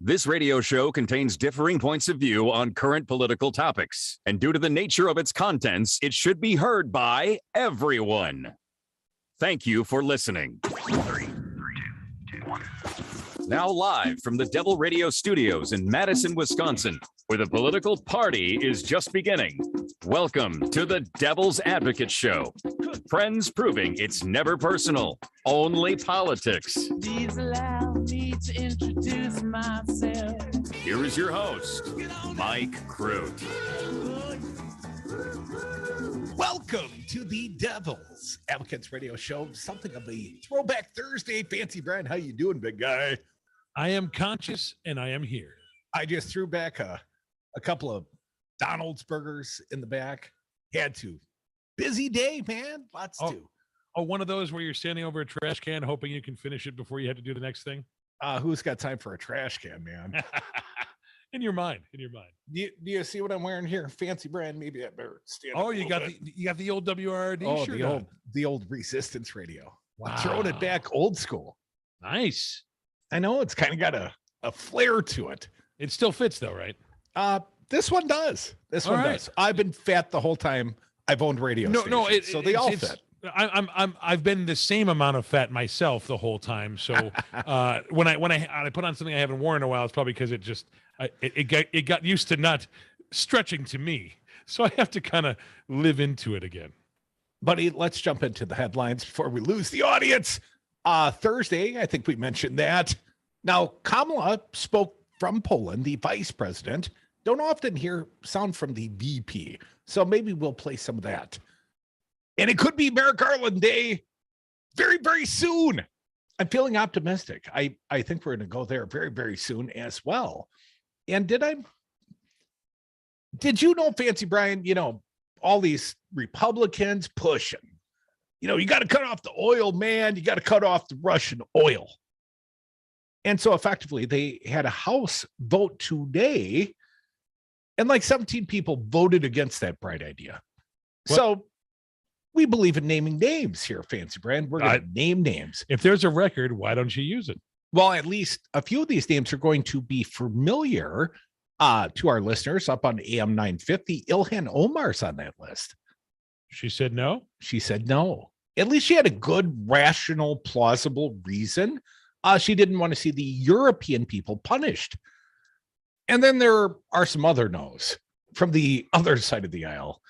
This radio show contains differing points of view on current political topics, and due to the nature of its contents, it should be heard by everyone. Thank you for listening. 3, 2, 1. Now live from the Devil Radio Studios in Madison, Wisconsin, where the political party is just beginning. Welcome to the Devil's Advocate Show. Friends proving it's never personal, only politics. Please allow me to introduce myself. Here is your host, Mike Crute. Welcome to the Devil's Advocates Radio Show. Something of a throwback Thursday. Fancy Brian, how you doing, big guy? I am conscious and I am here. I just threw back a couple of Donald's burgers in the back. Had to. Busy day, man. Lots to. Oh, one of those where you're standing over a trash can hoping you can finish it before you have to do the next thing? Who's got time for a trash can, man? In your mind. Do you see what I'm wearing here? Fancy Brand. Maybe I better stand. Oh, you got the old WRD shirt. The old Resistance radio. Wow. Throwing it back old school. Nice. I know it's kind of got a flair to it. It still fits though, right? This one does. Does. I've been fat the whole time I've owned radio stations, so they all fit. I've been the same amount of fat myself the whole time. So when I put on something I haven't worn in a while, it's probably because it got used to not stretching to me. So I have to kind of live into it again. Buddy, let's jump into the headlines before we lose the audience. Thursday, I think we mentioned that. Now, Kamala spoke from Poland, the vice president. Don't often hear sound from the VP, so maybe we'll play some of that. And it could be Merrick Garland Day very, very soon. I'm feeling optimistic. I think we're going to go there very, very soon as well. And did you know, Fancy Brian, all these Republicans pushing, you got to cut off the oil, man. You got to cut off the Russian oil. And so effectively they had a House vote today and like 17 people voted against that bright idea. What? So we believe in naming names here, Fancy Brand. We're going to name names. If there's a record, why don't you use it? Well, at least a few of these names are going to be familiar to our listeners up on AM 950. Ilhan Omar's on that list. She said no? She said no. At least she had a good, rational, plausible reason. She didn't want to see the European people punished. And then there are some other no's from the other side of the aisle.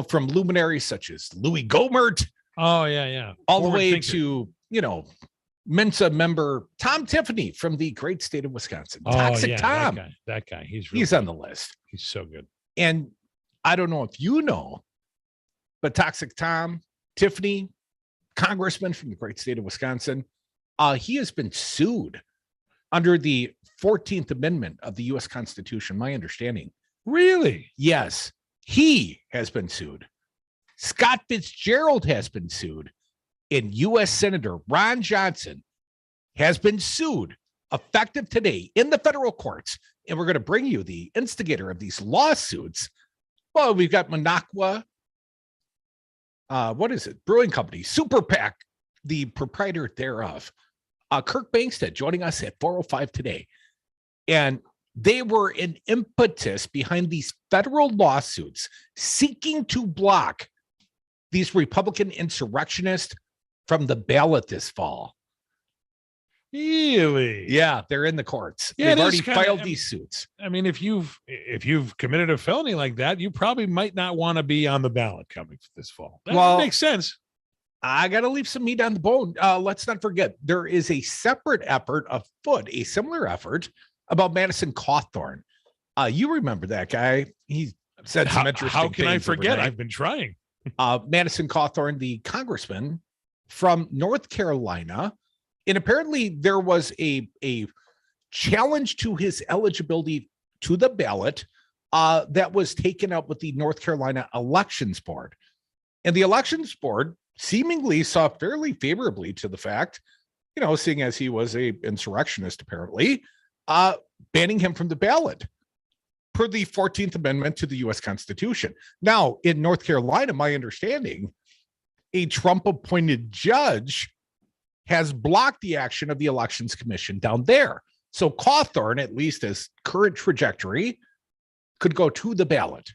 From luminaries such as Louis Gohmert. Oh, yeah. All the way to, Mensa member Tom Tiffany from the great state of Wisconsin. Toxic Tom. That guy. He's on the list. He's so good. And I don't know if you know, but Toxic Tom, Tiffany, congressman from the great state of Wisconsin, he has been sued under the 14th Amendment of the U.S. Constitution, my understanding. Really? Yes. He has been sued. Scott Fitzgerald has been sued. And U.S. Senator Ron Johnson has been sued effective today in the federal courts. And we're going to bring you the instigator of these lawsuits. Well, we've got Minocqua. Brewing Company, Super PAC, the proprietor thereof. Kirk Bangstad joining us at 4:05 today. And they were an impetus behind these federal lawsuits seeking to block these Republican insurrectionists from the ballot this fall. Really? Yeah, they're in the courts. Yeah, they've already filed these suits. I mean, if you've committed a felony like that, you probably might not want to be on the ballot coming this fall. That makes sense. I got to leave some meat on the bone. Let's not forget, there is a separate effort afoot, a similar effort about Madison Cawthorn. You remember that guy. He said some interesting things. How can I forget? Overnight. I've been trying. Madison Cawthorn, the congressman from North Carolina. And apparently there was a challenge to his eligibility to the ballot that was taken up with the North Carolina Elections Board. And the Elections Board seemingly saw fairly favorably to the fact, seeing as he was a insurrectionist, apparently, banning him from the ballot per the 14th Amendment to the U.S. Constitution. Now, in North Carolina, my understanding, a Trump-appointed judge has blocked the action of the Elections Commission down there. So Cawthorn, at least his current trajectory, could go to the ballot.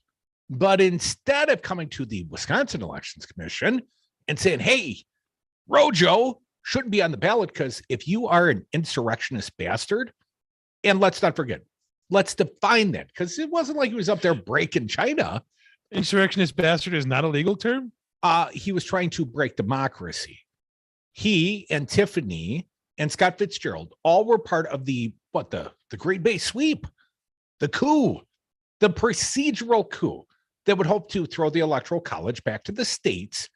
But instead of coming to the Wisconsin Elections Commission and saying, hey, Rojo shouldn't be on the ballot because if you are an insurrectionist bastard, and let's not forget, let's define that, because it wasn't like he was up there breaking China. Insurrectionist bastard is not a legal term? He was trying to break democracy. He and Tiffany and Scott Fitzgerald all were part of the Great Bay Sweep, the coup, the procedural coup that would hope to throw the Electoral College back to the states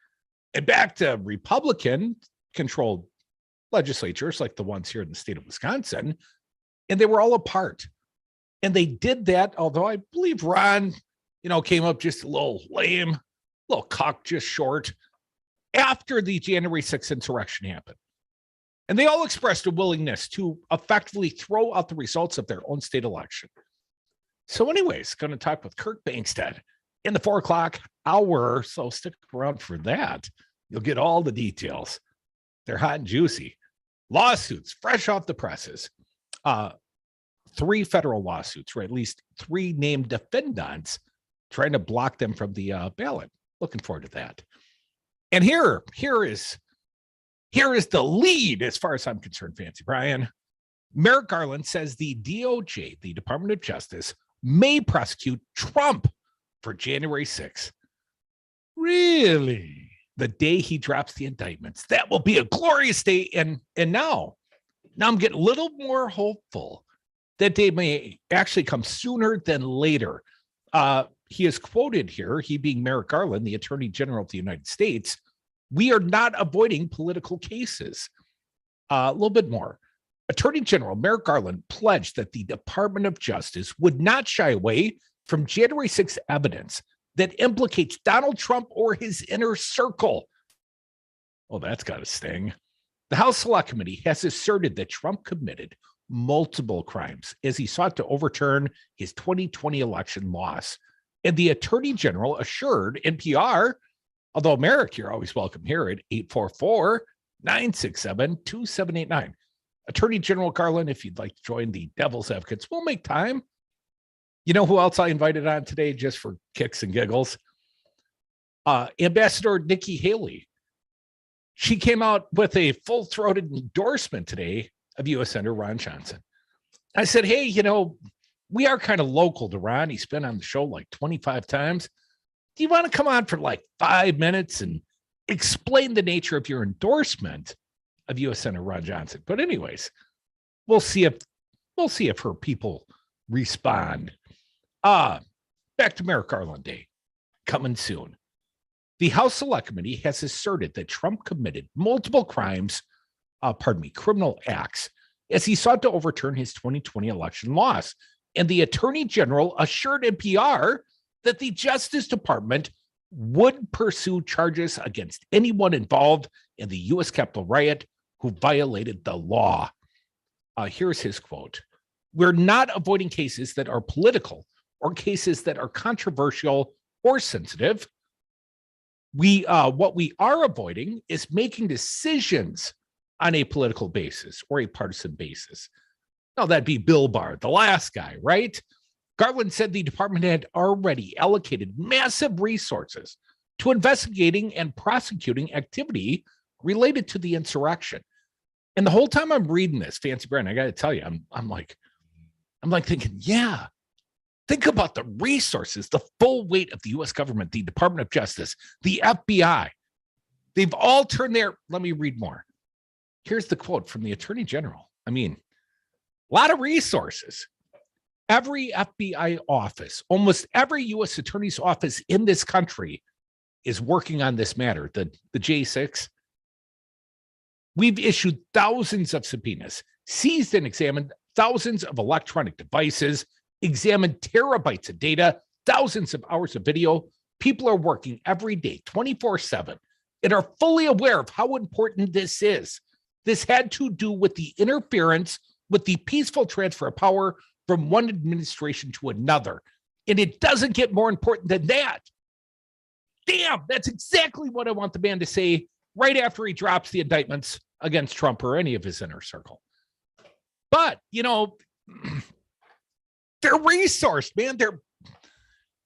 and back to Republican-controlled legislatures like the ones here in the state of Wisconsin. And they were all apart. And they did that, although I believe Ron, came up just a little lame, a little cock just short, after the January 6th insurrection happened. And they all expressed a willingness to effectively throw out the results of their own state election. So anyways, going to talk with Kirk Bangstad in the 4 o'clock hour. So stick around for that. You'll get all the details. They're hot and juicy. Lawsuits fresh off the presses. 3 federal lawsuits, or at least 3 named defendants, trying to block them from the ballot. Looking forward to that. And here is the lead as far as I'm concerned, Fancy Brian. Merrick Garland says the DOJ, the Department of Justice, may prosecute Trump for January 6th. Really? The day he drops the indictments. That will be a glorious day. And now I'm getting a little more hopeful. That day may actually come sooner than later. He is quoted here, he being Merrick Garland, the Attorney General of the United States, "We are not avoiding political cases." A little bit more. Attorney General Merrick Garland pledged that the Department of Justice would not shy away from January 6th evidence that implicates Donald Trump or his inner circle. Well, that's got to sting. The House Select Committee has asserted that Trump committed multiple crimes as he sought to overturn his 2020 election loss. And the Attorney General assured NPR, although Merrick, you're always welcome here at 844-967-2789. Attorney General Garland, if you'd like to join the Devil's Advocates, we'll make time. You know who else I invited on today just for kicks and giggles? Ambassador Nikki Haley. She came out with a full-throated endorsement today of U.S. Senator Ron Johnson. I said, hey, we are kind of local to Ron. He's been on the show like 25 times. Do you want to come on for like 5 minutes and explain the nature of your endorsement of U.S. Senator Ron Johnson? But anyways, we'll see if her people respond. Back to Merrick Garland Day, coming soon. The House Select Committee has asserted that Trump committed multiple criminal acts, as he sought to overturn his 2020 election loss. And the Attorney General assured NPR that the Justice Department would pursue charges against anyone involved in the U.S. Capitol riot who violated the law. Here's his quote. "We're not avoiding cases that are political or cases that are controversial or sensitive. What we are avoiding is making decisions on a political basis or a partisan basis." Now, that'd be Bill Barr, the last guy, right? Garland said the department had already allocated massive resources to investigating and prosecuting activity related to the insurrection. And the whole time I'm reading this, Fancy Brian, I got to tell you, I'm like thinking, yeah, think about the resources, the full weight of the U.S. government, the Department of Justice, the FBI. They've all turned their, let me read more. Here's the quote from the Attorney General. I mean, a lot of resources. Every FBI office, almost every U.S. attorney's office in this country is working on this matter, the J6. We've issued thousands of subpoenas, seized and examined thousands of electronic devices, examined terabytes of data, thousands of hours of video. People are working every day, 24/7, and are fully aware of how important this is. This had to do with the interference with the peaceful transfer of power from one administration to another. And it doesn't get more important than that. Damn, that's exactly what I want the man to say right after he drops the indictments against Trump or any of his inner circle. But, they're resourced, man.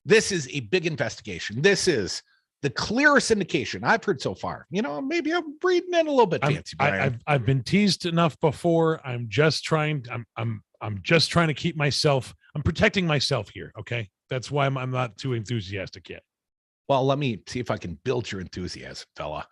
This is a big investigation. This is the clearest indication I've heard so far. Maybe I'm reading in a little bit fancy. I've been teased enough before. I'm just trying to keep myself. I'm protecting myself here. Okay, that's why I'm not too enthusiastic yet. Well, let me see if I can build your enthusiasm, fella.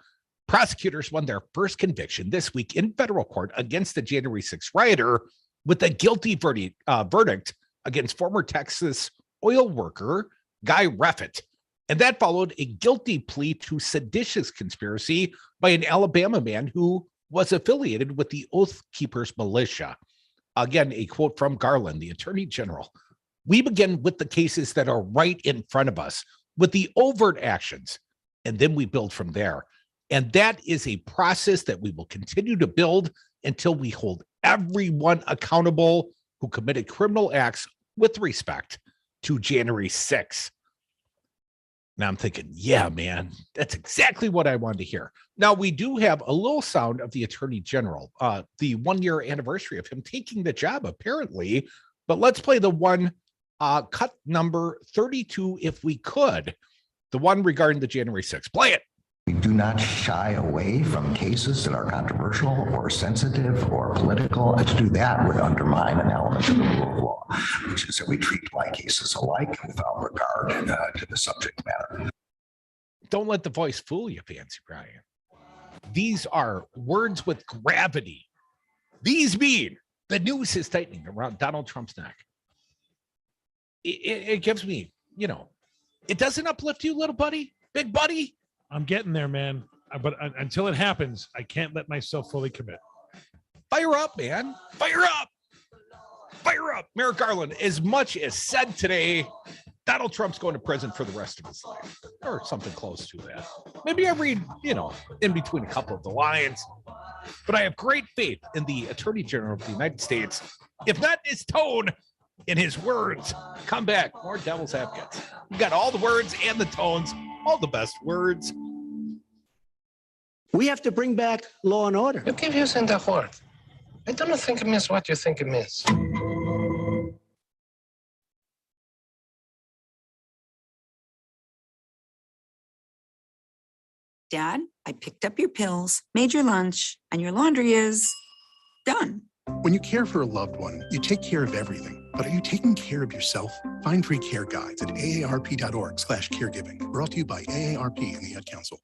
Prosecutors won their first conviction this week in federal court against the January 6th rioter with a guilty verdict against former Texas oil worker Guy Reffitt. And that followed a guilty plea to seditious conspiracy by an Alabama man who was affiliated with the Oath Keepers militia. Again, a quote from Garland, the Attorney General. We begin with the cases that are right in front of us, with the overt actions, and then we build from there. And that is a process that we will continue to build until we hold everyone accountable who committed criminal acts with respect to January 6th. Now I'm thinking, yeah, man, that's exactly what I wanted to hear. Now we do have a little sound of the Attorney General, the 1-year anniversary of him taking the job, apparently. But let's play the one cut number 32, if we could, the one regarding the January 6th. Play it. We do not shy away from cases that are controversial or sensitive or political. To do that would undermine an element of the rule of law, which is that we treat like cases alike without regard to the subject matter. Don't let the voice fool you, Fancy Brian. These are words with gravity. These mean the news is tightening around Donald Trump's neck. It gives me, it doesn't uplift you, little buddy, big buddy. I'm getting there, man. But until it happens, I can't let myself fully commit. Fire up, man. Fire up. Fire up. Merrick Garland, as much as said today, Donald Trump's going to prison for the rest of his life, or something close to that. Maybe I read, in between a couple of the lines. But I have great faith in the Attorney General of the United States. If not his tone, in his words. Come back. More devil's advocates. We got all the words and the tones, all the best words. We have to bring back law and order. You keep using that word. I don't think it means what you think it means. Dad, I picked up your pills, made your lunch, and your laundry is done. When you care for a loved one, you take care of everything. But are you taking care of yourself? Find free care guides at aarp.org/caregiving. Brought to you by AARP and the Ad Council.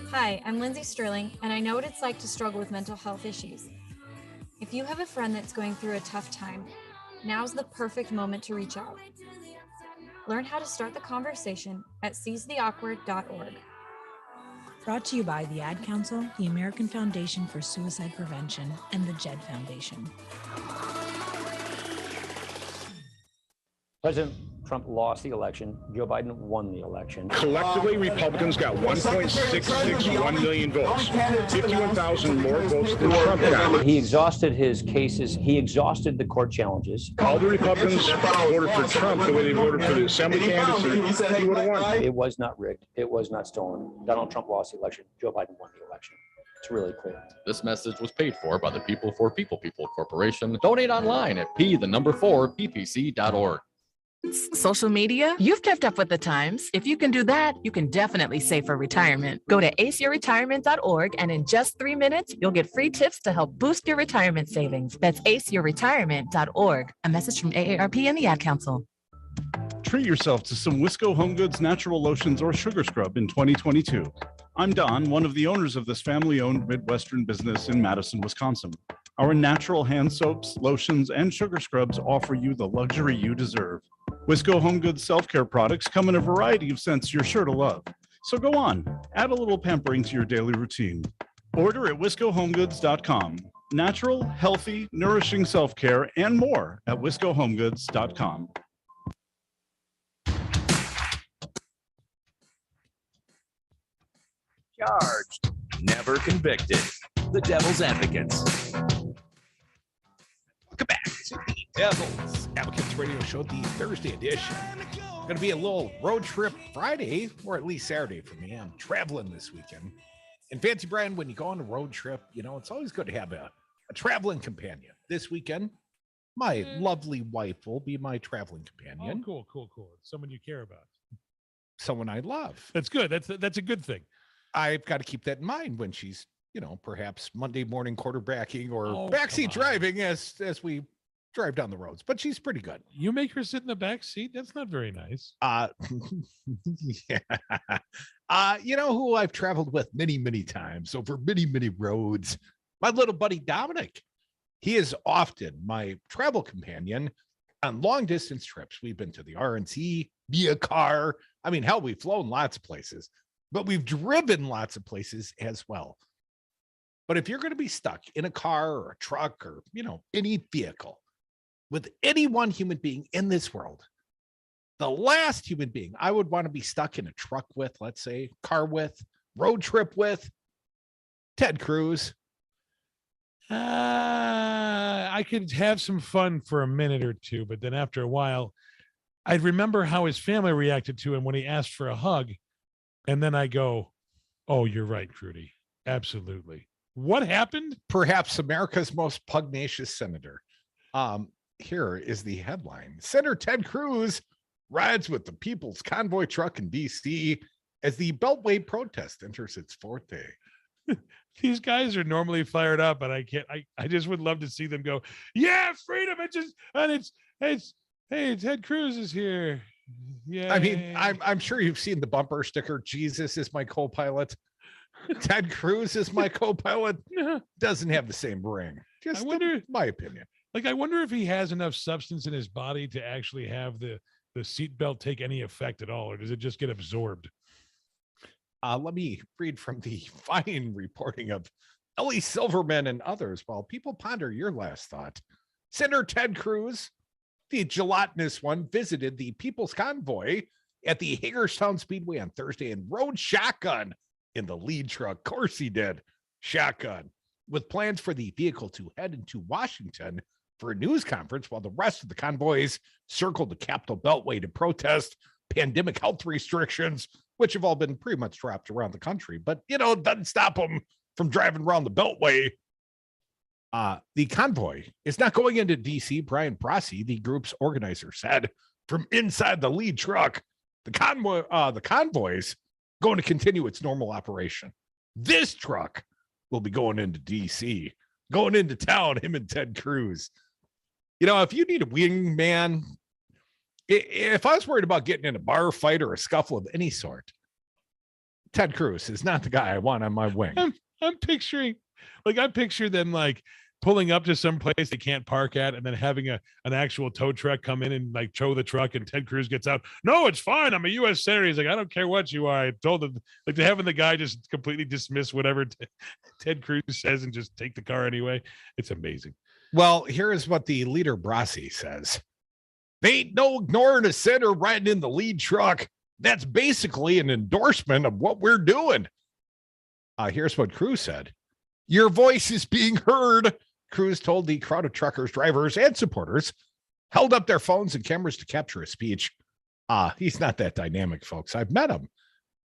Hi, I'm Lindsay Sterling, and I know what it's like to struggle with mental health issues. If you have a friend that's going through a tough time, now's the perfect moment to reach out. Learn how to start the conversation at seizetheawkward.org. Brought to you by the Ad Council, the American Foundation for Suicide Prevention, and the JED Foundation. President Trump lost the election. Joe Biden won the election. Collectively, Republicans got 1.661 million votes, 51,000 more votes than Trump got. He exhausted his cases. He exhausted the court challenges. All the Republicans voted for Trump the way they voted for the assembly candidates. He would have won. It was not rigged. It was not stolen. Donald Trump lost the election. Joe Biden won the election. It's really clear. This message was paid for by the People for People Corporation. Donate online at p4ppc.org. Social media? You've kept up with the times. If you can do that, you can definitely save for retirement. Go to aceyourretirement.org, and in just 3 minutes, you'll get free tips to help boost your retirement savings. That's aceyourretirement.org. A message from AARP and the Ad Council. Treat yourself to some Wisco Home Goods natural lotions or sugar scrub in 2022. I'm Don, one of the owners of this family-owned Midwestern business in Madison, Wisconsin. Our natural hand soaps, lotions, and sugar scrubs offer you the luxury you deserve. Wisco Home Goods self-care products come in a variety of scents you're sure to love. So go on, add a little pampering to your daily routine. Order at wiscohomegoods.com. Natural, healthy, nourishing self-care and more at wiscohomegoods.com. Charged, never convicted. The Devil's Advocates. Welcome back to the Devils Advocates Radio Show, the Thursday edition. Going to be a little road trip Friday, or at least Saturday for me. I'm traveling this weekend. And Fancy Brian, when you go on a road trip, it's always good to have a traveling companion. This weekend, my lovely wife will be my traveling companion. Oh, cool. Someone you care about. Someone I love. That's good. That's a good thing. I've got to keep that in mind when she's, perhaps Monday morning quarterbacking or backseat driving as we drive down the roads. But she's pretty good. You make her sit in the back seat? That's not very nice. Yeah. Who I've traveled with many, many times over many, many roads? My little buddy Dominic. He is often my travel companion on long distance trips. We've been to the RNC via car. I mean, hell, we've flown lots of places, but we've driven lots of places as well. But if you're going to be stuck in a car or a truck or, any vehicle with any one human being in this world, the last human being I would want to be stuck in a truck with, let's say, car with, road trip with, Ted Cruz. I could have some fun for a minute or two, but then after a while, I'd remember how his family reacted to him when he asked for a hug. And then I go, oh, you're right, Crute. Absolutely. What happened? Perhaps America's most pugnacious senator. Here is the headline. Senator Ted Cruz rides with the People's Convoy truck in D.C. as the Beltway protest enters its fourth day. These guys are normally fired up, and I just would love to see them go, yeah, freedom. Hey, Ted Cruz is here. Yeah. I mean, I'm sure you've seen the bumper sticker. Jesus is my co-pilot. Ted Cruz is my co-pilot. Doesn't have the same ring. Just my opinion. I wonder if he has enough substance in his body to actually have the seatbelt take any effect at all, or does it just get absorbed? Let me read from the fine reporting of Ellie Silverman and others while people ponder your last thought. Senator Ted Cruz, the gelatinous one, visited the People's Convoy at the Hagerstown Speedway on Thursday and rode shotgun in the lead truck. Of course he did. Shotgun. With plans for the vehicle to head into Washington for a news conference while the rest of the convoys circled the Capitol Beltway to protest pandemic health restrictions, which have all been pretty much dropped around the country. But, it doesn't stop them from driving around the Beltway. The convoy is not going into D.C. Brian Brasi, the group's organizer, said from inside the lead truck. The convoy's going to continue its normal operation. This truck will be going into D.C., going into town, him and Ted Cruz. If you need a wingman, if I was worried about getting in a bar fight or a scuffle of any sort, Ted Cruz is not the guy I want on my wing. I'm picturing, I picture them pulling up to some place they can't park at, and then having an actual tow truck come in and tow the truck, and Ted Cruz gets out. No, it's fine. I'm a U.S. senator. He's like, I don't care what you are. I told him, having the guy just completely dismiss whatever Ted Cruz says and just take the car anyway. It's amazing. Well, here is what the leader Brasi says. They ain't no ignoring a senator riding in the lead truck. That's basically an endorsement of what we're doing. Here's what Cruz said. Your voice is being heard. Cruz told the crowd of truckers, drivers, and supporters, held up their phones and cameras to capture his speech. He's not that dynamic, folks. I've met him.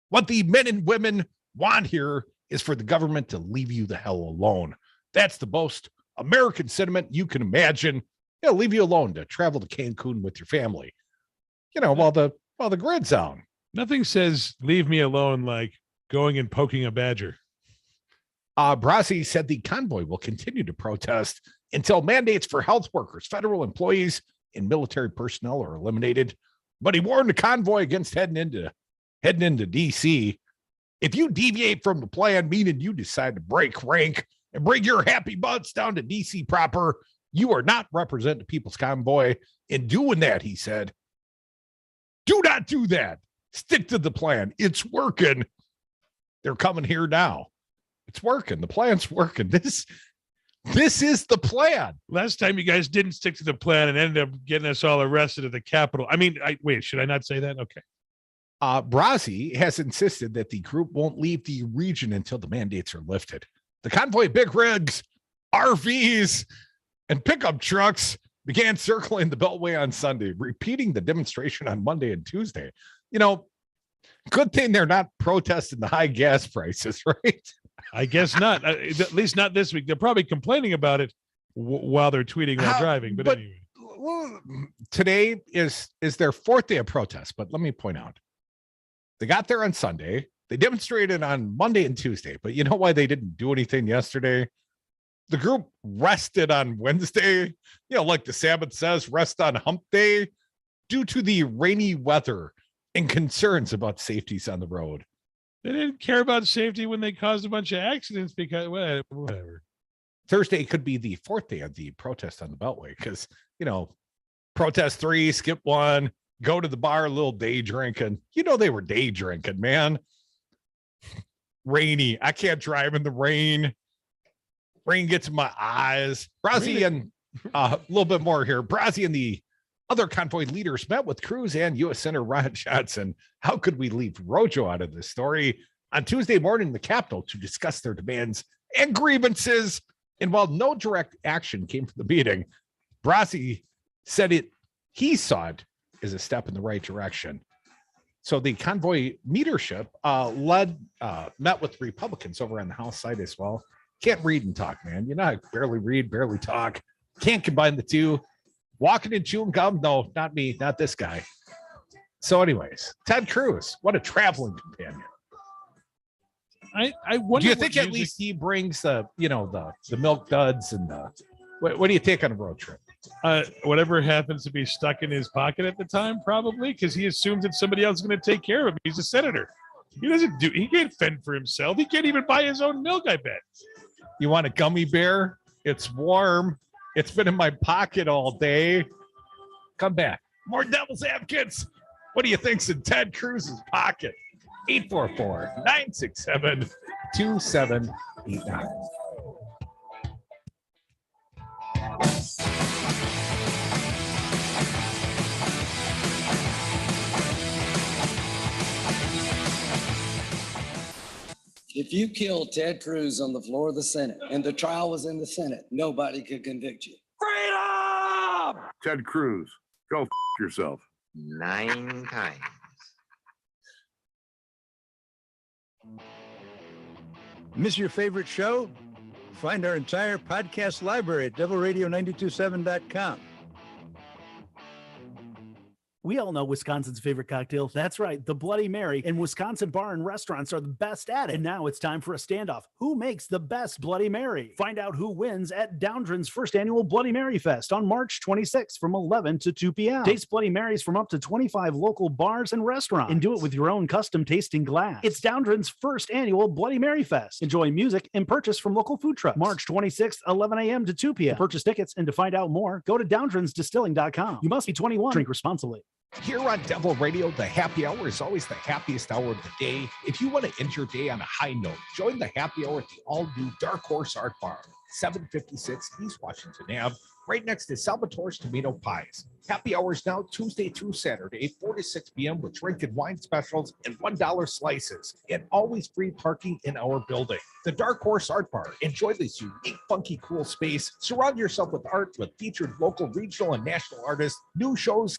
What the men and women want here is for the government to leave you the hell alone. That's the most American sentiment you can imagine. Leave you alone to travel to Cancun with your family. While the grid's on. Nothing says leave me alone like going and poking a badger. Brasi said the convoy will continue to protest until mandates for health workers, federal employees, and military personnel are eliminated. But he warned the convoy against heading into D.C. If you deviate from the plan, meaning you decide to break rank and bring your happy butts down to D.C. proper, you are not representing the People's Convoy. In doing that, he said, do not do that. Stick to the plan. It's working. They're coming here now. It's working. The plan's working. This is the plan. Last time you guys didn't stick to the plan and ended up getting us all arrested at the Capitol. Wait, should I not say that? Okay. Brasi has insisted that the group won't leave the region until the mandates are lifted. The convoy big rigs, RVs, and pickup trucks began circling the Beltway on Sunday, repeating the demonstration on Monday and Tuesday. You know, good thing they're not protesting the high gas prices, right? I guess not. At least not this week. They're probably complaining about it while they're tweeting while driving. But anyway. Well, today is their fourth day of protest. But let me point out, they got there on Sunday. They demonstrated on Monday and Tuesday. But you know why they didn't do anything yesterday? The group rested on Wednesday. You know, like the Sabbath says, rest on hump day, due to the rainy weather and concerns about safeties on the road. They didn't care about safety when they caused a bunch of accidents because whatever. Thursday could be the fourth day of the protest on the Beltway because, you know, protest 3, skip 1, go to the bar, a little day drinking. You know, they were day drinking, man. Rainy. I can't drive in the rain. Rain gets in my eyes. Brazzi and a little bit more here. Brazzi and the other convoy leaders met with Cruz and U.S. Senator Ron Johnson. How could we leave Rojo out of this story? On Tuesday morning in the Capitol to discuss their demands and grievances. And while no direct action came from the meeting, Brazzi said he saw it as a step in the right direction. So the convoy leadership met with Republicans over on the House side as well. Can't read and talk, man. You know, I barely read, barely talk. Can't combine the two. Walking and chewing gum? No, not me, not this guy. So anyways, Ted Cruz, what a traveling companion. I wonder. Do you think at least he brings the milk duds and what do you take on a road trip? Whatever happens to be stuck in his pocket at the time, probably, because he assumes that somebody else is going to take care of him. He's a senator. He can't fend for himself. He can't even buy his own milk, I bet. You want a gummy bear? It's warm. It's been in my pocket all day. Come back. More devil's advocates. What do you think's in Ted Cruz's pocket? 844-967-2789. If you killed Ted Cruz on the floor of the Senate and the trial was in the Senate, nobody could convict you. Freedom! Ted Cruz, go yourself. 9 times. Miss your favorite show? Find our entire podcast library at devilradio927.com. We all know Wisconsin's favorite cocktail. That's right, the Bloody Mary. And Wisconsin bar and restaurants are the best at it. And now it's time for a standoff. Who makes the best Bloody Mary? Find out who wins at Downdren's first annual Bloody Mary Fest on March 26th from 11 to 2 p.m. Taste Bloody Marys from up to 25 local bars and restaurants. And do it with your own custom tasting glass. It's Downdren's first annual Bloody Mary Fest. Enjoy music and purchase from local food trucks. March 26th, 11 a.m. to 2 p.m. To purchase tickets and to find out more, go to downdrensdistilling.com. You must be 21. Drink responsibly. Here on Devil Radio, the happy hour is always the happiest hour of the day. If you want to end your day on a high note, join the happy hour at the all-new Dark Horse Art Bar, 756 East Washington Ave, right next to Salvatore's Tomato Pies. Happy hours now Tuesday through Saturday, 4 to 6 p.m. with drink and wine specials and $1 slices, and always free parking in our building. The Dark Horse Art Bar. Enjoy this unique, funky, cool space. Surround yourself with art with featured local, regional, and national artists, new shows.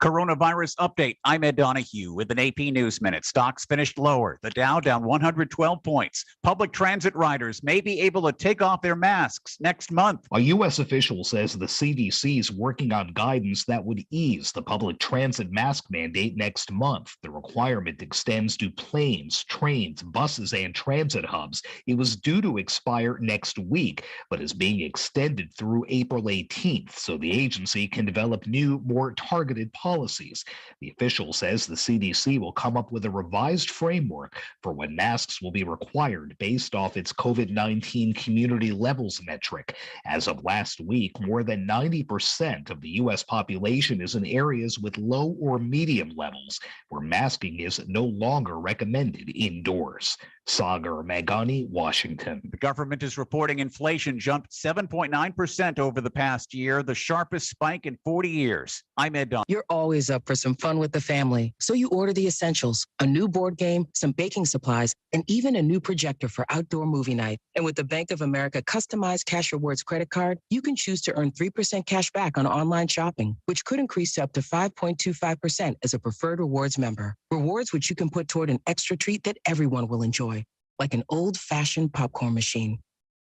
Coronavirus update. I'm Ed Donahue with an AP News Minute. Stocks finished lower. The Dow down 112 points. Public transit riders may be able to take off their masks next month. A U.S. official says the CDC is working on guidance that would ease the public transit mask mandate next month. The requirement extends to planes, trains, buses, and transit hubs. It was due to expire next week, but is being extended through April 18th, so the agency can develop new, more targeted policies. The official says the CDC will come up with a revised framework for when masks will be required based off its COVID-19 community levels metric. As of last week, more than 90% of the U.S. population is in areas with low or medium levels, where masking is no longer recommended indoors. Sagar Magani, Washington. The government is reporting inflation jumped 7.9% over the past year, the sharpest spike in 40 years. I'm Ed Don. You're always up for some fun with the family, so you order the essentials, a new board game, some baking supplies, and even a new projector for outdoor movie night. And with the Bank of America customized Cash Rewards credit card, you can choose to earn 3% cash back on online shopping, which could increase to up to 5.25% as a preferred rewards member. Rewards which you can put toward an extra treat that everyone will enjoy, like an old-fashioned popcorn machine.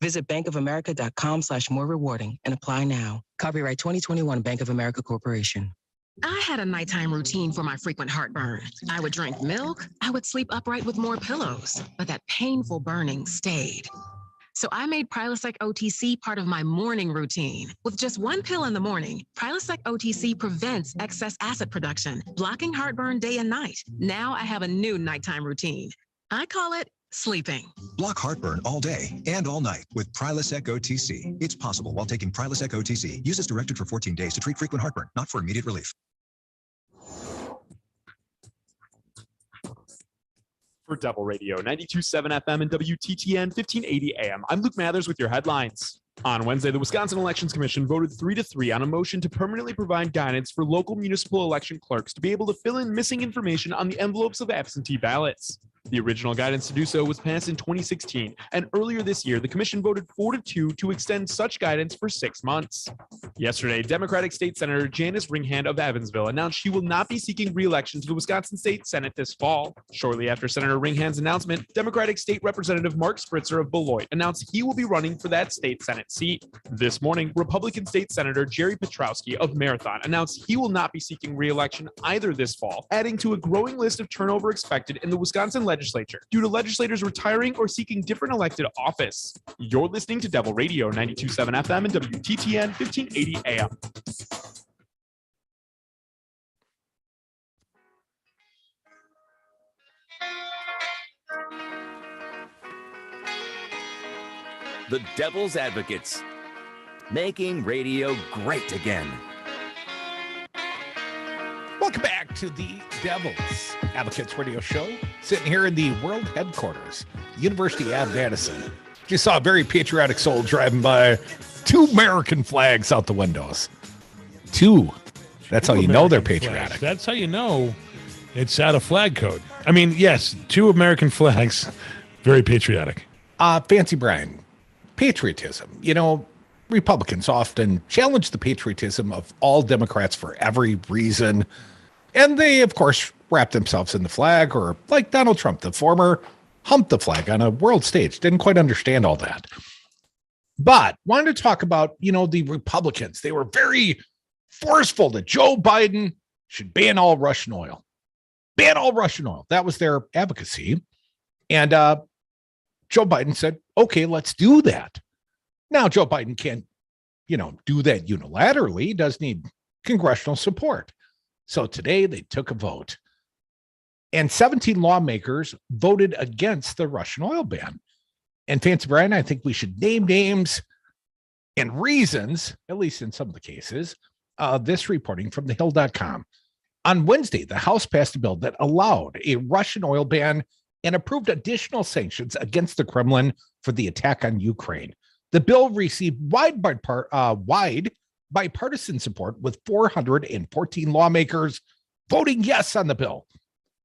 Visit bankofamerica.com/more rewarding and apply now. Copyright 2021 Bank of America Corporation. I had a nighttime routine for my frequent heartburn. I would drink milk, I would sleep upright with more pillows, but that painful burning stayed. So I made Prilosec OTC part of my morning routine. With just one pill in the morning, Prilosec OTC prevents excess acid production, blocking heartburn day and night. Now I have a new nighttime routine. I call it sleeping. Block heartburn all day and all night with Prilosec OTC. It's possible while taking Prilosec OTC. Use as directed for 14 days to treat frequent heartburn, not for immediate relief. For Devil Radio, 92.7 FM and WTTN 1580 AM. I'm Luke Mathers with your headlines. On Wednesday, the Wisconsin Elections Commission voted 3-3 on a motion to permanently provide guidance for local municipal election clerks to be able to fill in missing information on the envelopes of absentee ballots. The original guidance to do so was passed in 2016, and earlier this year, the commission voted 4-2 to extend such guidance for 6 months. Yesterday, Democratic State Senator Janice Ringhand of Evansville announced she will not be seeking re-election to the Wisconsin State Senate this fall. Shortly after Senator Ringhand's announcement, Democratic State Representative Mark Spritzer of Beloit announced he will be running for that state Senate seat. This morning, Republican State Senator Jerry Petrowski of Marathon announced he will not be seeking re-election either this fall, adding to a growing list of turnover expected in the Wisconsin legislature due to legislators retiring or seeking different elected office. You're listening to Devil Radio 92.7 FM and WTTN 1580 AM. The Devil's Advocates, making radio great again. Welcome back to the Devil's Advocates radio show. Sitting here in the world headquarters, University of Madison. Just saw a very patriotic soul driving by. 2 American flags out the windows. 2. That's how you know they're patriotic. Flags. That's how you know it's out of flag code. I mean, yes, 2 American flags, very patriotic. Fancy Brian, patriotism. You know, Republicans often challenge the patriotism of all Democrats for every reason. And they, of course, wrap themselves in the flag, or like Donald Trump, the former, humped the flag on a world stage. Didn't quite understand all that. But wanted to talk about, you know, the Republicans. They were very forceful that Joe Biden should ban all Russian oil. Ban all Russian oil. That was their advocacy. And Joe Biden said, okay, let's do that. Now, Joe Biden can't, you know, do that unilaterally. He does need congressional support. So today they took a vote. And 17 lawmakers voted against the Russian oil ban. And Fancy Brian, I think we should name names and reasons, at least in some of the cases. This reporting from thehill.com. On Wednesday, the House passed a bill that allowed a Russian oil ban and approved additional sanctions against the Kremlin for the attack on Ukraine. The bill received wide bipartisan support, with 414 lawmakers voting yes on the bill.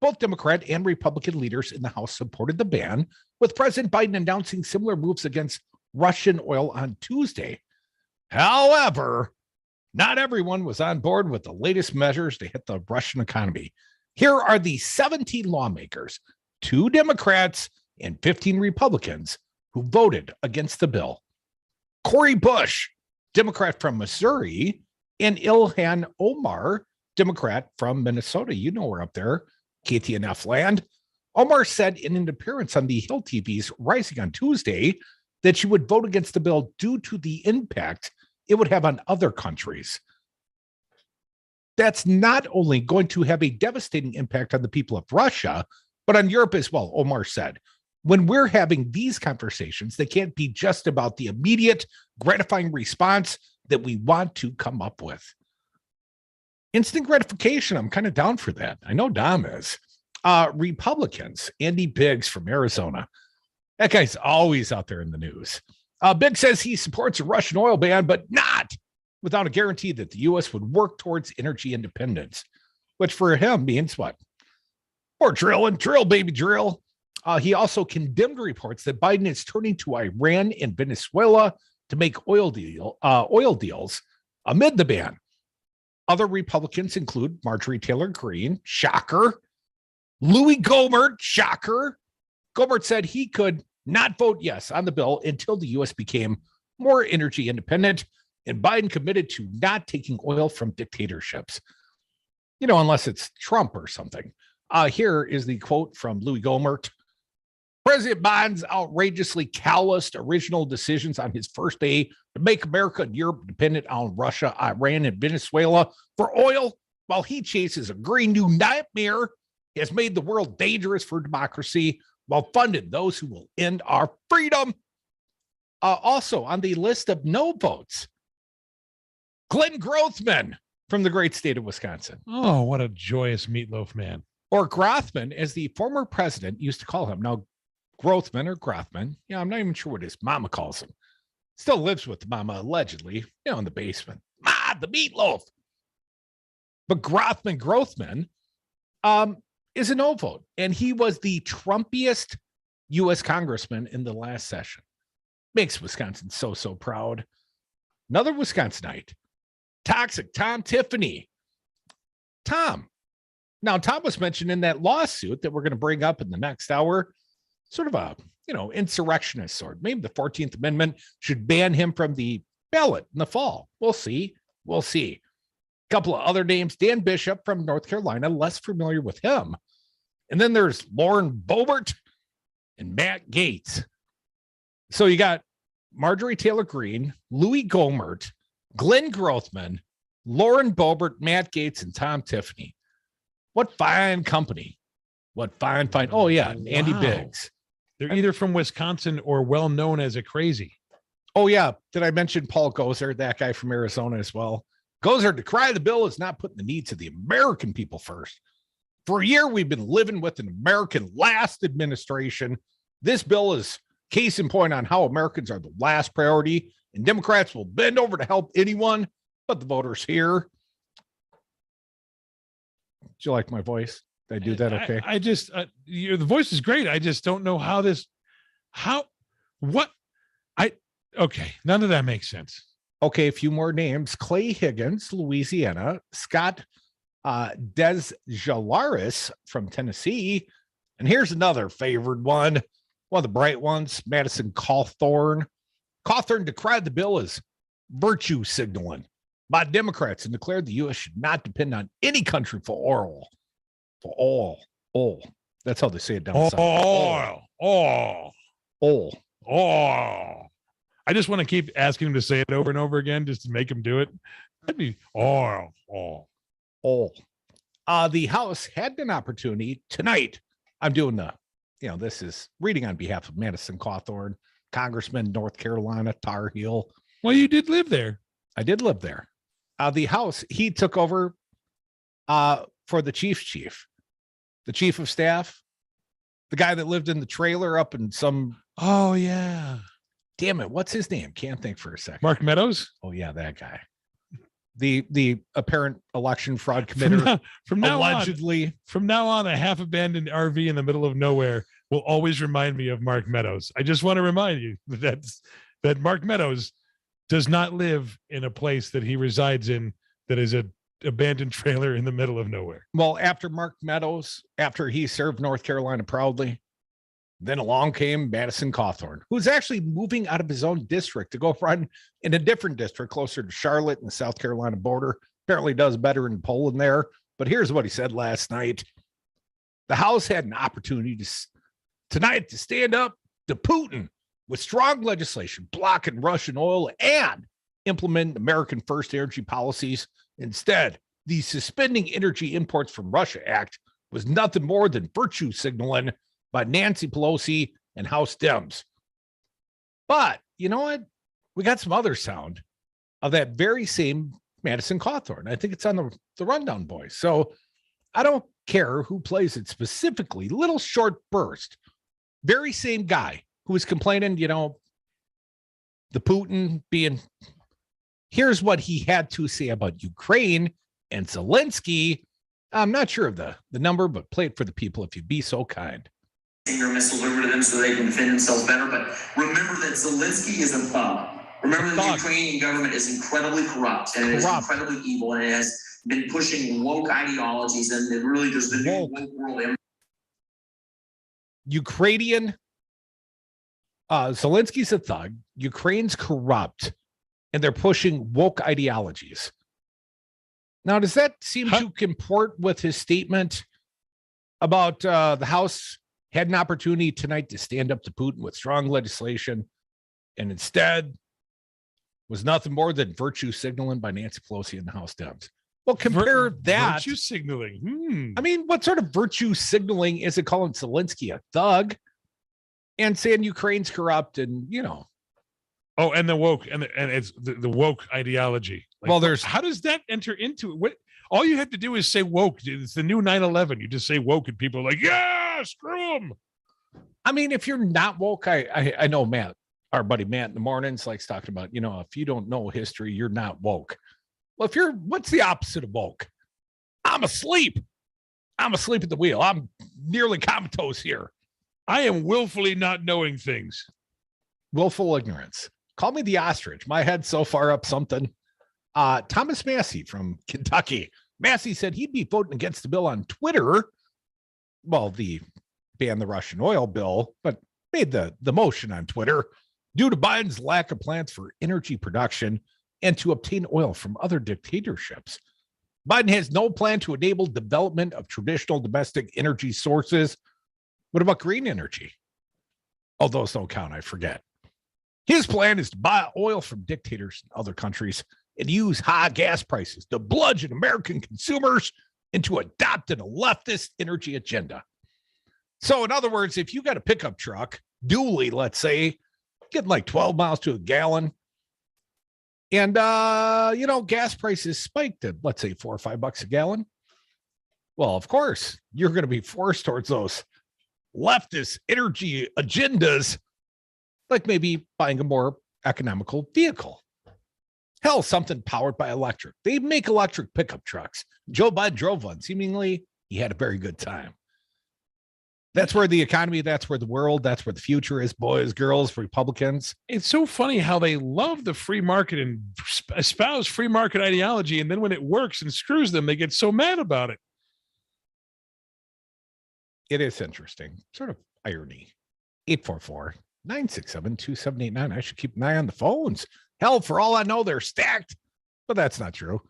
Both Democrat and Republican leaders in the House supported the ban, with President Biden announcing similar moves against Russian oil on Tuesday. However, not everyone was on board with the latest measures to hit the Russian economy. Here are the 17 lawmakers, 2 Democrats and 15 Republicans, who voted against the bill. Cori Bush, Democrat from Missouri, and Ilhan Omar, Democrat from Minnesota. You know, we're up there, KTNF land. Omar said in an appearance on the Hill TV's Rising on Tuesday that she would vote against the bill due to the impact it would have on other countries. That's not only going to have a devastating impact on the people of Russia, but on Europe as well, Omar said. When we're having these conversations, they can't be just about the immediate gratifying response that we want to come up with. Instant gratification, I'm kind of down for that. I know Dom is. Republicans, Andy Biggs from Arizona. That guy's always out there in the news. Biggs says he supports a Russian oil ban, but not without a guarantee that the U.S. would work towards energy independence, which for him means what? More drilling, drill, baby, drill. He also condemned reports that Biden is turning to Iran and Venezuela to make oil deals amid the ban. Other Republicans include Marjorie Taylor Greene, shocker. Louis Gohmert, shocker. Gohmert said he could not vote yes on the bill until the U.S. became more energy independent, and Biden committed to not taking oil from dictatorships. You know, unless it's Trump or something. Here is the quote from Louis Gohmert. President Biden's outrageously calloused original decisions on his first day to make America and Europe dependent on Russia, Iran, and Venezuela for oil, while he chases a green new nightmare, has made the world dangerous for democracy while funding those who will end our freedom. Also on the list of no votes, Glenn Grothman from the great state of Wisconsin. Oh, what a joyous meatloaf man. Or Grothman, as the former president used to call him. Now, Grothman or Grothman, yeah, I'm not even sure what his mama calls him. Still lives with the mama, allegedly, in the basement. The meatloaf. But Grothman is a no vote. And he was the Trumpiest U.S. congressman in the last session. Makes Wisconsin so proud. Another Wisconsinite. Toxic Tom Tiffany. Tom was mentioned in that lawsuit that we're going to bring up in the next hour. Sort of a, insurrectionist sort. Maybe the 14th Amendment should ban him from the ballot in the fall. We'll see. A couple of other names. Dan Bishop from North Carolina, less familiar with him. And then there's Lauren Boebert and Matt Gaetz. So you got Marjorie Taylor Greene, Louis Gohmert, Glenn Grothman, Lauren Boebert, Matt Gaetz, and Tom Tiffany. What fine company. What fine. Oh, yeah. Andy Biggs. They're either from Wisconsin or well known as a crazy. Oh, yeah. Did I mention Paul Gozer, that guy from Arizona as well? Gozer, decry the bill is not putting the needs of the American people first. For a year, we've been living with an American last administration. This bill is case in point on how Americans are the last priority, and Democrats will bend over to help anyone but the voters here. Do you like my voice? Did I do that okay? I just, the voice is great. I just don't know okay. None of that makes sense. Okay, a few more names. Clay Higgins, Louisiana. Scott Desjalaris from Tennessee. And here's another favored one of the bright ones, Madison Cawthorn. Cawthorn decried the bill as virtue signaling by Democrats and declared the U.S. should not depend on any country for oil. For oil. That's how they say it down south. Oil. I just want to keep asking him to say it over and over again just to make him do it. That'd be oil. The House had an opportunity tonight. I'm doing this is reading on behalf of Madison Cawthorn, Congressman, North Carolina, Tar Heel. Well, you did live there. I did live there. The House, he took over for the chief, the chief of staff, the guy that lived in the trailer up in some. Oh, yeah. Damn it. What's his name? Can't think for a second. Mark Meadows? Oh, yeah, that guy. The apparent election fraud committer. From now on, a half abandoned RV in the middle of nowhere will always remind me of Mark Meadows. I just want to remind you that Mark Meadows does not live in a place that he resides in that is a abandoned trailer in the middle of nowhere. Well, after Mark Meadows, after he served North Carolina proudly, then along came Madison Cawthorn, who's actually moving out of his own district to go run in a different district closer to Charlotte and the South Carolina border. Apparently does better in polling there. But here's what he said last night. The House had an opportunity tonight to stand up to Putin with strong legislation blocking Russian oil and implement American first energy policies. Instead, the Suspending Energy Imports from Russia Act was nothing more than virtue signaling by Nancy Pelosi and House Dems. But you know what? We got some other sound of that very same Madison Cawthorn. I think it's on the rundown, boys. So I don't care who plays it specifically. Little short burst. Very same guy who was complaining, the Putin being, here's what he had to say about Ukraine and Zelensky. I'm not sure of the number, but play it for the people if you'd be so kind. Your missiles over to them so they can defend themselves better. But remember that Zelensky is a thug. Remember that the Ukrainian government is incredibly corrupt and it is incredibly evil, and it has been pushing woke ideologies, and it really there's the new woke world. Ukrainian Zelensky's a thug. Ukraine's corrupt, and they're pushing woke ideologies. Now, does that seem to comport with his statement about the House had an opportunity tonight to stand up to Putin with strong legislation, and instead was nothing more than virtue signaling by Nancy Pelosi and the House Dems? Well, compare that. Virtue signaling. I mean, what sort of virtue signaling is it calling Zelensky a thug and saying Ukraine's corrupt and, Oh, and the woke and it's the woke ideology. Well, how does that enter into it? What all you have to do is say woke. It's the new 9/11. You just say woke, and people are like, "Yeah, screw them." I mean, if you're not woke, I know Matt, our buddy Matt in the mornings likes talking about, if you don't know history, you're not woke. Well, what's the opposite of woke? I'm asleep. I'm asleep at the wheel. I'm nearly comatose here. I am willfully not knowing things. Willful ignorance. Call me the ostrich. My head's so far up something. Thomas Massey from Kentucky. Massey said he'd be voting against the bill on Twitter. Well, the ban the Russian oil bill, but made the motion on Twitter due to Biden's lack of plans for energy production and to obtain oil from other dictatorships. Biden has no plan to enable development of traditional domestic energy sources. What about green energy? Oh, those don't count. I forget. His plan is to buy oil from dictators in other countries and use high gas prices to bludgeon American consumers into adopting a leftist energy agenda. So, in other words, if you got a pickup truck, dually, let's say, getting like 12 miles to a gallon, and, gas prices spiked at, let's say, $4 or $5 a gallon. Well, of course, you're going to be forced towards those leftist energy agendas, like maybe buying a more economical vehicle. Hell, something powered by electric. They make electric pickup trucks. Joe Biden drove one. Seemingly, he had a very good time. That's where the economy, that's where the world, that's where the future is, boys, girls, Republicans. It's so funny how they love the free market and espouse free market ideology, and then when it works and screws them, they get so mad about it. It is interesting. Sort of irony. 844-967-2789. I should keep an eye on the phones. Hell, for all I know, they're stacked, but that's not true.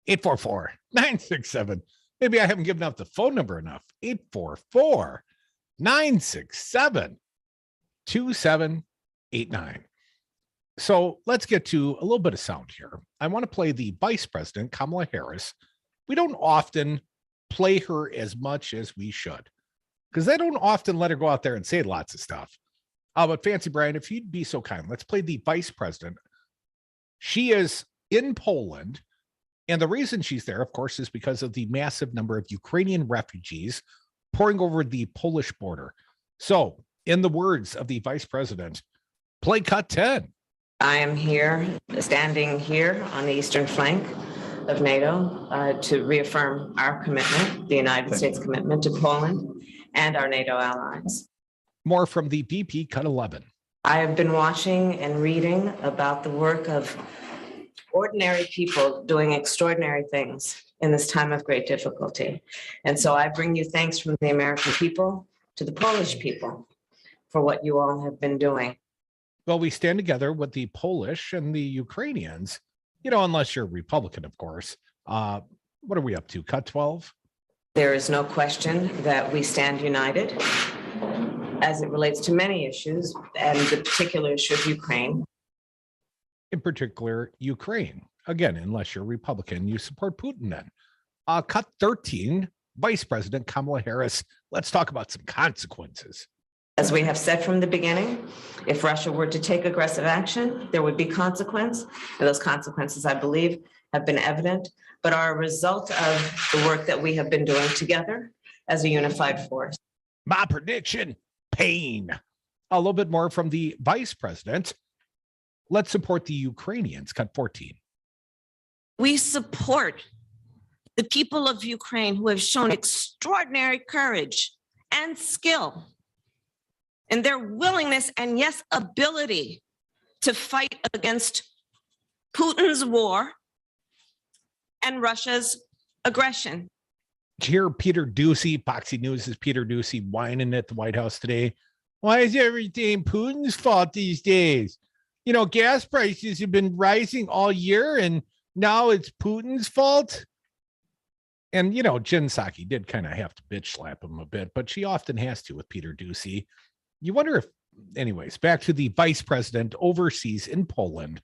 844-967. Maybe I haven't given out the phone number enough. 844-967-2789. So let's get to a little bit of sound here. I want to play the Vice President, Kamala Harris. We don't often play her as much as we should, because they don't often let her go out there and say lots of stuff. But Fancy Brian, if you'd be so kind, let's play the Vice President. She is in Poland, and the reason she's there, of course, is because of the massive number of Ukrainian refugees pouring over the Polish border. So, in the words of the Vice President, play cut 10. I am here, standing here on the eastern flank of NATO to reaffirm our commitment, the United States commitment to Poland and our NATO allies. More from the VP cut 11. I have been watching and reading about the work of ordinary people doing extraordinary things in this time of great difficulty. And so I bring you thanks from the American people to the Polish people for what you all have been doing. Well, we stand together with the Polish and the Ukrainians, unless you're Republican, of course. What are we up to? Cut 12? There is no question that we stand united as it relates to many issues, and the particular issue of Ukraine. In particular, Ukraine. Again, unless you're Republican, you support Putin then. Cut 13, Vice President Kamala Harris. Let's talk about some consequences. As we have said from the beginning, if Russia were to take aggressive action, there would be consequence. And those consequences, I believe, have been evident, but are a result of the work that we have been doing together as a unified force. My prediction, pain. A little bit more from the vice president. Let's support the Ukrainians. Cut 14. We support the people of Ukraine who have shown extraordinary courage and skill in their willingness and, yes, ability to fight against Putin's war and Russia's aggression. Did you hear Peter Doocy, Foxy News' Peter Doocy whining at the White House today? Why is everything Putin's fault these days? You know, gas prices have been rising all year and now it's Putin's fault. And, you know, Jen Psaki did kind of have to bitch slap him a bit, but she often has to with Peter Doocy. You wonder if, anyways, back to the vice president overseas in Poland,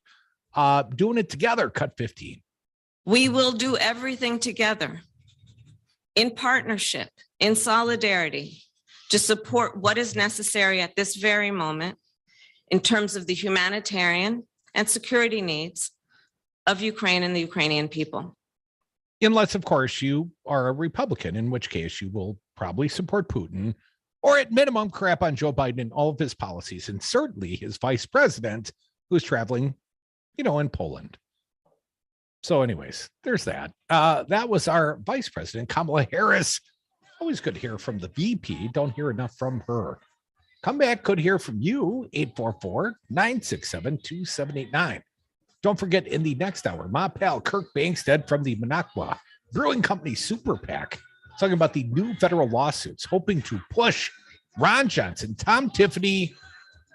doing it together, cut 15. We will do everything together in partnership, in solidarity, to support what is necessary at this very moment in terms of the humanitarian and security needs of Ukraine and the Ukrainian people. Unless, of course, you are a Republican, in which case you will probably support Putin, or at minimum crap on Joe Biden and all of his policies, and certainly his vice president, who's traveling, you know, in Poland. So anyways, there's that. That was our vice president, Kamala Harris. Always good to hear from the VP. Don't hear enough from her. Come back, could hear from you, 844-967-2789. Don't forget, in the next hour, my pal Kirk Bangstad from the Minocqua Brewing Company Super PAC, talking about the new federal lawsuits, hoping to push Ron Johnson, Tom Tiffany,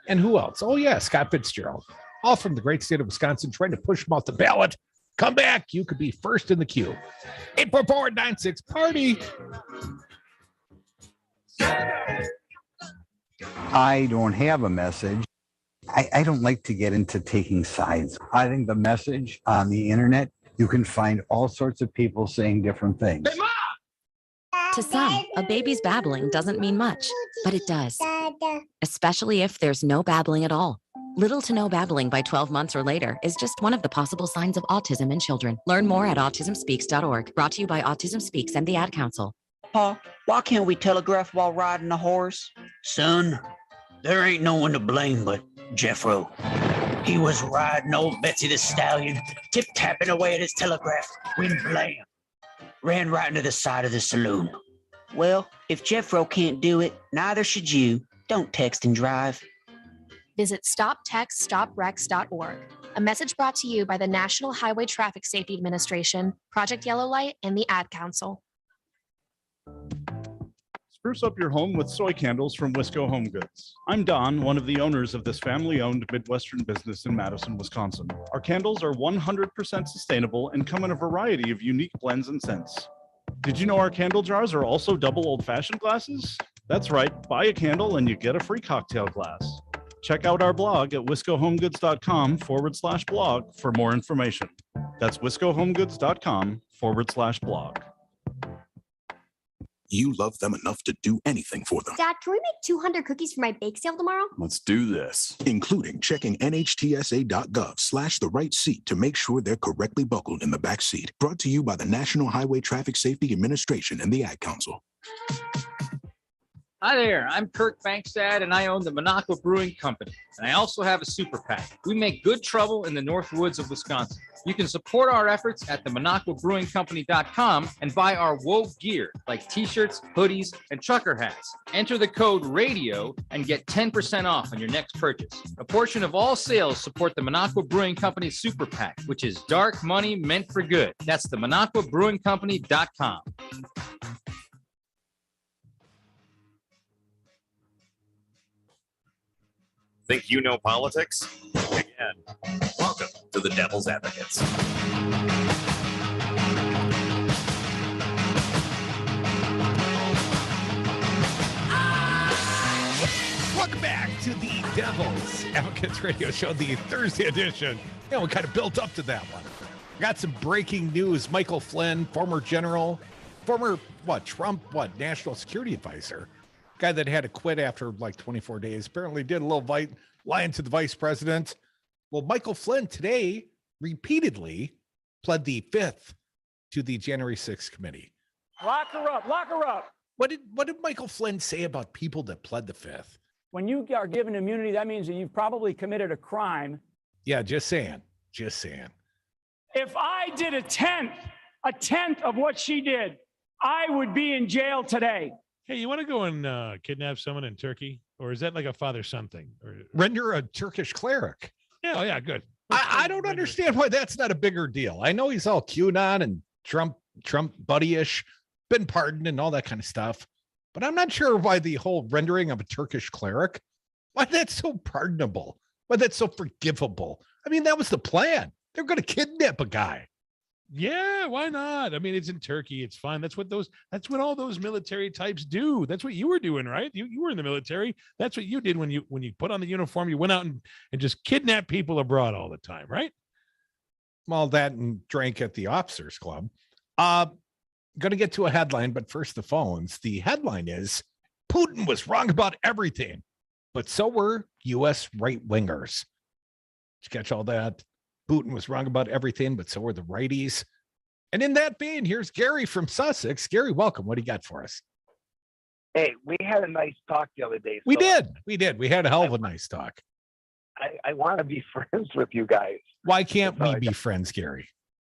and who else? Oh, yeah, Scott Fitzgerald. All from the great state of Wisconsin, trying to push them off the ballot. Come back. You could be first in the queue. 844-96-PARTY. I don't have a message. I don't like to get into taking sides. I think the message on the internet, you can find all sorts of people saying different things. To some, a baby's babbling doesn't mean much, but it does. Especially if there's no babbling at all. Little to no babbling by 12 months or later is just one of the possible signs of autism in children. Learn more at autismspeaks.org. Brought to you by Autism Speaks and the Ad Council. Pa, why can't we telegraph while riding a horse? Son, there ain't no one to blame but Jeffro. He was riding old Betsy the Stallion, tip-tapping away at his telegraph, when blam, ran right into the side of the saloon. Well, if Jeffro can't do it, neither should you. Don't text and drive. Visit stoptextstoprex.org. A message brought to you by the National Highway Traffic Safety Administration, Project Yellow Light, and the Ad Council. Spruce up your home with soy candles from Wisco Home Goods. I'm Don, one of the owners of this family-owned Midwestern business in Madison, Wisconsin. Our candles are 100% sustainable and come in a variety of unique blends and scents. Did you know our candle jars are also double old-fashioned glasses? That's right, buy a candle and you get a free cocktail glass. Check out our blog at wiscohomegoods.com/blog for more information. That's wiscohomegoods.com/blog. You love them enough to do anything for them. Dad, can we make 200 cookies for my bake sale tomorrow? Let's do this. Including checking nhtsa.gov/the right seat to make sure they're correctly buckled in the back seat. Brought to you by the National Highway Traffic Safety Administration and the Ad Council. Hi there, I'm Kirk Bangstad and I own the Minocqua Brewing Company. And I also have a super PAC. We make good trouble in the North Woods of Wisconsin. You can support our efforts at the MinocquaBrewingCompany.com and buy our woke gear like t-shirts, hoodies, and trucker hats. Enter the code RADIO and get 10% off on your next purchase. A portion of all sales support the Minocqua Brewing Company Super PAC, which is dark money meant for good. That's the MinocquaBrewingCompany.com. Think you know politics? Again, welcome to the Devil's Advocates. Welcome back to the Devil's Advocates Radio Show, the Thursday edition. Yeah, we kind of built up to that one. Got some breaking news. Michael Flynn, former general, former, Trump, national security advisor. Guy that had to quit after like 24 days, apparently did a little lying to the vice president. Well, Michael Flynn today repeatedly pled the fifth to the January 6th committee. Lock her up. Lock her up. What did Michael Flynn say about people that pled the fifth? When you are given immunity, that means that you've probably committed a crime. Yeah, just saying. Just saying. If I did a tenth of what she did, I would be in jail today. Hey, you want to go and kidnap someone in Turkey? Or is that like a father-son thing? Or render a Turkish cleric. Yeah, oh yeah, good. I don't understand why that's not a bigger deal. I know he's all QAnon and Trump buddy-ish, been pardoned and all that kind of stuff. But I'm not sure why the whole rendering of a Turkish cleric, why that's so pardonable, why that's so forgivable. I mean, that was the plan. They're going to kidnap a guy. Yeah, why not? I mean, it's in Turkey. It's fine. That's what all those military types do. That's what you were doing, right? You were in the military. That's what you did when you put on the uniform. You went out and just kidnapped people abroad all the time, right? Well, that and drank at the officers club. Going to get to a headline, but first the phones. The headline is Putin was wrong about everything, but so were U.S. right-wingers. Did you catch all that? Putin was wrong about everything, but so were the righties. And in that vein, here's Gary from Sussex. Gary, welcome. What do you got for us? Hey, we had a nice talk the other day. We did. We had a hell of a nice talk. I want to be friends with you guys. Why can't we be friends, Gary?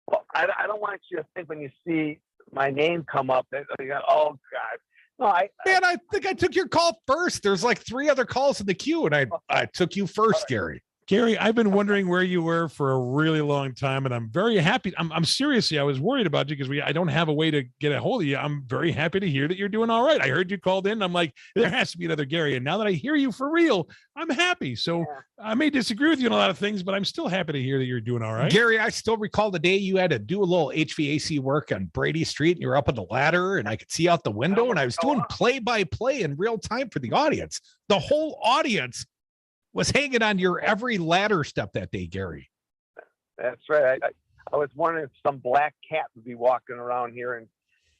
Well, I don't want you to think when you see my name come up that you go, oh God. No, I think I took your call first. There's like 3 other calls in the queue, and I took you first, Gary. Gary, I've been wondering where you were for a really long time, and I'm very happy. I'm seriously, I was worried about you because I don't have a way to get a hold of you. I'm very happy to hear that you're doing all right. I heard you called in. I'm like, there has to be another Gary. And now that I hear you for real, I'm happy. So I may disagree with you on a lot of things, but I'm still happy to hear that you're doing all right. Gary, I still recall the day you had to do a little HVAC work on Brady Street, and you were up on the ladder, and I could see out the window, and I was doing play-by-play in real time for the audience. The whole audience was hanging on your every ladder step that day, Gary. That's right. I was wondering if some black cat would be walking around here and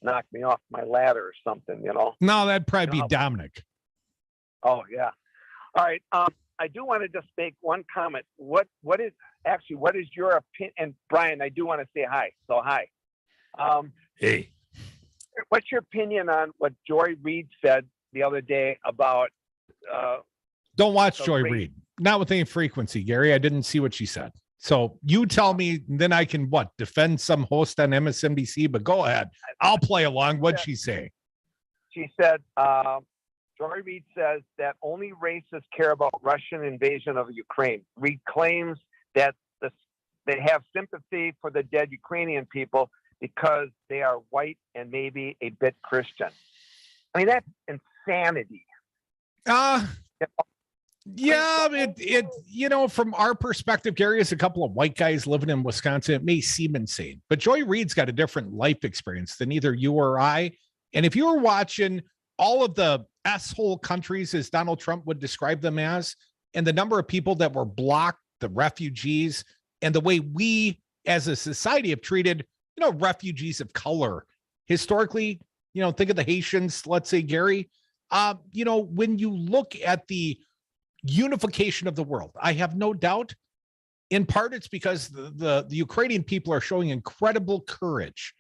knock me off my ladder or something, you know? No, that'd probably be Dominic. Oh, yeah. All right. I do want to just make one comment. What is your opinion? And Brian, I do want to say hi. So hi. Hey. What's your opinion on what Joy Reid said the other day about don't watch Joy Reid. Not with any frequency, Gary. I didn't see what she said. So you tell me, then I can defend some host on MSNBC, but go ahead. I'll play along. What'd she say? She said, Joy Reid says that only racists care about Russian invasion of Ukraine. Reid claims that they have sympathy for the dead Ukrainian people because they are white and maybe a bit Christian. I mean, that's insanity. Yeah, from our perspective, Gary, as a couple of white guys living in Wisconsin, it may seem insane, but Joy Reid's got a different life experience than either you or I. And if you were watching all of the asshole countries, as Donald Trump would describe them as, and the number of people that were blocked, the refugees, and the way we as a society have treated, refugees of color historically, think of the Haitians, let's say, Gary, when you look at the unification of the world, I have no doubt in part it's because the Ukrainian people are showing incredible courage,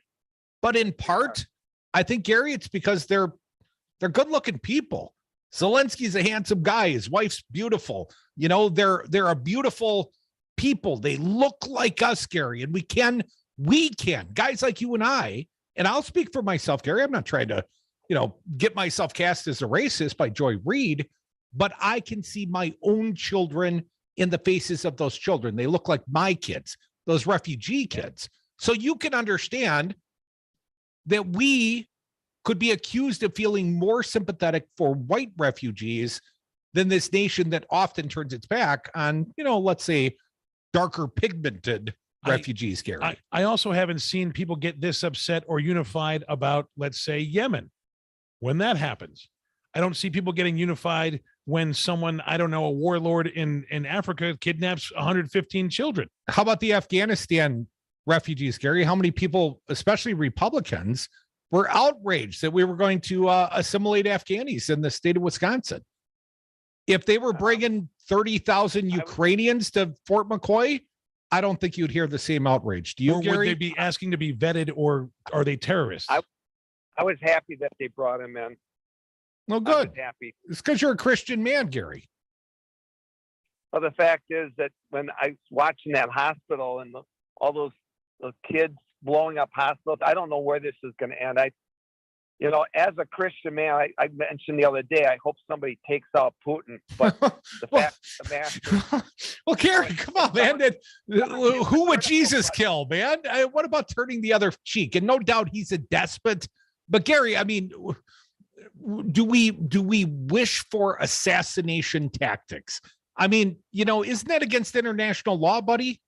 but in part I think, Gary, it's because they're good looking people. Zelensky's a handsome guy, his wife's beautiful, they're a beautiful people. They look like us, Gary, and we can guys like you and I, and I'll speak for myself, Gary. I'm not trying to get myself cast as a racist by Joy Reid, but I can see my own children in the faces of those children. They look like my kids, those refugee kids. So you can understand that we could be accused of feeling more sympathetic for white refugees than this nation that often turns its back on, let's say, darker pigmented refugees, Gary. I also haven't seen people get this upset or unified about, let's say, Yemen. When that happens, I don't see people getting unified when someone, I don't know, a warlord in Africa kidnaps 115 children. How about the Afghanistan refugees, Gary? How many people, especially Republicans, were outraged that we were going to assimilate Afghanis in the state of Wisconsin? If they were bringing 30,000 Ukrainians to Fort McCoy, I don't think you'd hear the same outrage. Do you, or Gary? would they be asking to be vetted, or are they terrorists? I was happy that they brought him in. Well, good. I was happy. It's because you're a Christian man, Gary. Well, the fact is that when I was watching that hospital and all those kids blowing up hospitals, I don't know where this is going to end. As a Christian man, I mentioned the other day, I hope somebody takes out Putin. But the master. Well, Gary, come on, man. Who would Jesus kill, man? What about turning the other cheek? And no doubt he's a despot. But Gary, I mean, do we wish for assassination tactics? I mean, isn't that against international law, buddy?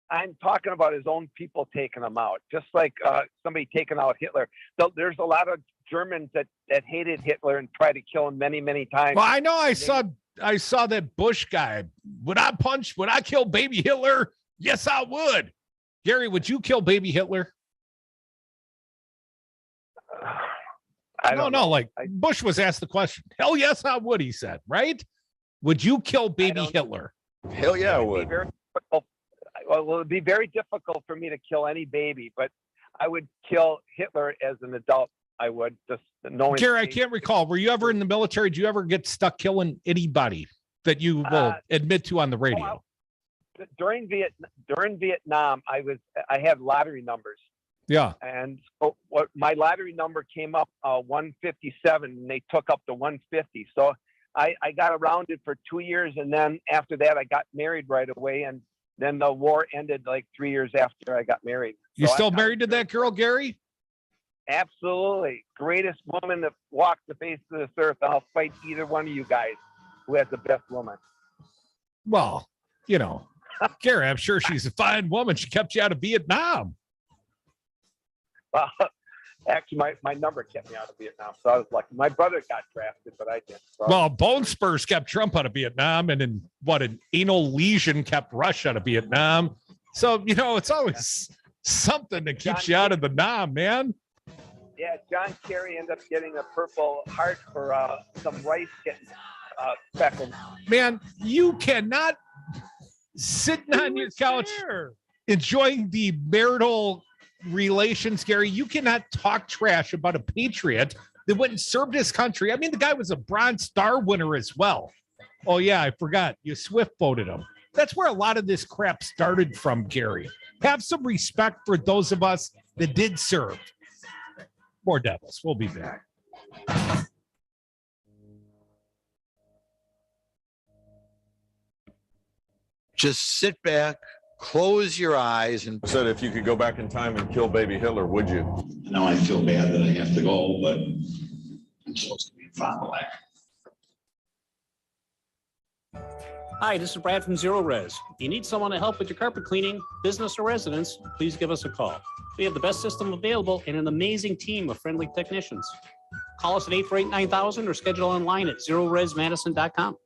I'm talking about his own people taking him out, just like somebody taking out Hitler. So there's a lot of Germans that hated Hitler and tried to kill him many, many times. Well, I know I saw that Bush guy. Would I kill baby Hitler? Yes, I would. Gary, would you kill baby Hitler? I don't know. Like Bush was asked the question. Hell yes, I would, he said, right? Would you kill baby Hitler? Hell yeah, I would. Well, it would be very difficult for me to kill any baby, but I would kill Hitler as an adult. I would, just knowing. Gary, I can't recall. Were you ever in the military? Did you ever get stuck killing anybody that you will admit to on the radio? During Vietnam, I had lottery numbers. Yeah. And so my lottery number came up 157, and they took up to 150. So I got around it for 2 years, and then after that, I got married right away, and then the war ended like 3 years after I got married. You still married to that girl, Gary? Absolutely. Greatest woman that walked the face of this earth. I'll fight either one of you guys who has the best woman. Well, Gary, I'm sure she's a fine woman. She kept you out of Vietnam. Well, actually, my number kept me out of Vietnam, so I was lucky. My brother got drafted, but I didn't. So. Well, Bone Spurs kept Trump out of Vietnam, and an anal lesion kept Russia out of Vietnam. So, it's always something that keeps you out of the Nam, man. Yeah, John Kerry ended up getting a Purple Heart for some rice getting speckled. Man, you cannot sit on your couch enjoying the marital relations, Gary. You cannot talk trash about a patriot that went and served his country. I mean, the guy was a Bronze Star winner as well. Oh yeah, I forgot. You Swift voted him. That's where a lot of this crap started from, Gary. Have some respect for those of us that did serve. More Devils. We'll be back. Just sit back, close your eyes, and said, if you could go back in time and kill baby Hitler, would you? Now I feel bad that I have to go, but I'm supposed to be in Fond du Lac. Hi, this is Brad from Zero Res. If you need someone to help with your carpet cleaning, business or residence, please give us a call. We have the best system available and an amazing team of friendly technicians. Call us at 848-9000 or schedule online at zeroresmadison.com.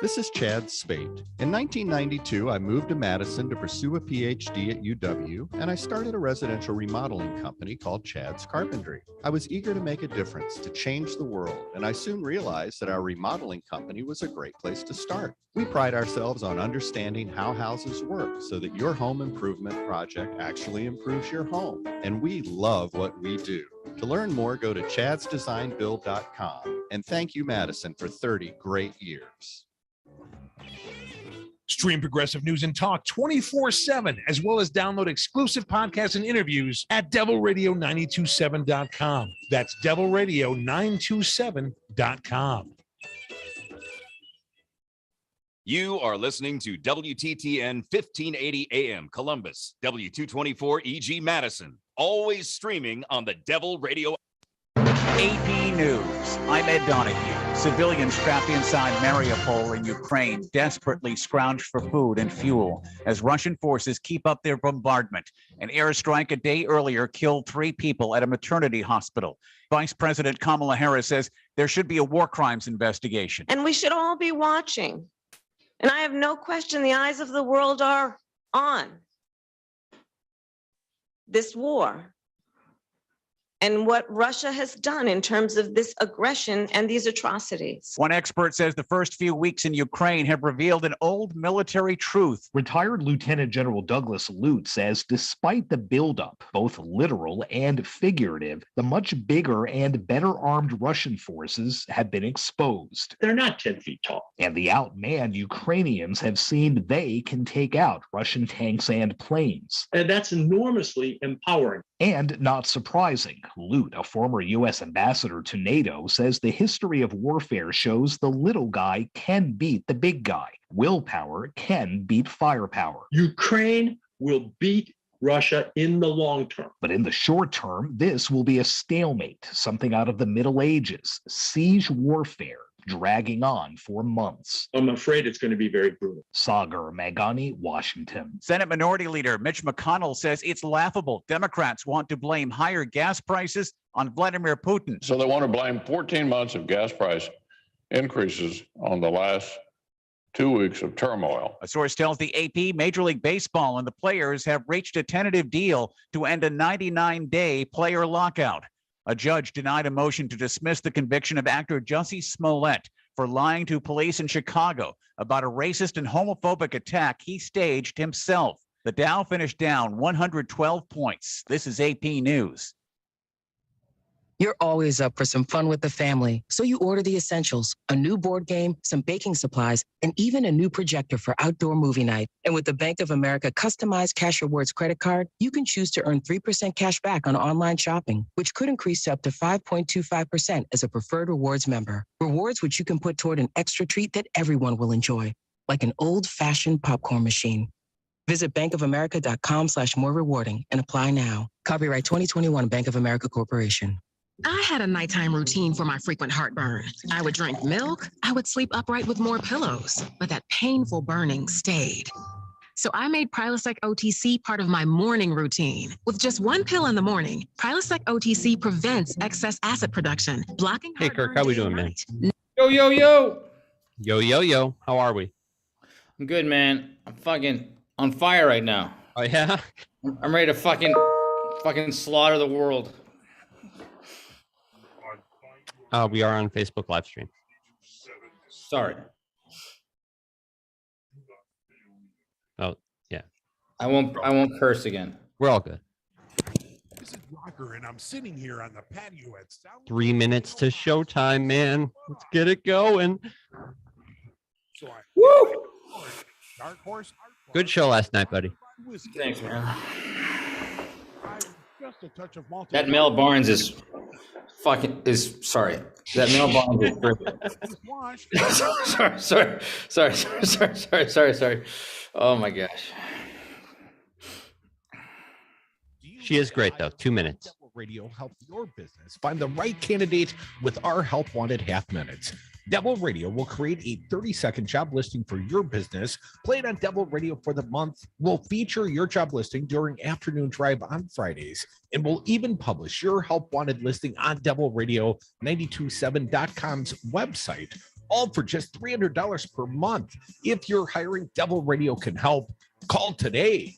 This is Chad Spate. In 1992, I moved to Madison to pursue a PhD at UW, and I started a residential remodeling company called Chad's Carpentry. I was eager to make a difference, to change the world, and I soon realized that our remodeling company was a great place to start. We pride ourselves on understanding how houses work so that your home improvement project actually improves your home, and we love what we do. To learn more, go to chadsdesignbuild.com, and thank you, Madison, for 30 great years. Stream Progressive News and Talk 24/7, as well as download exclusive podcasts and interviews at devilradio927.com. That's devilradio927.com. You are listening to WTTN 1580 AM Columbus, W224 EG Madison, always streaming on the Devil Radio. AP News. I'm Ed Donahue. Civilians trapped inside Mariupol in Ukraine desperately scrounge for food and fuel as Russian forces keep up their bombardment. An airstrike a day earlier killed 3 people at a maternity hospital. Vice President Kamala Harris says there should be a war crimes investigation. And we should all be watching. And I have no question the eyes of the world are on this war. and what Russia has done in terms of this aggression and these atrocities. One expert says the first few weeks in Ukraine have revealed an old military truth. Retired Lieutenant General Douglas Lute says despite the buildup, both literal and figurative, the much bigger and better armed Russian forces have been exposed. They're not 10 feet tall. And the outmanned Ukrainians have seen they can take out Russian tanks and planes. And that's enormously empowering. And not surprising, Lute, a former U.S. ambassador to NATO, says the history of warfare shows the little guy can beat the big guy. Willpower can beat firepower. Ukraine will beat Russia in the long term. But in the short term, this will be a stalemate, something out of the Middle Ages, siege warfare, dragging on for months. I'm afraid it's going to be very brutal. Sagar Magani, Washington. Senate Minority Leader Mitch McConnell says it's laughable Democrats want to blame higher gas prices on Vladimir Putin. So they want to blame 14 months of gas price increases on the last 2 weeks of turmoil. A source tells the AP Major League Baseball and the players have reached a tentative deal to end a 99-day player lockout. A judge denied a motion to dismiss the conviction of actor Jussie Smollett for lying to police in Chicago about a racist and homophobic attack he staged himself. The Dow finished down 112 points. This is AP News. You're always up for some fun with the family, so you order the essentials, a new board game, some baking supplies, and even a new projector for outdoor movie night. And with the Bank of America customized Cash Rewards credit card, you can choose to earn 3% cash back on online shopping, which could increase to up to 5.25% as a preferred rewards member. Rewards which you can put toward an extra treat that everyone will enjoy, like an old-fashioned popcorn machine. Visit bankofamerica.com/more rewarding and apply now. Copyright 2021 Bank of America Corporation. I had a nighttime routine for my frequent heartburn. I would drink milk, I would sleep upright with more pillows, but that painful burning stayed. So I made Prilosec OTC part of my morning routine. With just one pill in the morning, Prilosec OTC prevents excess acid production, blocking Hey, Kirk, how we doing, man? Yo, yo, yo. Yo, yo, yo. How are we? I'm good, man. I'm fucking on fire right now. Oh, yeah? I'm ready to fucking slaughter the world. We are on Facebook live stream. Sorry. Oh, yeah. I won't curse again. We're all good. This is Rocker, and I'm sitting here on the patio at South. 3 minutes to showtime, man. Let's get it going. Woo! Dark Horse. Good show last night, buddy. Thanks, man. Just a touch of malt. That Mel Barnes is sorry. That Mel Barnes is sorry. Oh my gosh. She is great though. 2 minutes. Radio help your business find the right candidate with our Help Wanted half minutes. Devil Radio will create a 30-second job listing for your business. Play it on Devil Radio for the month. We'll feature your job listing during Afternoon Drive on Fridays. And we'll even publish your Help Wanted listing on Devil Radio 927.com's website, all for just $300 per month. If you're hiring, Devil Radio can help. Call today.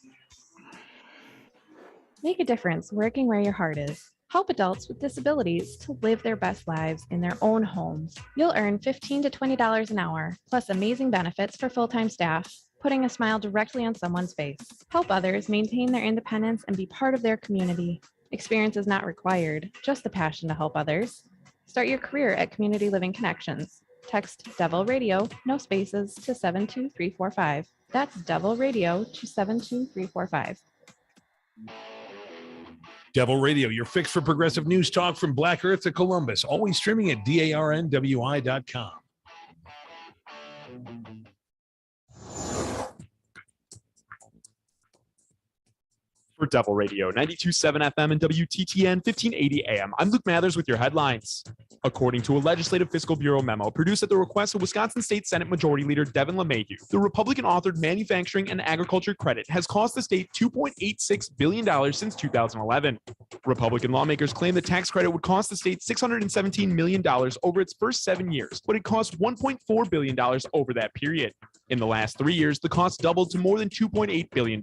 Make a difference working where your heart is. Help adults with disabilities to live their best lives in their own homes. You'll earn $15 to $20 an hour, plus amazing benefits for full-time staff, putting a smile directly on someone's face. Help others maintain their independence and be part of their community. Experience is not required, just the passion to help others. Start your career at Community Living Connections. Text Devil Radio, no spaces, to 72345. That's Devil Radio to 72345. Devil Radio, your fix for progressive news talk from Black Earth to Columbus. Always streaming at darnwi.com. For Devil Radio, 92.7 FM and WTTN 1580 AM. I'm Luke Mathers with your headlines. According to a Legislative Fiscal Bureau memo produced at the request of Wisconsin State Senate Majority Leader Devin LeMahieu, the Republican-authored Manufacturing and Agriculture Credit has cost the state $2.86 billion since 2011. Republican lawmakers claim the tax credit would cost the state $617 million over its first 7 years, but it cost $1.4 billion over that period. In the last 3 years, the cost doubled to more than $2.8 billion.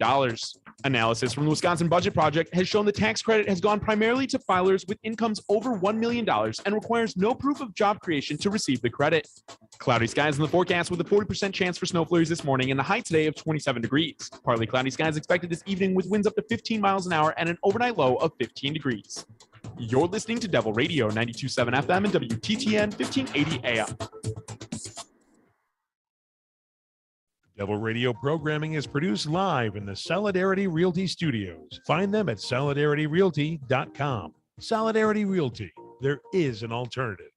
Analysis from the Wisconsin Budget Project has shown the tax credit has gone primarily to filers with incomes over $1 million and requires no proof of job creation to receive the credit. Cloudy skies in the forecast with a 40% chance for snow flurries this morning and the high today of 27 degrees. Partly cloudy skies expected this evening with winds up to 15 miles an hour and an overnight low of 15 degrees. You're listening to Devil Radio 92.7 FM and WTTN 1580 AM. Devil Radio programming is produced live in the Solidarity Realty studios. Find them at solidarityrealty.com. Solidarity Realty. There is an alternative.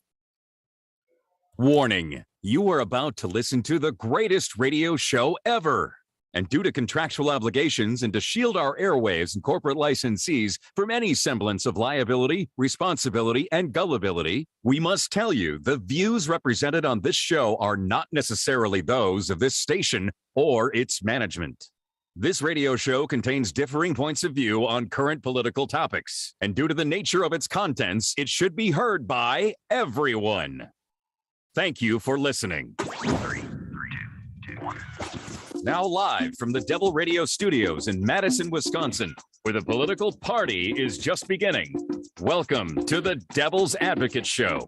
Warning, you are about to listen to the greatest radio show ever. And due to contractual obligations and to shield our airwaves and corporate licensees from any semblance of liability, responsibility, and gullibility, we must tell you the views represented on this show are not necessarily those of this station or its management. This radio show contains differing points of view on current political topics, and due to the nature of its contents, it should be heard by everyone. Thank you for listening. 3, 2, 1. Now live from the Devil Radio studios in Madison, Wisconsin, where the political party is just beginning. Welcome to the Devil's Advocate Show.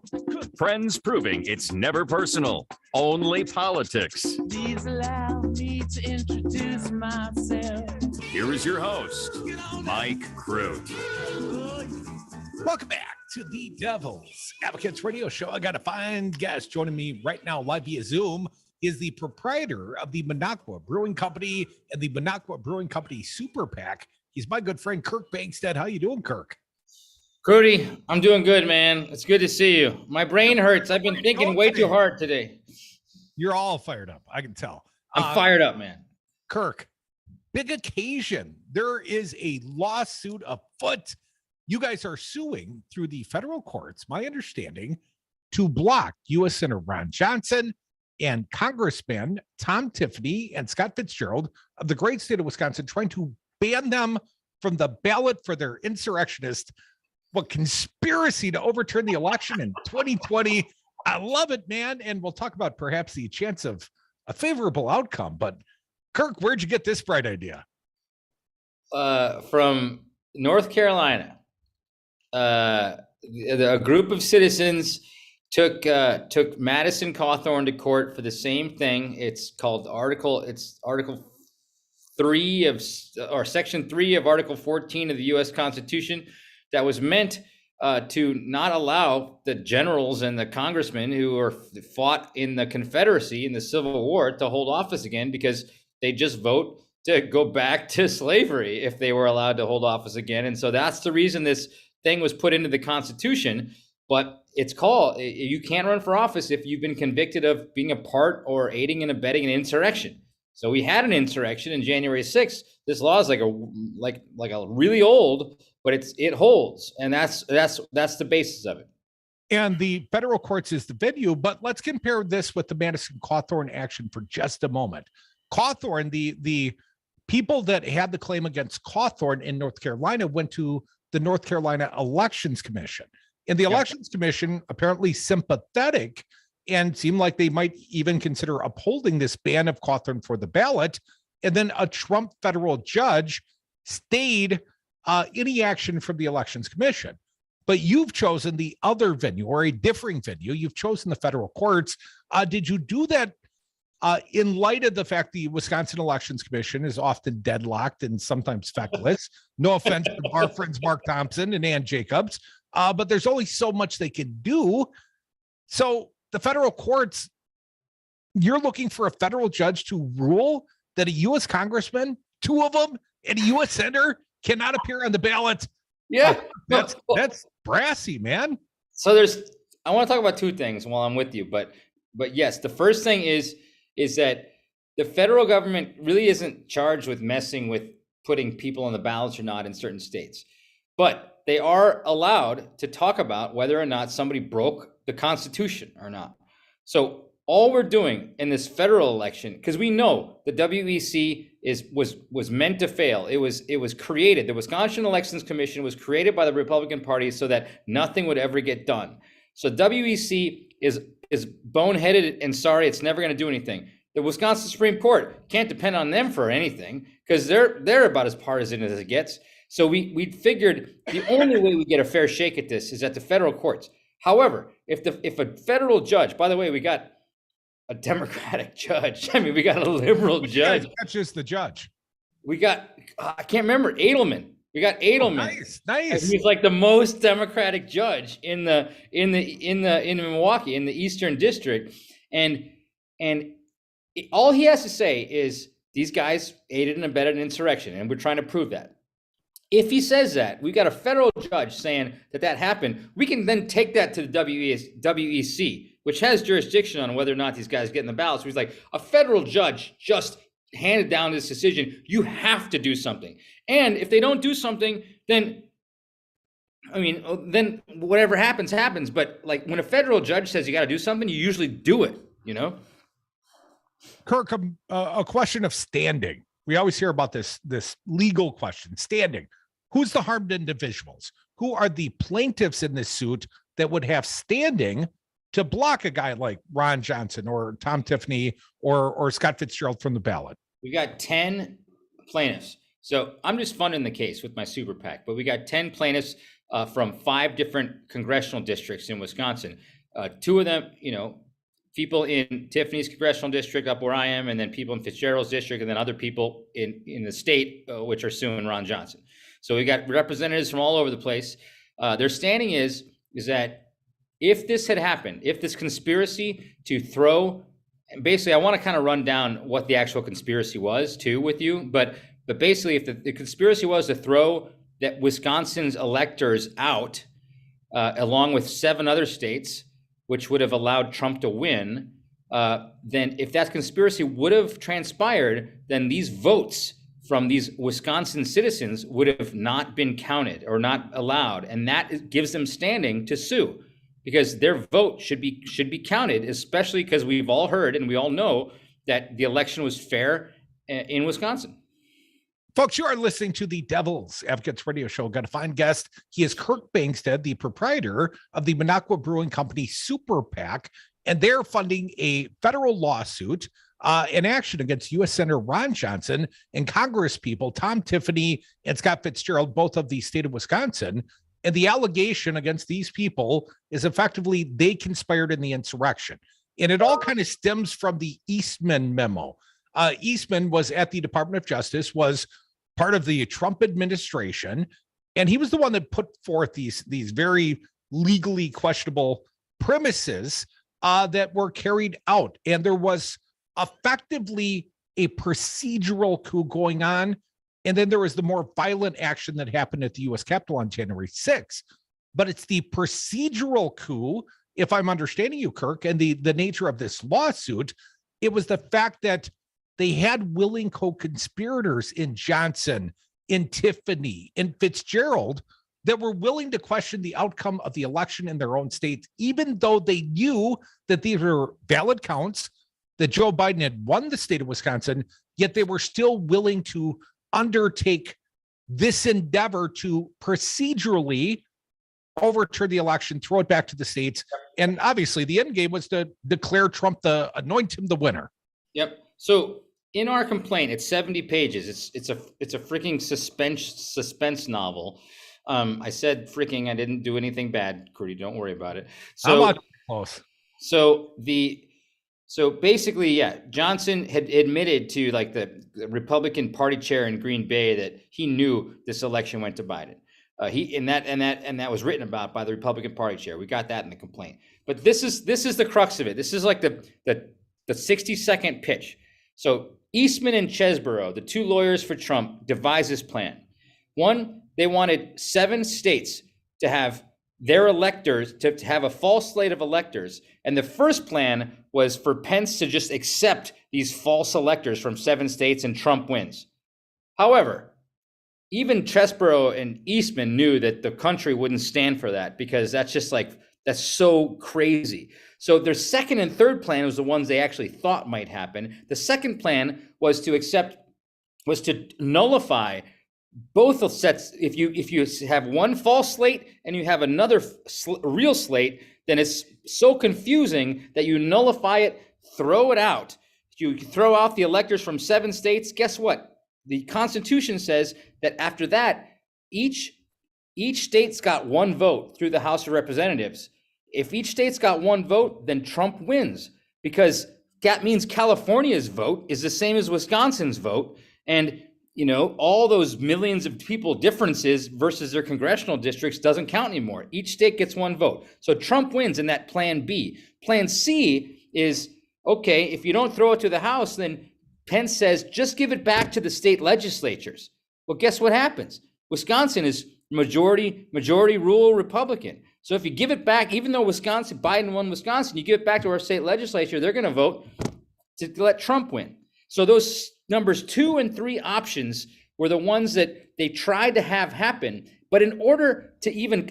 Friends proving it's never personal, only politics. Please allow me to introduce myself. Here is your host, Mike Crute. Welcome back to the Devil's Advocates Radio Show. I got a fine guest joining me right now live via Zoom. Is the proprietor of the Minocqua Brewing Company and the Minocqua Brewing Company Super PAC. He's my good friend, Kirk Bangstad. How you doing, Kirk? Crute, I'm doing good, man. It's good to see you. My brain hurts. I've been thinking way too hard today. You're all fired up. I can tell. I'm fired up, man. Kirk, big occasion. There is a lawsuit afoot. You guys are suing through the federal courts, my understanding, to block U.S. Senator Ron Johnson and Congressman Tom Tiffany and Scott Fitzgerald of the great state of Wisconsin, trying to ban them from the ballot for their insurrectionist conspiracy to overturn the election in 2020. I love it, man. And we'll talk about perhaps the chance of a favorable outcome. But Kirk, where'd you get this bright idea? From North Carolina. A group of citizens took Madison Cawthorn to court for the same thing. It's called Article 3 or Section 3 of Article 14 of the U.S. Constitution, that was meant to not allow the generals and the congressmen who were fought in the Confederacy in the Civil War to hold office again, because they just vote to go back to slavery if they were allowed to hold office again. And so that's the reason this thing was put into the Constitution. But it's called, you can't run for office if you've been convicted of being a part or aiding and abetting an insurrection. So we had an insurrection in January 6th. This law is like a really old, but it holds, and that's the basis of it. And the federal courts is the venue, but let's compare this with the Madison Cawthorn action for just a moment. Cawthorn, the people that had the claim against Cawthorn in North Carolina went to the North Carolina Elections Commission. And the Elections Commission, apparently sympathetic, and seemed like they might even consider upholding this ban of Cawthorn for the ballot. And then a Trump federal judge stayed any action from the Elections Commission. But you've chosen the other venue, or a differing venue. You've chosen the federal courts. Did you do that in light of the fact the Wisconsin Elections Commission is often deadlocked and sometimes feckless? No offense to our friends Mark Thompson and Ann Jacobs, but there's only so much they can do. So the federal courts, you're looking for a federal judge to rule that a U.S. congressman, 2 of them, and a U.S. senator cannot appear on the ballot. Yeah, that's brassy, man. So I want to talk about 2 things while I'm with you, but yes, the first thing is that the federal government really isn't charged with messing with putting people on the ballots or not in certain states, but they are allowed to talk about whether or not somebody broke the Constitution or not. So all we're doing in this federal election, because we know the WEC was meant to fail. It was created. The Wisconsin Elections Commission was created by the Republican Party so that nothing would ever get done. So WEC is boneheaded and sorry, it's never going to do anything. The Wisconsin Supreme Court can't depend on them for anything because they're about as partisan as it gets. So we figured the only way we get a fair shake at this is at the federal courts. However, if a federal judge, by the way, we got a Democratic judge. I mean, we got a liberal judge. That's just the judge. We got I can't remember Edelman. We got Edelman. Nice. He's like the most Democratic judge in Milwaukee in the Eastern District, and all he has to say is these guys aided and abetted an insurrection, and we're trying to prove that. If he says that, we've got a federal judge saying that happened. We can then take that to the WEC, which has jurisdiction on whether or not these guys get in the ballot. So he's like, a federal judge just handed down this decision. You have to do something. And if they don't do something, then whatever happens. But like when a federal judge says you got to do something, you usually do it, Kirk, a question of standing. We always hear about this legal question, standing. Who's the harmed individuals? Who are the plaintiffs in this suit that would have standing to block a guy like Ron Johnson or Tom Tiffany or Scott Fitzgerald from the ballot? We got 10 plaintiffs. So I'm just funding the case with my super PAC, but we got 10 plaintiffs from 5 different congressional districts in Wisconsin. 2 of them, people in Tiffany's congressional district up where I am, and then people in Fitzgerald's district, and then other people in the state, which are suing Ron Johnson. So we got representatives from all over the place. Their standing is that if this had happened, if this conspiracy to throw, basically, I want to kind of run down what the actual conspiracy was too with you, but basically, if the conspiracy was to throw that Wisconsin's electors out, along with 7 other states, which would have allowed Trump to win, then if that conspiracy would have transpired, then these votes from these Wisconsin citizens would have not been counted or not allowed. And that gives them standing to sue because their vote should be counted, especially because we've all heard and we all know that the election was fair in Wisconsin. Folks, you are listening to the Devil's Advocates Radio Show. Got a fine guest. He is Kirk Bangstad, the proprietor of the Minocqua Brewing Company Super PAC, and they're funding a federal lawsuit in action against U.S. Senator Ron Johnson and Congress people Tom Tiffany and Scott Fitzgerald, both of the state of Wisconsin. And the allegation against these people is effectively they conspired in the insurrection. And it all kind of stems from the Eastman memo. Eastman was at the Department of Justice, was part of the Trump administration, and he was the one that put forth these very legally questionable premises that were carried out. And there was effectively a procedural coup going on. And then there was the more violent action that happened at the U.S. Capitol on January 6th. But it's the procedural coup, if I'm understanding you, Kirk, and the nature of this lawsuit, it was the fact that they had willing co-conspirators in Johnson, in Tiffany, in Fitzgerald that were willing to question the outcome of the election in their own states, even though they knew that these were valid counts, that Joe Biden had won the state of Wisconsin, yet they were still willing to undertake this endeavor to procedurally overturn the election, throw it back to the states. And obviously the end game was to declare Trump anoint him the winner. Yep. So in our complaint, it's 70 pages. It's a freaking suspense novel. I said freaking, I didn't do anything bad, Crute, don't worry about it. So, I'm not close. So basically, yeah, Johnson had admitted to like the Republican Party chair in Green Bay that he knew this election went to Biden. That was written about by the Republican Party chair. We got that in the complaint. But this is the crux of it. This is like the 60-second pitch. So Eastman and Chesborough, the 2 lawyers for Trump, devised this plan. One, they wanted 7 states to have their electors, to have a false slate of electors. And the first plan was for Pence to just accept these false electors from 7 states and Trump wins. However, even Chesborough and Eastman knew that the country wouldn't stand for that because that's so crazy. So their second and third plan was the ones they actually thought might happen. The second plan was to nullify both sets. If you have one false slate and you have another real slate, then it's so confusing that you nullify it, throw it out. you throw out the electors from 7 states. Guess what? The Constitution says that after that, each state's got 1 vote through the House of Representatives. If each state's got 1 vote, then Trump wins, because that means California's vote is the same as Wisconsin's vote. And, all those millions of people differences versus their congressional districts doesn't count anymore. Each state gets 1 vote. So Trump wins in that Plan B. Plan C is, okay, if you don't throw it to the House, then Pence says, just give it back to the state legislatures. Well, guess what happens? Wisconsin is majority rule Republican. So if you give it back, even though Biden won Wisconsin, you give it back to our state legislature, they're going to vote to let Trump win. So those numbers 2 and 3 options were the ones that they tried to have happen. But in order to even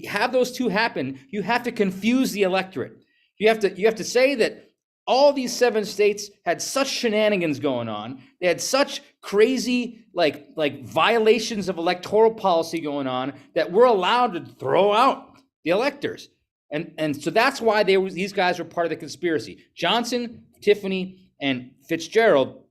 have those 2 happen, you have to confuse the electorate. You have to say that all these 7 states had such shenanigans going on. They had such crazy like violations of electoral policy going on that we're allowed to throw out the electors. And so that's why these guys were part of the conspiracy. Johnson, Tiffany, and Fitzgerald,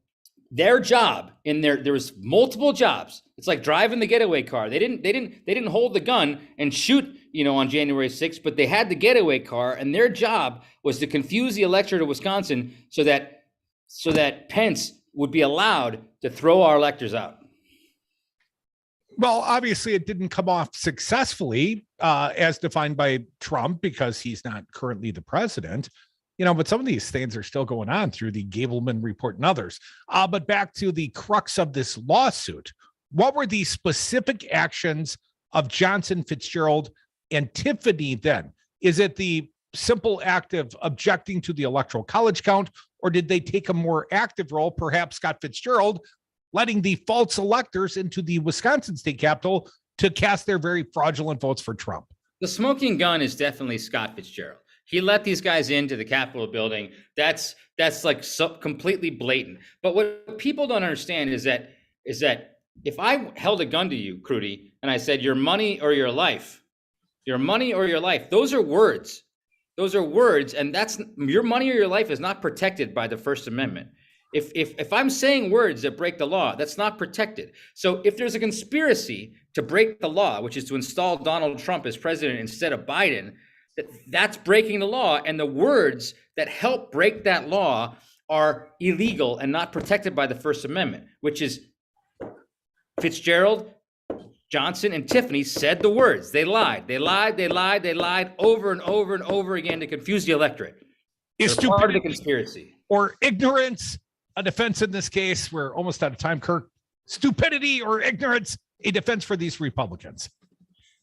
their job there was multiple jobs. It's like driving the getaway car. They didn't hold the gun and shoot, on January 6th, but they had the getaway car, and their job was to confuse the electorate of Wisconsin so that Pence would be allowed to throw our electors out. Well, obviously it didn't come off successfully as defined by Trump, because he's not currently the president. But some of these things are still going on through the Gableman report and others. But back to the crux of this lawsuit. What were the specific actions of Johnson, Fitzgerald, and Tiffany then? Is it the simple act of objecting to the electoral college count, or did they take a more active role, perhaps Scott Fitzgerald, letting the false electors into the Wisconsin state capitol to cast their very fraudulent votes for Trump? The smoking gun is definitely Scott Fitzgerald. He let these guys into the Capitol building. That's like so completely blatant. But what people don't understand is that if I held a gun to you, Crute, and I said, your money or your life, those are words. Those are words, and that's your money or your life is not protected by the First Amendment. If I'm saying words that break the law, that's not protected. So if there's a conspiracy to break the law, which is to install Donald Trump as president instead of Biden, that's breaking the law, and the words that help break that law are illegal and not protected by the First Amendment, which is Fitzgerald, Johnson, and Tiffany said the words. They lied over and over and over again to confuse the electorate. Is They're part of the conspiracy. Or ignorance a defense in this case? We're almost out of time, Kirk. Stupidity or ignorance a defense for these Republicans?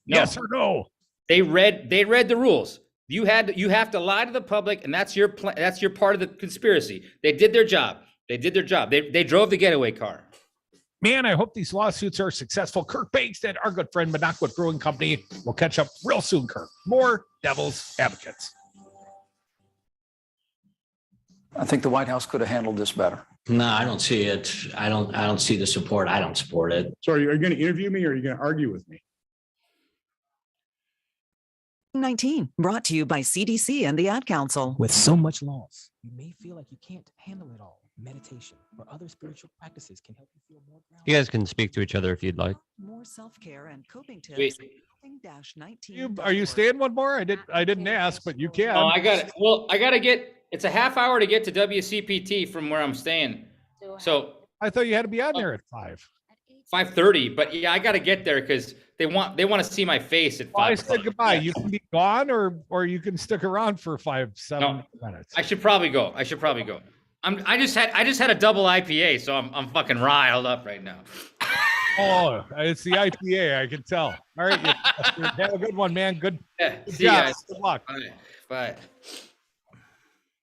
No. Yes or no? They read the rules. You have to lie to the public, and that's your part of the conspiracy. They did their job. They drove the getaway car. Man, I hope these lawsuits are successful. Kirk Bangstad, our good friend, Minocqua Brewing Company. We'll catch up real soon, Kirk. More Devil's Advocates. I think the White House could have handled this better. No, I don't see it. I don't see the support. I don't support it. So are you going to interview me, or are you going to argue with me? 19, brought to you by CDC and the Ad Council. With so much loss, you may feel like you can't handle it all. Meditation or other spiritual practices can help you feel more grounded. You guys can speak to each other if you'd like. More self-care and coping tips. Are you staying one more? I didn't ask, but you can. Oh, I gotta get. It's a half hour to get to WCPT from where I'm staying. So I thought you had to be on there at 5:30, but yeah, I got to get there because they want to see my face at 5. I said goodbye. You can be gone, or you can stick around for 7 minutes. I should probably go. I just had a double IPA, so I'm fucking riled up right now. Oh, it's the IPA. I can tell. All right, have a good one, man. Good. Yeah, good see you job. guys. Good luck. Bye.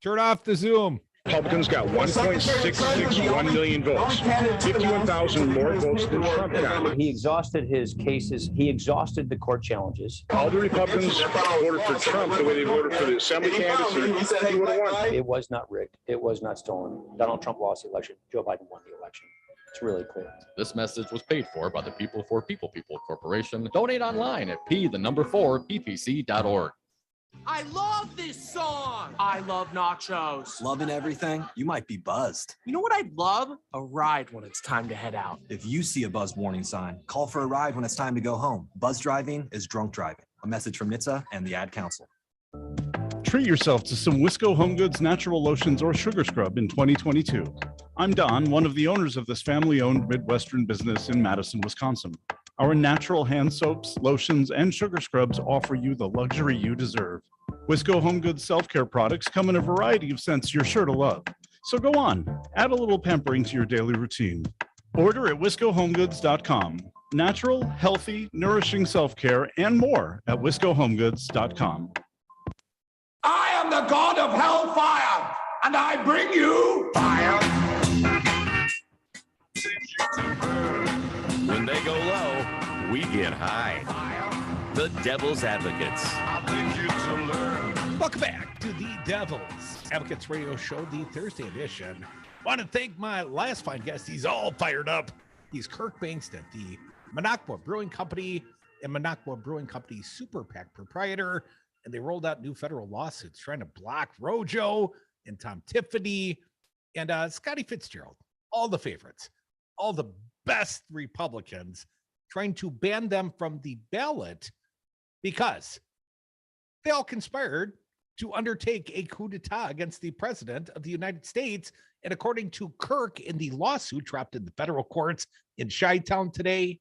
Turn off the Zoom. Republicans got 1.661 million votes, 51,000 more votes than Trump got. He exhausted his cases. He exhausted the court challenges. All the Republicans voted for Trump the way they voted for the assembly candidates. He would have won. It was not rigged. It was not stolen. Donald Trump lost the election. Joe Biden won the election. It's really clear. This message was paid for by the People for People Corporation. Donate online at P4PPC.org. I love this song. I love nachos. Loving everything? You might be buzzed. You know what I'd love? A ride when it's time to head out. If you see a buzz warning sign, call for a ride when it's time to go home. Buzz driving is drunk driving. A message from NHTSA and the Ad Council. Treat yourself to some Wisco Home Goods natural lotions or sugar scrub in 2022. I'm Don, one of the owners of this family-owned Midwestern business in Madison, Wisconsin. Our natural hand soaps, lotions, and sugar scrubs offer you the luxury you deserve. Wisco Home Goods self-care products come in a variety of scents you're sure to love. So go on, add a little pampering to your daily routine. Order at wiscohomegoods.com. Natural, healthy, nourishing self-care and more at wiscohomegoods.com. I am the god of hellfire, and I bring you fire. When they go low, we get high. The Devil's Advocates. Welcome back to the Devil's Advocates Radio Show, the Thursday edition. Want to thank my last fine guest. He's all fired up. He's Kirk Bangstad, the Minocqua Brewing Company and Minocqua Brewing Company Super PAC proprietor. And they rolled out new federal lawsuits trying to block Rojo and Tom Tiffany and Scotty Fitzgerald, all the favorites, all the best Republicans, trying to ban them from the ballot because they all conspired to undertake a coup d'etat against the president of the United States. And according to Kirk in the lawsuit dropped in the federal courts in Chi-Town today,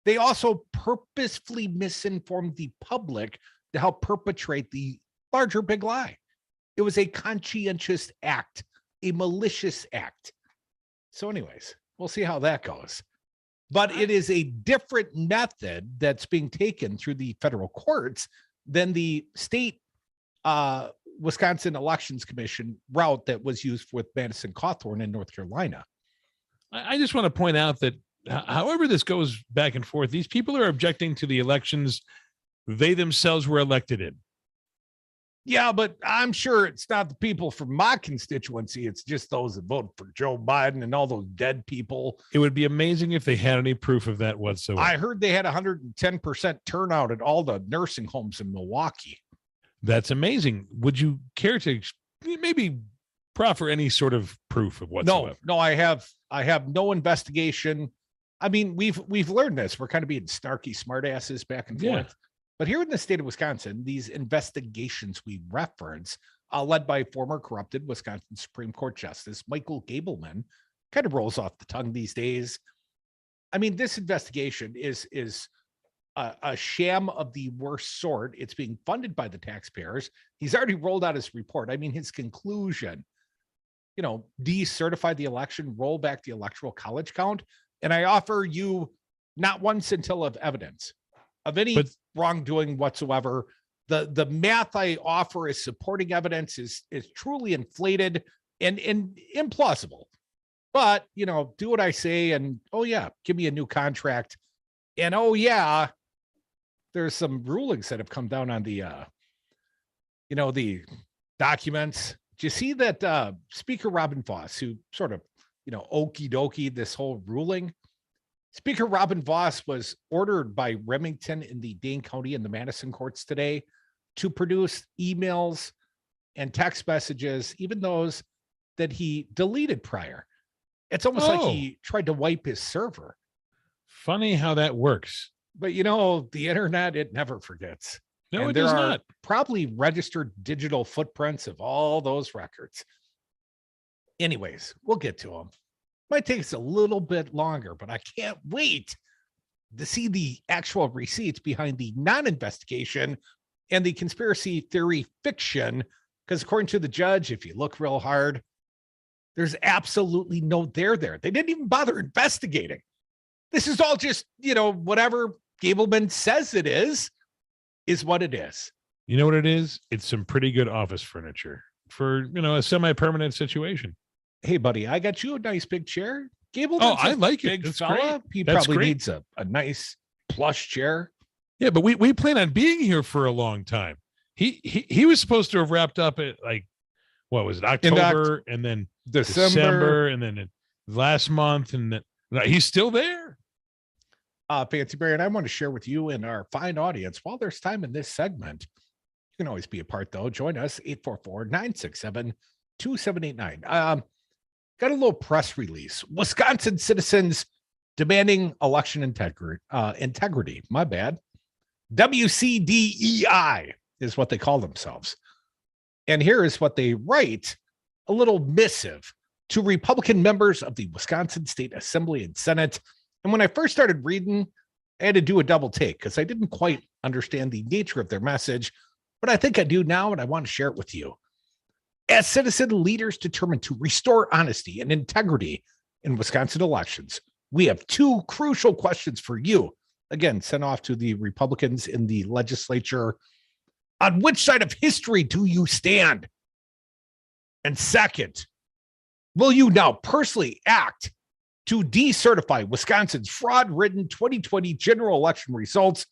they also purposefully misinformed the public to help perpetrate the larger big lie. It was a conscientious act, a malicious act. So anyways, we'll see how that goes. But it is a different method that's being taken through the federal courts than the state Wisconsin Elections Commission route that was used with Madison Cawthorn in North Carolina. I just want to point out that however this goes back and forth, these people are objecting to the elections they themselves were elected in. Yeah, but I'm sure it's not the people from my constituency. It's just those that voted for Joe Biden and all those dead people. It would be amazing if they had any proof of that whatsoever. I heard they had 110% turnout at all the nursing homes in Milwaukee. That's amazing. Would you care to maybe proffer any sort of proof of whatsoever? No, I have no investigation. I mean, we've learned this. We're kind of being snarky smartasses back and forth. But here in the state of Wisconsin, these investigations we reference, led by former corrupted Wisconsin Supreme Court Justice Michael Gableman, kind of rolls off the tongue these days. I mean, this investigation is a sham of the worst sort. It's being funded by the taxpayers. He's already rolled out his report. I mean, his conclusion, decertify the election, roll back the electoral college count. And I offer you not one scintilla of evidence of any wrongdoing whatsoever. The math I offer is supporting evidence is truly inflated and implausible. But, do what I say and, oh yeah, give me a new contract. And oh yeah, there's some rulings that have come down on the, the documents. Do you see that Speaker Robin Vos, who sort of, okie dokie this whole ruling? Speaker Robin Vos was ordered by Remington in the Dane County and the Madison courts today to produce emails and text messages, even those that he deleted prior. It's almost like he tried to wipe his server. Funny how that works. But the internet, it never forgets. No, and it there does are not. Probably registered digital footprints of all those records. Anyways, we'll get to them. Might take us a little bit longer, but I can't wait to see the actual receipts behind the non-investigation and the conspiracy theory fiction. Because according to the judge, if you look real hard, there's absolutely no there there. They didn't even bother investigating. This is all just, whatever Gableman says it is what it is. You know what it is? It's some pretty good office furniture for, a semi-permanent situation. Hey, buddy, I got you a nice big chair. Gableman's I like it. Big That's fella. great. He That's probably great. needs a nice plush chair. Yeah, but we plan on being here for a long time. He was supposed to have wrapped up at what was it, October and then December and then last month, and then he's still there. Fancy Barry, and I want to share with you and our fine audience, while there's time in this segment, You can always be a part, though. Join us, 844-967-2789. Got a little press release. Wisconsin citizens demanding election integrity. My bad. WCDEI is what they call themselves. And here is what they write, a little missive to Republican members of the Wisconsin State Assembly and Senate. And when I first started reading, I had to do a double take because I didn't quite understand the nature of their message, but I think I do now, and I want to share it with you. As citizen leaders determined to restore honesty and integrity in Wisconsin elections, we have two crucial questions for you. Again, sent off to the Republicans in the legislature. On which side of history do you stand? And second, will you now personally act to decertify Wisconsin's fraud-ridden 2020 general election results,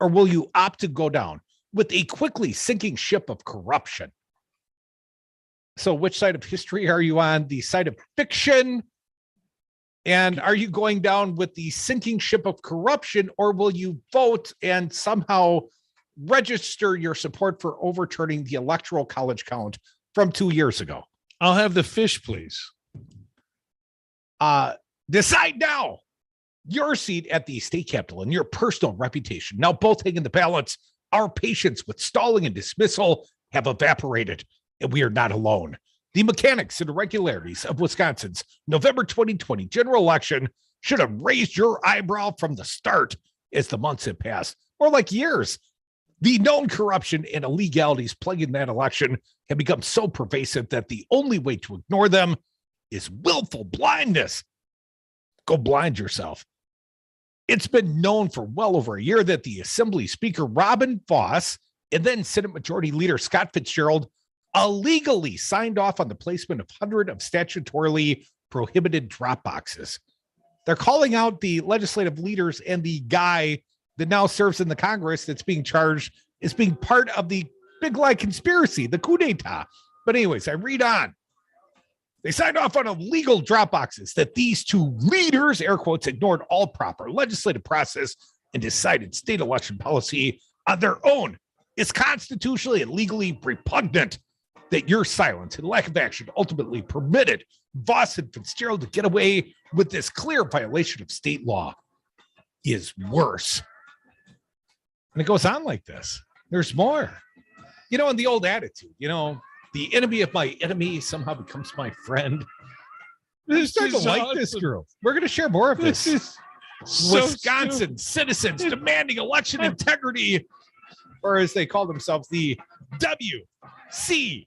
or will you opt to go down with a quickly sinking ship of corruption? So which side of history are you on? The side of fiction? And are you going down with the sinking ship of corruption, or will you vote and somehow register your support for overturning the electoral college count from 2 years ago? I'll have the fish, please. Decide now. Your seat at the state capitol and your personal reputation now both hang in the balance. Our patience with stalling and dismissal have evaporated, and we are not alone. The mechanics and irregularities of Wisconsin's November 2020 general election should have raised your eyebrow from the start as the months have passed, or like years. The known corruption and illegalities plaguing that election have become so pervasive that the only way to ignore them is willful blindness. Go blind yourself. It's been known for well over a year that the Assembly Speaker Robin Vos and then Senate Majority Leader Scott Fitzgerald illegally signed off on the placement of hundreds of statutorily prohibited drop boxes. They're calling out the legislative leaders and the guy that now serves in the Congress that's being charged as being part of the big lie conspiracy, the coup d'etat. But anyways, I read on. They signed off on illegal drop boxes that these two leaders, air quotes, ignored all proper legislative process and decided state election policy on their own. It's constitutionally and legally repugnant that your silence and lack of action ultimately permitted Vos and Fitzgerald to get away with this clear violation of state law is worse. And it goes on like this. There's more. You know, in the old attitude, you know, the enemy of my enemy somehow becomes my friend. I'm starting to like this girl. We're going to share more of this. Wisconsin citizens demanding election integrity, or as they call themselves, the WCDEI.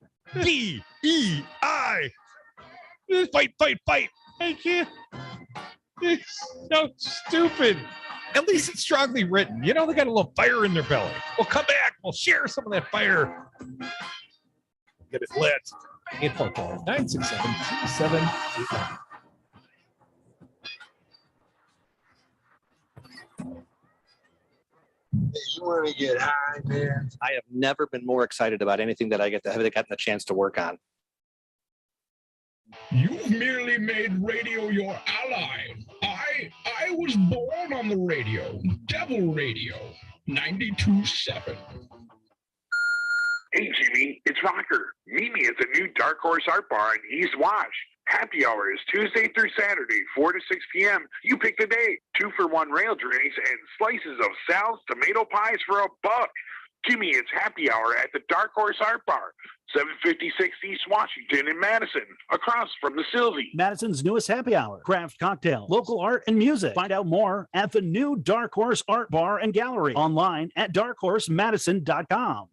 Fight, fight, fight. I can't. It's so stupid. At least it's strongly written. You know, they got a little fire in their belly. We'll come back. We'll share some of that fire. Get it lit. 844-967-2789. You want to get high, man? I have never been more excited about anything that I have gotten the chance to work on. You've merely made radio your ally. I was born on the radio. Devil Radio, 92.7. Hey, Jimmy, it's Rocker. Meet me at the new Dark Horse Art Bar in East Wash. Happy hour is Tuesday through Saturday, 4 to 6 p.m. You pick the day. 2-for-1 rail drinks and slices of Sal's tomato pies for $1. Jimmy, it's happy hour at the Dark Horse Art Bar, 756 East Washington in Madison, across from the Sylvie. Madison's newest happy hour, craft cocktail, local art and music. Find out more at the new Dark Horse Art Bar and Gallery, online at darkhorsemadison.com.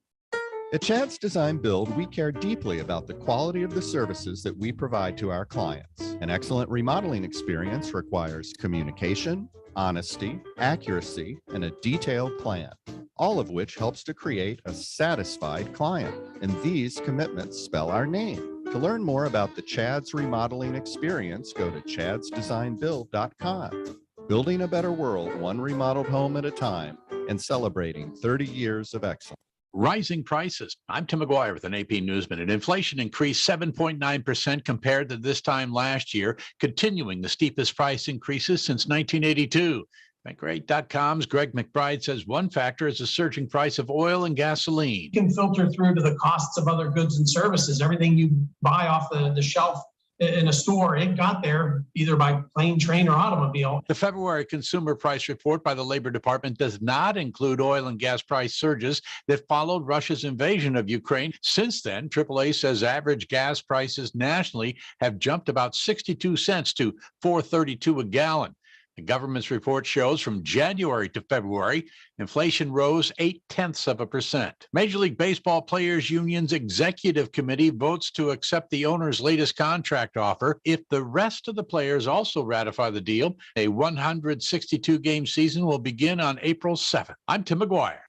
At Chad's Design Build, we care deeply about the quality of the services that we provide to our clients. An excellent remodeling experience requires communication, honesty, accuracy, and a detailed plan, all of which helps to create a satisfied client. And these commitments spell our name. To learn more about the Chad's remodeling experience, go to chadsdesignbuild.com. Building a better world, one remodeled home at a time, and celebrating 30 years of excellence. Rising prices. I'm Tim McGuire with an AP News Minute. Inflation increased 7.9% compared to this time last year, continuing the steepest price increases since 1982. Bankrate.com's Greg McBride says one factor is the surging price of oil and gasoline. You can filter through to the costs of other goods and services. Everything you buy off the shelf in a store, it got there either by plane, train, or automobile. The February Consumer Price Report by the Labor Department does not include oil and gas price surges that followed Russia's invasion of Ukraine. Since then, AAA says average gas prices nationally have jumped about 62 cents to $4.32 a gallon. The government's report shows from January to February, inflation rose 0.8%. Major League Baseball Players Union's executive committee votes to accept the owner's latest contract offer. If the rest of the players also ratify the deal, a 162-game season will begin on April 7th. I'm Tim McGuire.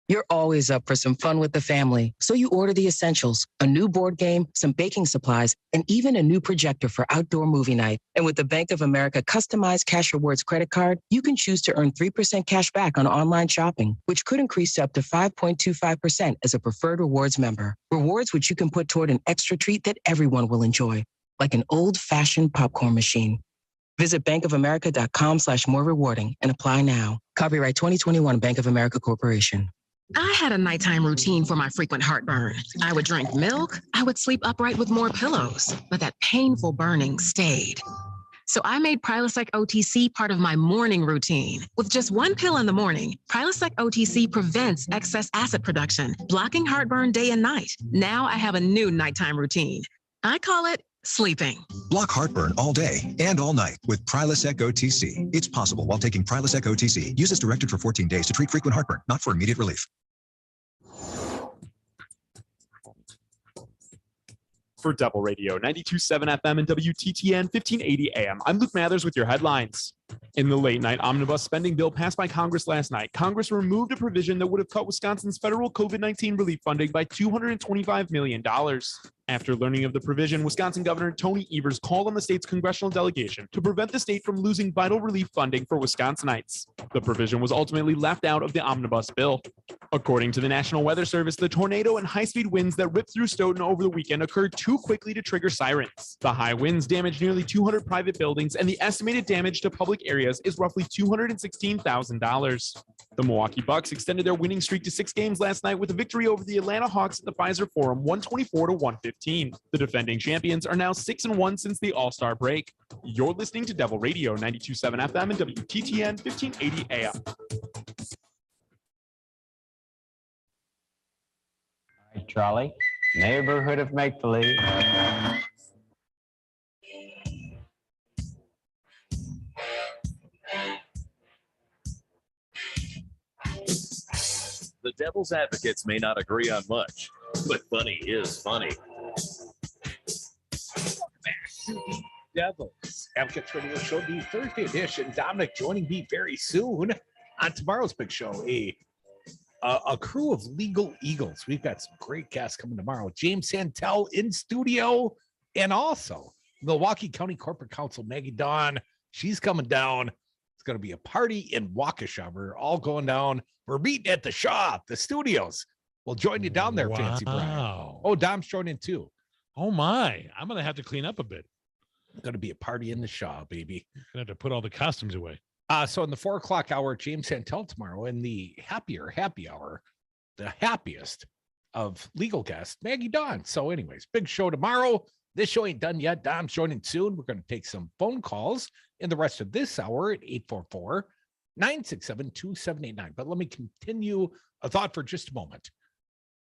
You're always up for some fun with the family, so you order the essentials, a new board game, some baking supplies, and even a new projector for outdoor movie night. And with the Bank of America customized Cash Rewards credit card, you can choose to earn 3% cash back on online shopping, which could increase to up to 5.25% as a preferred rewards member. Rewards which you can put toward an extra treat that everyone will enjoy, like an old-fashioned popcorn machine. Visit bankofamerica.com/more rewarding and apply now. Copyright 2021 Bank of America Corporation. I had a nighttime routine for my frequent heartburn. I would drink milk, I would sleep upright with more pillows, but that painful burning stayed. So I made Prilosec OTC part of my morning routine. With just one pill in the morning, Prilosec OTC prevents excess acid production, blocking heartburn day and night. Now I have a new nighttime routine. I call it sleeping. Block heartburn all day and all night with Prilosec OTC. It's possible while taking Prilosec OTC. Use as directed for 14 days to treat frequent heartburn, not for immediate relief. For Devil Radio, 92.7 FM and WTTN 1580 AM. I'm Luke Mathers with your headlines. In the late-night omnibus spending bill passed by Congress last night, Congress removed a provision that would have cut Wisconsin's federal COVID-19 relief funding by $225 million. After learning of the provision, Wisconsin Governor Tony Evers called on the state's congressional delegation to prevent the state from losing vital relief funding for Wisconsinites. The provision was ultimately left out of the omnibus bill. According to the National Weather Service, the tornado and high-speed winds that ripped through Stoughton over the weekend occurred too quickly to trigger sirens. The high winds damaged nearly 200 private buildings, and the estimated damage to public areas is roughly $216,000. The Milwaukee Bucks extended their winning streak to 6 games last night with a victory over the Atlanta Hawks at the Pfizer Forum, 124-115. The defending champions are now 6-1 since the All-Star break. You're listening to Devil Radio, 92.7 FM and WTTN 1580 AM. All right, Charlie, neighborhood of make-believe. The devil's advocates may not agree on much, but funny is funny. Devil's Advocates Radio Show, the Thursday edition. Dominic joining me very soon on tomorrow's big show. A crew of legal eagles. We've got some great guests coming tomorrow. James Santel in studio, and also Milwaukee County Corporate Counsel Maggie Dawn. She's coming down. It's going to be a party in Waukesha. We're all going down. We're meeting at the Shaw, the studios. We'll join you down there, Fancy Brian. Oh, Dom's joining too. Oh my, I'm going to have to clean up a bit. Going to be a party in the Shaw, baby. Going to have to put all the costumes away. So in the 4 o'clock hour, James Santel tomorrow. In the happy hour, the happiest of legal guests, Maggie Dawn. So anyways, big show tomorrow. This show ain't done yet. Dom's joining soon. We're going to take some phone calls in the rest of this hour at 844-967-2789. But let me continue a thought for just a moment.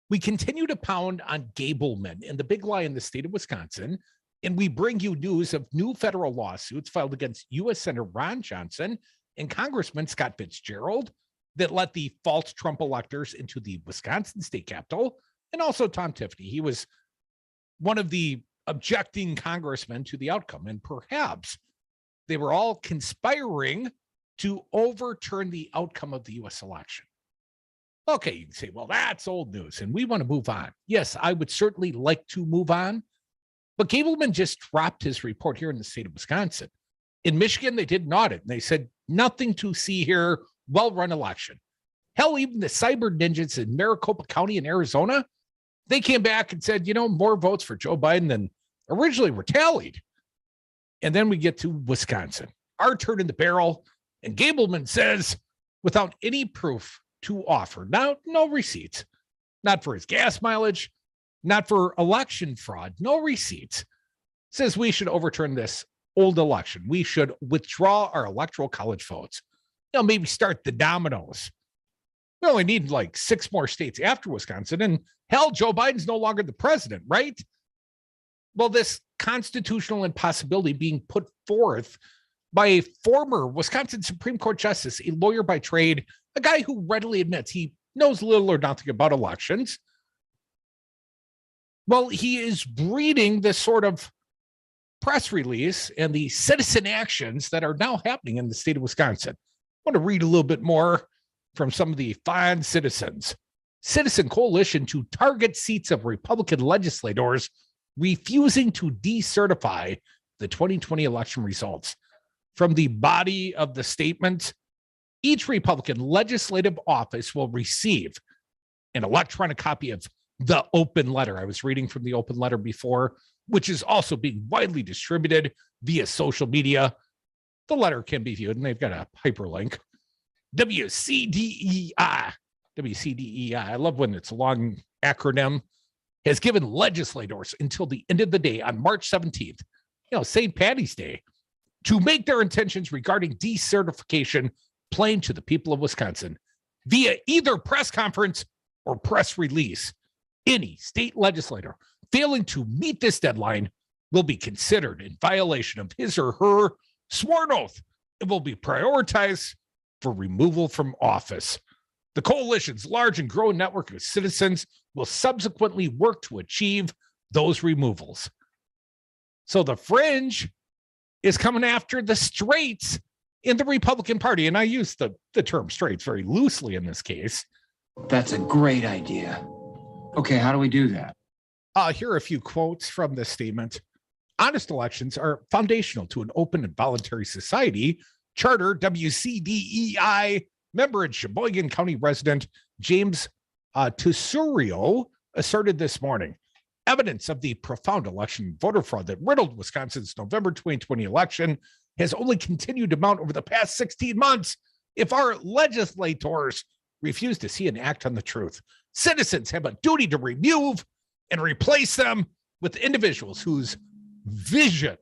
We continue to pound on Gableman and the big lie in the state of Wisconsin, and we bring you news of new federal lawsuits filed against U.S. Senator Ron Johnson and Congressman Scott Fitzgerald that let the false Trump electors into the Wisconsin state capitol, and also Tom Tiffany. He was one of the objecting congressmen to the outcome, and perhaps they were all conspiring to overturn the outcome of the U.S. election. Okay, you can say, well, that's old news, and we want to move on. Yes, I would certainly like to move on, but Gableman just dropped his report here in the state of Wisconsin. In Michigan, they did an audit, and they said, nothing to see here, well-run election. Hell, even the cyber ninjas in Maricopa County in Arizona, they came back and said, more votes for Joe Biden than originally were tallied. And then we get to Wisconsin. Our turn in the barrel. And Gableman says, without any proof to offer, now no receipts, not for his gas mileage, not for election fraud, no receipts, says we should overturn this old election. We should withdraw our electoral college votes. Maybe start the dominoes. We only need like 6 more states after Wisconsin. And hell, Joe Biden's no longer the president, right? Well, this constitutional impossibility being put forth by a former Wisconsin Supreme Court justice, a lawyer by trade, a guy who readily admits he knows little or nothing about elections. Well, he is breeding this sort of press release and the citizen actions that are now happening in the state of Wisconsin. I want to read a little bit more from some of the fine citizens. Citizen coalition to target seats of Republican legislators refusing to decertify the 2020 election results. From the body of the statement, each Republican legislative office will receive an electronic copy of the open letter. I was reading from the open letter before, which is also being widely distributed via social media. The letter can be viewed, and they've got a hyperlink. WCDEI. I love when it's a long acronym. Has given legislators until the end of the day on March 17th, St. Patty's Day, to make their intentions regarding decertification plain to the people of Wisconsin via either press conference or press release. Any state legislator failing to meet this deadline will be considered in violation of his or her sworn oath and will be prioritized for removal from office. The coalition's large and growing network of citizens will subsequently work to achieve those removals. So the fringe is coming after the straights in the Republican Party. And I use the term straights very loosely in this case. That's a great idea. Okay, how do we do that? Here are a few quotes from this statement. Honest elections are foundational to an open and voluntary society. Charter, WCDEI, member and Sheboygan County resident James Tesurio asserted this morning. Evidence of the profound election voter fraud that riddled Wisconsin's November 2020 election has only continued to mount over the past 16 months. If our legislators refuse to see and act on the truth, citizens have a duty to remove and replace them with individuals whose vision,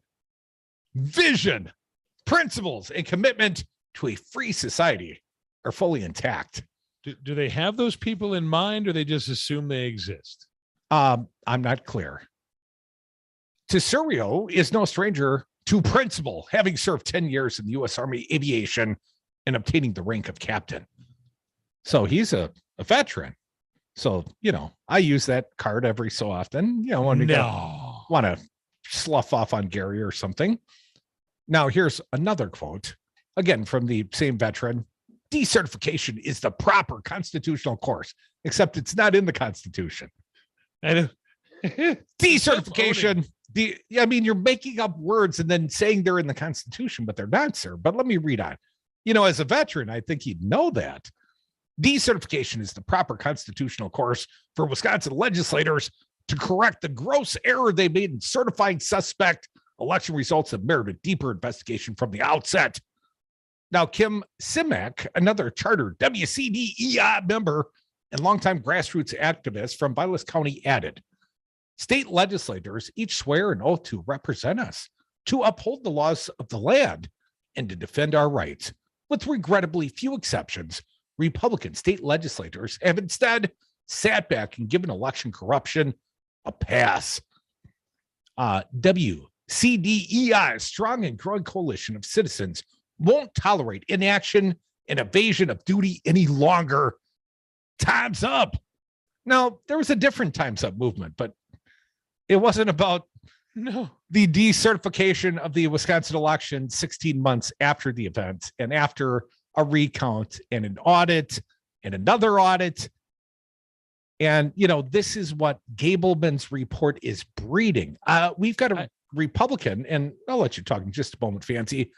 principles, and commitment to a free society are fully intact. Do they have those people in mind, or they just assume they exist? I'm not clear. Tesurio is no stranger to principle, having served 10 years in the U.S. Army Aviation and obtaining the rank of captain. So he's a veteran. So, I use that card every so often, when we want to slough off on Gary or something. Now, here's another quote, again, from the same veteran. Decertification is the proper constitutional course, except it's not in the Constitution. Decertification. You're making up words and then saying they're in the Constitution, but they're not, sir. But let me read on. As a veteran, I think you'd know that. Decertification is the proper constitutional course for Wisconsin legislators to correct the gross error they made in certifying suspect election results that merit a deeper investigation from the outset. Now, Kim Simek, another charter WCDEI member and longtime grassroots activist from Vilas County, added, state legislators each swear an oath to represent us, to uphold the laws of the land, and to defend our rights. With regrettably few exceptions, Republican state legislators have instead sat back and given election corruption a pass. WCDEI, a strong and growing coalition of citizens, won't tolerate inaction and evasion of duty any longer. Time's up. Now, there was a different Time's Up movement, but it wasn't about the decertification of the Wisconsin election 16 months after the event and after a recount and an audit and another audit. And, this is what Gableman's report is breeding. We've got a Republican, and I'll let you talk in just a moment, Fancy.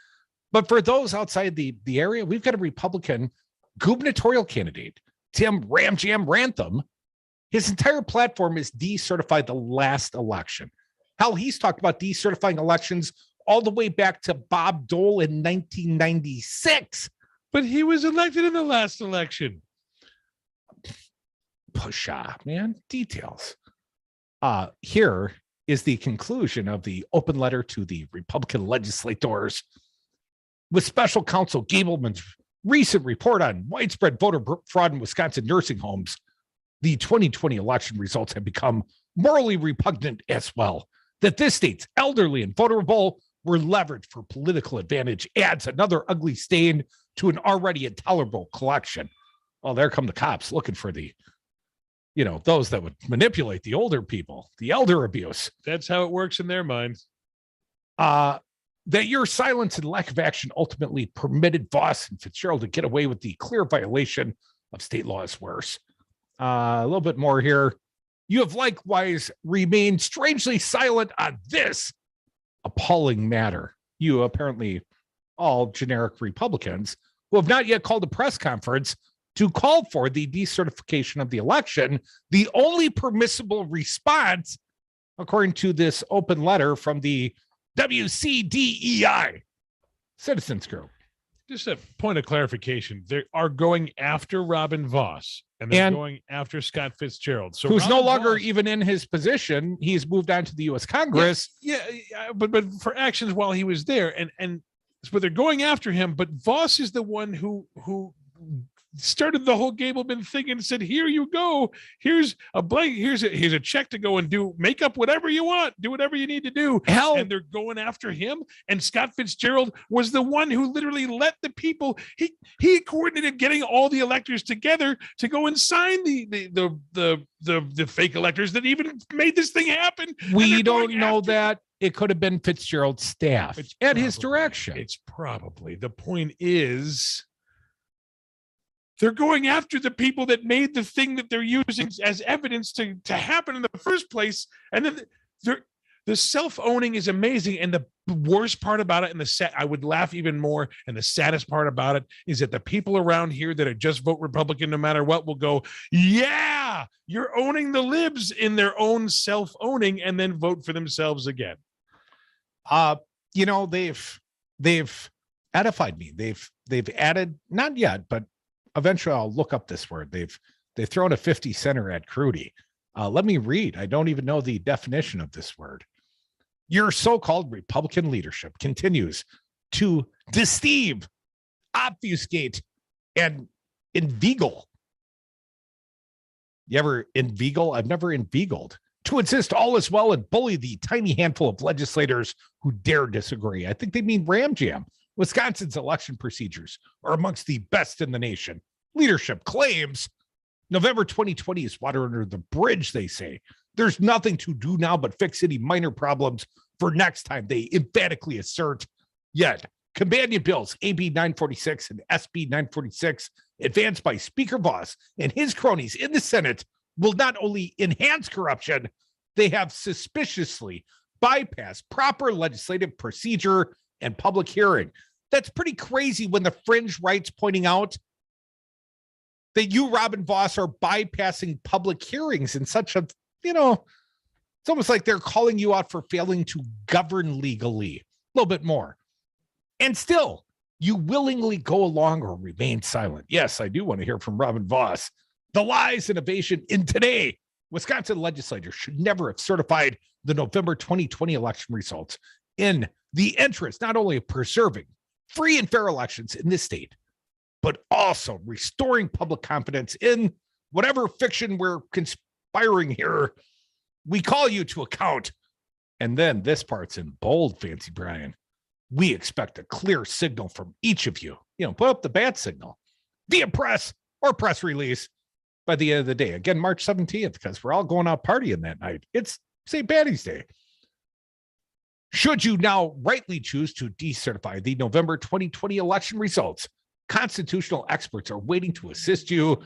But for those outside the area, we've got a Republican gubernatorial candidate, Tim Ramjam Rantham. His entire platform is decertify the last election. Hell, he's talked about decertifying elections all the way back to Bob Dole in 1996. But he was elected in the last election. Pshaw, man, details. Here is the conclusion of the open letter to the Republican legislators. With special counsel Gableman's recent report on widespread voter fraud in Wisconsin nursing homes, the 2020 election results have become morally repugnant as well. That this state's elderly and vulnerable were leveraged for political advantage adds another ugly stain to an already intolerable collection. Well, there come the cops looking for those that would manipulate the older people, the elder abuse. That's how it works in their minds. That your silence and lack of action ultimately permitted Voss and Fitzgerald to get away with the clear violation of state law is worse. A little bit more here. You have likewise remained strangely silent on this appalling matter. You apparently all generic Republicans who have not yet called a press conference to call for the decertification of the election, the only permissible response, according to this open letter from the WCDEI Citizens Group. Just a point of clarification. They are going after Robin Voss and they're going after Scott Fitzgerald. So who's Robin no longer Voss, even in his position. He's moved on to the U.S. Congress. But for actions while he was there. But they're going after him. But Voss is the one who started the whole Gableman thing and said, here you go. Here's a blank. Here's a check to go and make up whatever you want. Do whatever you need to do. Hell. And they're going after him. And Scott Fitzgerald was the one who literally let the people, he coordinated getting all the electors together to go and sign the fake electors that even made this thing happen. We don't know that. It could have been Fitzgerald's staff at his direction. It's probably. The point is, they're going after the people that made the thing that they're using as evidence to happen in the first place. And then the self-owning is amazing. And the worst part about it, I would laugh even more. And the saddest part about it is that the people around here that are just vote Republican no matter what will go, yeah, you're owning the libs in their own self-owning, and then vote for themselves again. They've edified me. They've added, not yet, but eventually I'll look up this word. They've thrown a 50 center at Crute. Let me read. I don't even know the definition of this word. Your so-called Republican leadership continues to deceive, obfuscate, and inveigle. You ever inveigle? I've never inveigled. To insist all is well and bully the tiny handful of legislators who dare disagree. I think they mean ramjam. Wisconsin's election procedures are amongst the best in the nation. Leadership claims November 2020 is water under the bridge, they say. There's nothing to do now but fix any minor problems for next time, they emphatically assert. Yet, companion bills AB 946 and SB 946, advanced by Speaker Voss and his cronies in the Senate, will not only enhance corruption, they have suspiciously bypassed proper legislative procedure and public hearing. That's pretty crazy when the fringe right's pointing out that you, Robin Voss, are bypassing public hearings in such a, it's almost like they're calling you out for failing to govern legally. A little bit more. And still, you willingly go along or remain silent. Yes, I do want to hear from Robin Voss. The lies and evasion in today. Wisconsin legislators should never have certified the November 2020 election results in the interest not only of preserving free and fair elections in this state, but also restoring public confidence in whatever fiction we're conspiring here. We call you to account. And then this part's in bold, Fancy Brian. We expect a clear signal from each of you. Put up the bat signal via press or press release by the end of the day. Again, March 17th, because we're all going out partying that night. It's St. Patty's Day. Should you now rightly choose to decertify the November 2020 election results, constitutional experts are waiting to assist you.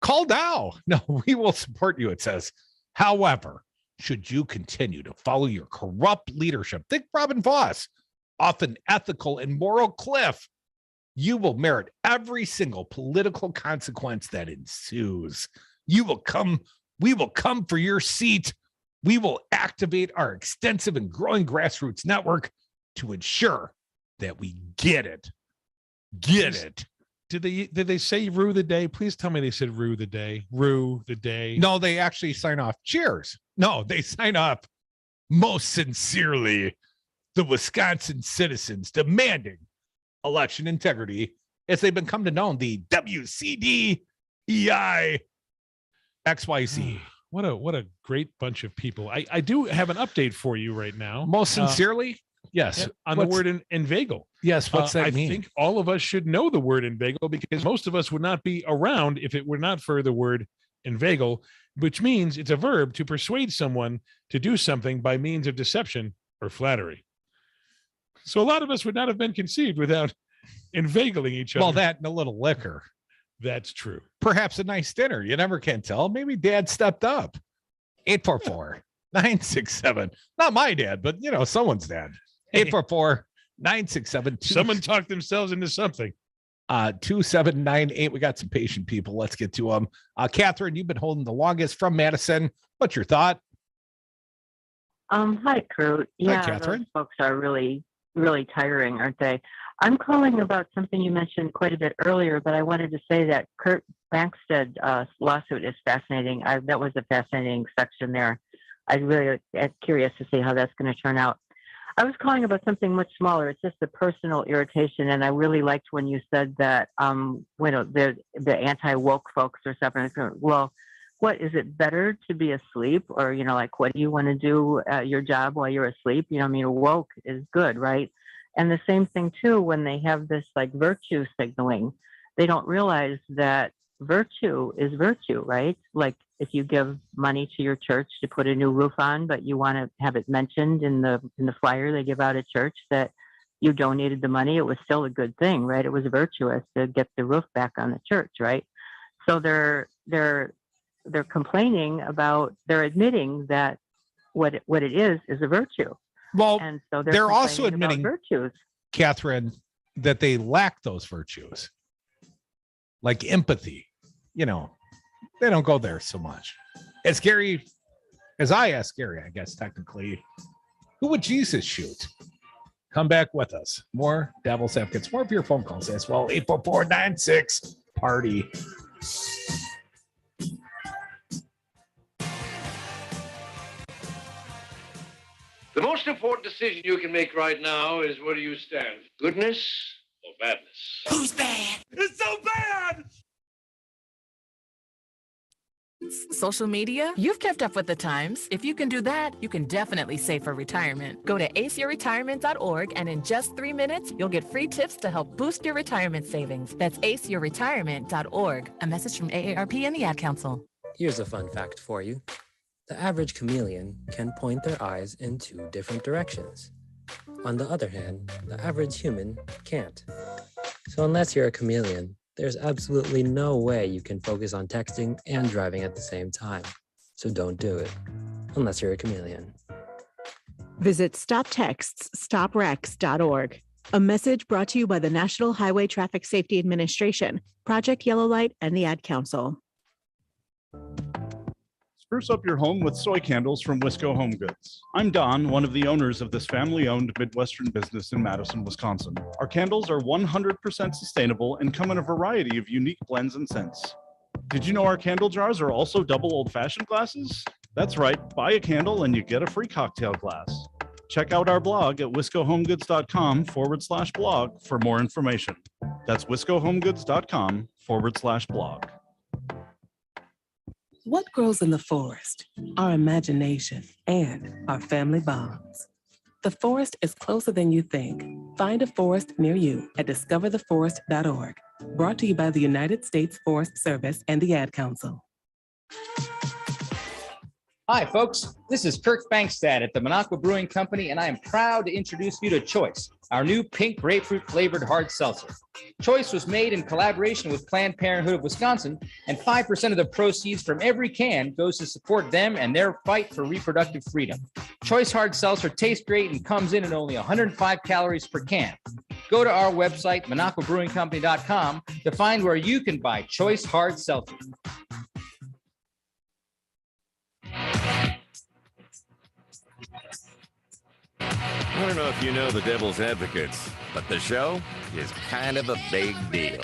Call now. No, we will support you, it says. However, should you continue to follow your corrupt leadership, think Robin Voss, off an ethical and moral cliff, you will merit every single political consequence that ensues. We will come for your seat we will activate our extensive and growing grassroots network to ensure that we get it. Get it. Did they say rue the day? Please tell me they said rue the day. Rue the day. No, they actually sign off. Cheers. No, they sign off most sincerely. The Wisconsin citizens demanding election integrity as they've become to know the WCDEI XYZ. What a great bunch of people. I do have an update for you right now. Most sincerely? Yes. On the word inveigle. Yes. What's that mean? I think all of us should know the word inveigle because most of us would not be around if it were not for the word inveigle, which means it's a verb to persuade someone to do something by means of deception or flattery. So a lot of us would not have been conceived without inveigling each other. Well, that and a little liquor. That's true. Perhaps a nice dinner. You never can tell. Maybe dad stepped up. 844-967. Not my dad, but someone's dad. 844-967. Someone talked themselves into something. 2798. We got some patient people. Let's get to them. Catherine, you've been holding the longest from Madison. What's your thought? Hi, Crute. Yeah, hi, Catherine. Those folks are really, really tiring, aren't they? I'm calling about something you mentioned quite a bit earlier, but I wanted to say that Kirk Bangstad lawsuit is fascinating. That was a fascinating section there. I'm really curious to see how that's going to turn out. I was calling about something much smaller. It's just a personal irritation, and I really liked when you said that, the anti-woke folks or something. Well, what is it better to be asleep, or what do you want to do your job while you're asleep? Woke is good, right? And the same thing too when they have this virtue signaling. They don't realize that virtue is virtue, right? Like if you give money to your church to put a new roof on, but you want to have it mentioned in the flyer they give out at church that you donated the money, it was still a good thing, right? It was virtuous to get the roof back on the church, right? So they're complaining about, they're admitting that what it is a virtue. Well, and so they're also admitting, virtues, Catherine, that they lack those virtues, like empathy. They don't go there so much. As I asked Gary, I guess technically, who would Jesus shoot? Come back with us. More Devil's Advocates, more of your phone calls as well. 844-96-PARTY. The most important decision you can make right now is where do you stand? Goodness or badness? Who's bad? It's so bad! Social media? You've kept up with the times. If you can do that, you can definitely save for retirement. Go to aceyourretirement.org and in just 3 minutes, you'll get free tips to help boost your retirement savings. That's aceyourretirement.org. A message from AARP and the Ad Council. Here's a fun fact for you. The average chameleon can point their eyes in 2 different directions. On the other hand, the average human can't. So unless you're a chameleon, there's absolutely no way you can focus on texting and driving at the same time. So don't do it, unless you're a chameleon. Visit StopTextsStopWrecks.org. A message brought to you by the National Highway Traffic Safety Administration, Project Yellow Light, and the Ad Council. Spruce up your home with soy candles from Wisco Home Goods. I'm Don, one of the owners of this family-owned Midwestern business in Madison, Wisconsin. Our candles are 100% sustainable and come in a variety of unique blends and scents. Did you know our candle jars are also double old-fashioned glasses? That's right, buy a candle and you get a free cocktail glass. Check out our blog at wiscohomegoods.com/blog for more information. That's wiscohomegoods.com/blog. What grows in the forest? Our imagination and our family bonds. The forest is closer than you think. Find a forest near you at discovertheforest.org. Brought to you by the United States Forest Service and the Ad Council. Hi, folks. This is Kirk Bangstad at the Minocqua Brewing Company, and I am proud to introduce you to Choice, our new pink grapefruit flavored hard seltzer. Choice was made in collaboration with Planned Parenthood of Wisconsin, and 5% of the proceeds from every can goes to support them and their fight for reproductive freedom. Choice hard seltzer tastes great and comes in at only 105 calories per can. Go to our website, MinocquaBrewingCompany.com, to find where you can buy Choice hard seltzer. I don't know if you know the Devil's Advocates, but the show is kind of a big deal.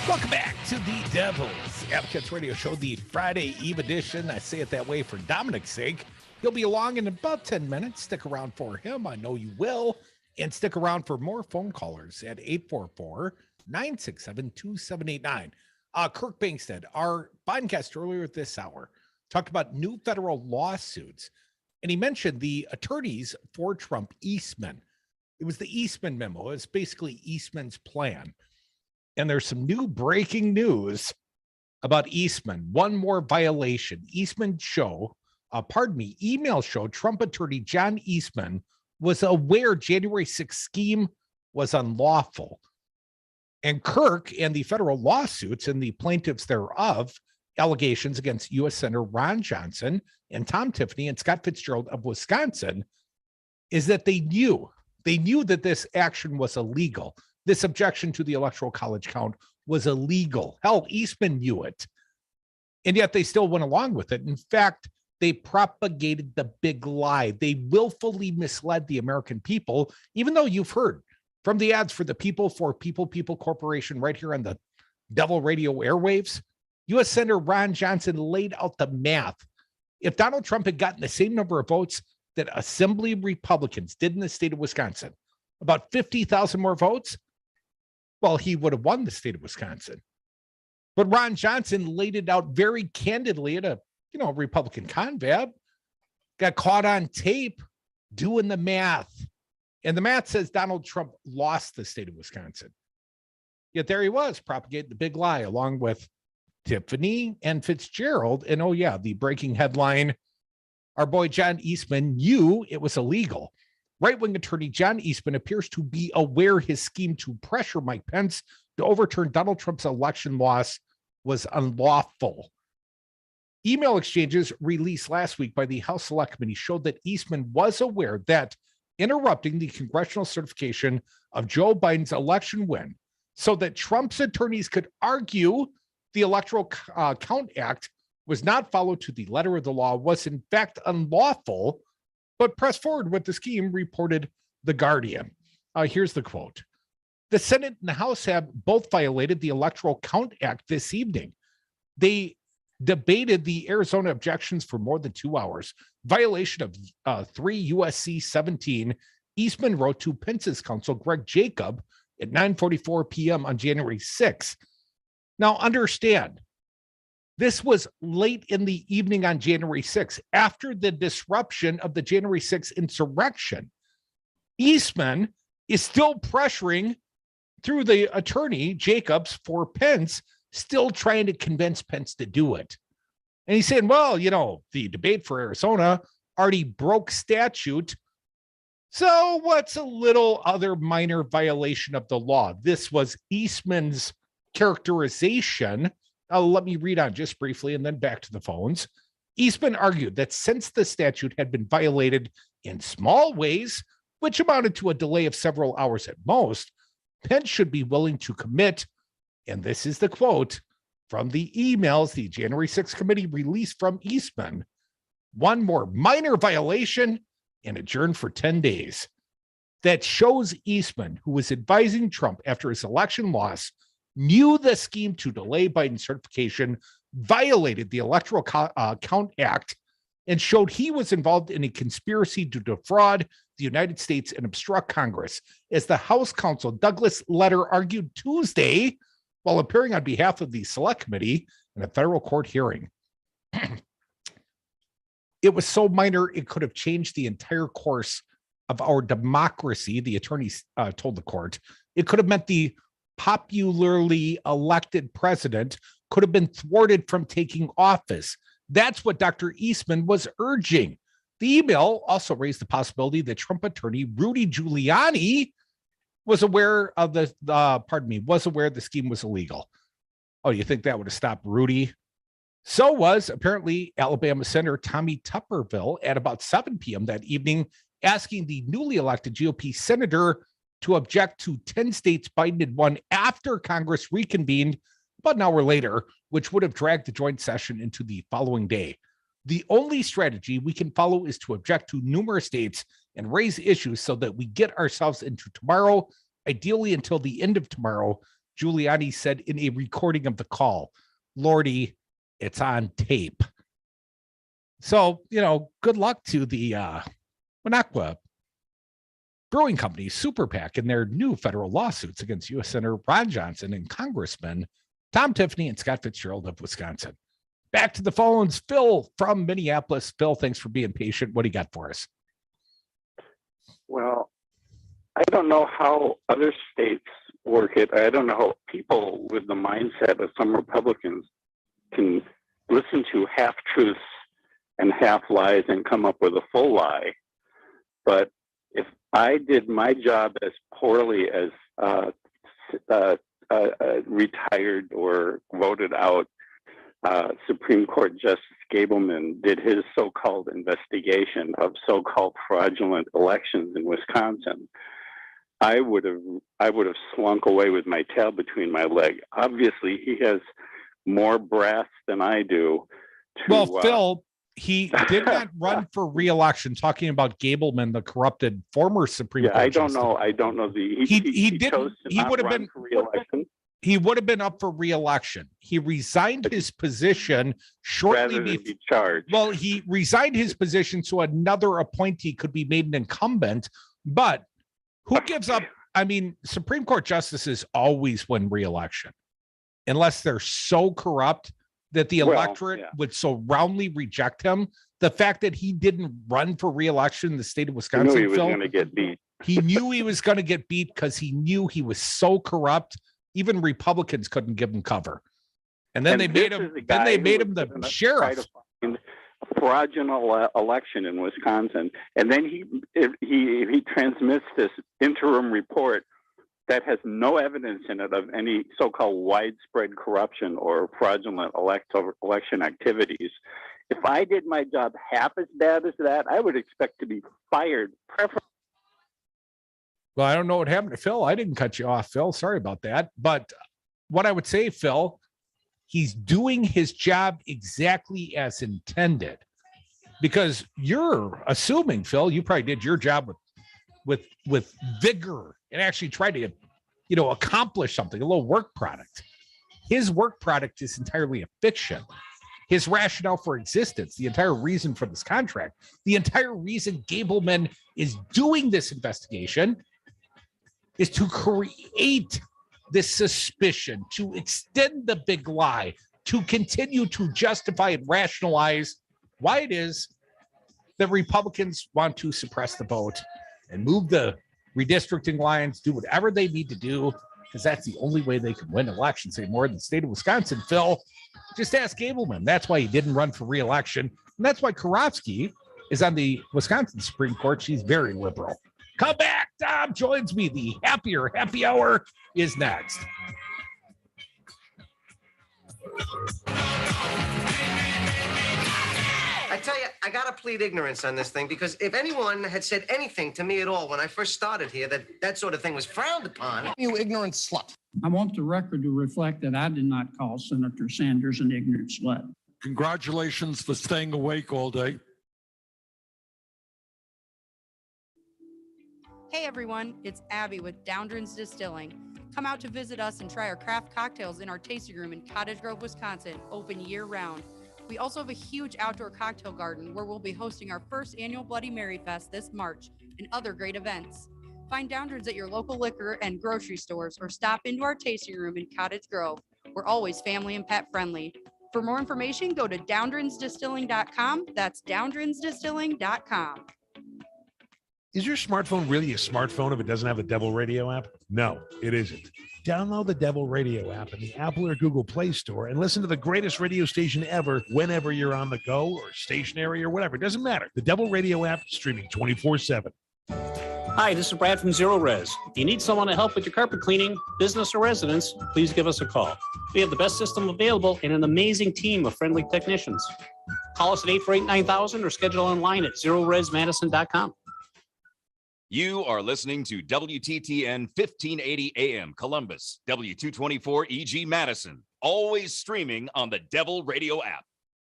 Welcome back to the Devil's Advocates Radio Show, the Friday Eve edition. I say it that way for Dominic's sake. He'll be along in about 10 minutes. Stick around for him. I know you will. And stick around for more phone callers at 844-967-2789. Kirk Bangstad, our podcast earlier this hour, talked about new federal lawsuits. And he mentioned the attorneys for Trump, Eastman. It was the Eastman memo. It's basically Eastman's plan. And there's some new breaking news about Eastman. One more violation. Email showed Trump attorney John Eastman was aware January 6th scheme was unlawful. And Kirk and the federal lawsuits and the plaintiffs thereof, allegations against U.S. Senator Ron Johnson and Tom Tiffany and Scott Fitzgerald of Wisconsin, is that they knew that this action was illegal. This objection to the Electoral College count was illegal. Hell, Eastman knew it. And yet they still went along with it. In fact, they propagated the big lie. They willfully misled the American people, even though you've heard from the ads for the People for People Corporation right here on the Devil Radio airwaves. U.S. Senator Ron Johnson laid out the math. If Donald Trump had gotten the same number of votes that Assembly Republicans did in the state of Wisconsin, about 50,000 more votes, well, he would have won the state of Wisconsin. But Ron Johnson laid it out very candidly at a Republican confab, got caught on tape doing the math. And the math says Donald Trump lost the state of Wisconsin. Yet there he was, propagating the big lie along with Tiffany and Fitzgerald. And the breaking headline, our boy John Eastman knew it was illegal. Right-wing attorney John Eastman appears to be aware his scheme to pressure Mike Pence to overturn Donald Trump's election loss was unlawful. Email exchanges released last week by the House Select Committee showed that Eastman was aware that interrupting the congressional certification of Joe Biden's election win so that Trump's attorneys could argue the Electoral Count Act was not followed to the letter of the law was in fact unlawful, but pressed forward with the scheme, reported The Guardian. Here's the quote. The Senate and the House have both violated the Electoral Count Act this evening. They debated the Arizona objections for more than 2 hours. Violation of 3 USC 17, Eastman wrote to Pence's counsel, Greg Jacob, at 9:44 p.m. on January 6th. Now, understand, this was late in the evening on January 6th, after the disruption of the January 6th insurrection. Eastman is still pressuring through the attorney, Jacobs, for Pence, still trying to convince Pence to do it. And he's saying, well, the debate for Arizona already broke statute. So what's a little other minor violation of the law? This was Eastman's characterization. Let me read on just briefly and then back to the phones. Eastman argued that since the statute had been violated in small ways, which amounted to a delay of several hours at most, Pence should be willing to commit, and this is the quote from the emails the January 6th committee released from Eastman, one more minor violation and adjourn for 10 days. That shows Eastman, who was advising Trump after his election loss, knew the scheme to delay Biden's certification violated the Electoral Count Act and showed he was involved in a conspiracy to defraud the United States and obstruct Congress, as the House counsel Douglas Letter argued Tuesday while appearing on behalf of the Select Committee in a federal court hearing. It was so minor, it could have changed the entire course of our democracy, the attorneys told the court. It could have meant the popularly elected president could have been thwarted from taking office. That's what Dr. Eastman was urging. The email also raised the possibility that Trump attorney Rudy Giuliani was aware of the scheme was illegal. Oh, you think that would have stopped Rudy? So was apparently Alabama Senator Tommy Tuberville at about 7 p.m. that evening, asking the newly elected GOP senator to object to 10 states Biden had won after Congress reconvened about an hour later, which would have dragged the joint session into the following day. The only strategy we can follow is to object to numerous dates and raise issues so that we get ourselves into tomorrow, ideally until the end of tomorrow, Giuliani said in a recording of the call. Lordy, it's on tape. So, good luck to the Minocqua Brewing Company Super PAC in their new federal lawsuits against U.S. Senator Ron Johnson and Congressman Tom Tiffany and Scott Fitzgerald of Wisconsin. Back to the phones. Phil from Minneapolis. Phil, thanks for being patient. What do you got for us? Well, I don't know how other states work it. I don't know how people with the mindset of some Republicans can listen to half truths and half lies and come up with a full lie. But if I did my job as poorly as retired or voted out Supreme Court Justice Gableman did his so-called investigation of so-called fraudulent elections in Wisconsin, I would have slunk away with my tail between my legs. Obviously, he has more brass than I do. Phil, he did not run for re-election. Talking about Gableman, the corrupted former Supreme Court. I don't know. He would have been for re-election. He would have been up for re-election. He resigned his position shortly before. Charged. Well, he resigned his position so another appointee could be made an incumbent. But who gives up? I mean, Supreme Court justices always win re-election, unless they're so corrupt that the electorate would so roundly reject him. The fact that he didn't run for re-election in the state of Wisconsin, he was going to get beat. He knew he was going to get beat because he knew he was so corrupt. Even Republicans couldn't give him cover. And then they made him the sheriff. A fraudulent election in Wisconsin. And then he transmits this interim report that has no evidence in it of any so-called widespread corruption or fraudulent election activities. If I did my job half as bad as that, I would expect to be fired. Well, I don't know what happened to Phil. I didn't cut you off, Phil. Sorry about that. But what I would say, Phil, he's doing his job exactly as intended. Because you're assuming, Phil, you probably did your job with vigor and actually tried to, accomplish something, a little work product. His work product is entirely a fiction. His rationale for existence, the entire reason for this contract, the entire reason Gableman is doing this investigation is to create this suspicion, to extend the big lie, to continue to justify and rationalize why it is that Republicans want to suppress the vote and move the redistricting lines, do whatever they need to do, because that's the only way they can win elections anymore in the state of Wisconsin. Phil, just ask Gableman. That's why he didn't run for re-election. And that's why Karofsky is on the Wisconsin Supreme Court. She's very liberal. Come back. Tom joins me. The happier happy hour is next. I tell you, I got to plead ignorance on this thing, because if anyone had said anything to me at all when I first started here, that sort of thing was frowned upon. You ignorant slut. I want the record to reflect that I did not call Senator Sanders an ignorant slut. Congratulations for staying awake all day. Hey everyone, it's Abby with Downdrains Distilling. Come out to visit us and try our craft cocktails in our tasting room in Cottage Grove, Wisconsin, open year-round. We also have a huge outdoor cocktail garden where we'll be hosting our first annual Bloody Mary Fest this March and other great events. Find Downdrains at your local liquor and grocery stores or stop into our tasting room in Cottage Grove. We're always family and pet friendly. For more information, go to downdrainsdistilling.com. That's downdrainsdistilling.com. Is your smartphone really a smartphone if it doesn't have the Devil Radio app? No, it isn't. Download the Devil Radio app in the Apple or Google Play Store and listen to the greatest radio station ever whenever you're on the go or stationary or whatever. It doesn't matter. The Devil Radio app, streaming 24/7. Hi, this is Brad from Zero Res. If you need someone to help with your carpet cleaning, business or residence, please give us a call. We have the best system available and an amazing team of friendly technicians. Call us at 848-9000 or schedule online at zeroresmadison.com. You are listening to WTTN 1580 AM Columbus, W224 EG Madison, always streaming on the Devil Radio app.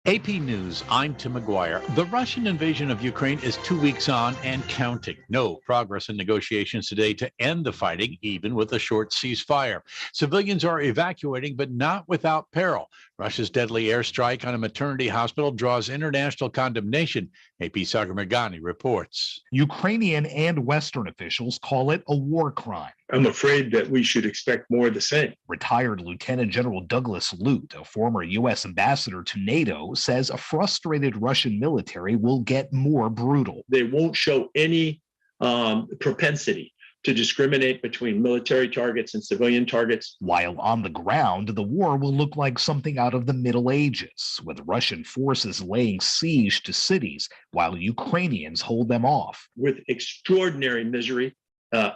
AP News, I'm Tim McGuire. The Russian invasion of Ukraine is 2 weeks on and counting. No progress in negotiations today to end the fighting, even with a short ceasefire. Civilians are evacuating, but not without peril. Russia's deadly airstrike on a maternity hospital draws international condemnation. AP Sagar Megani reports. Ukrainian and Western officials call it a war crime. I'm afraid that we should expect more of the same. Retired Lieutenant General Douglas Lute, a former U.S. ambassador to NATO, says a frustrated Russian military will get more brutal. They won't show any propensity to discriminate between military targets and civilian targets. While on the ground, the war will look like something out of the Middle Ages, with Russian forces laying siege to cities while Ukrainians hold them off. With extraordinary misery,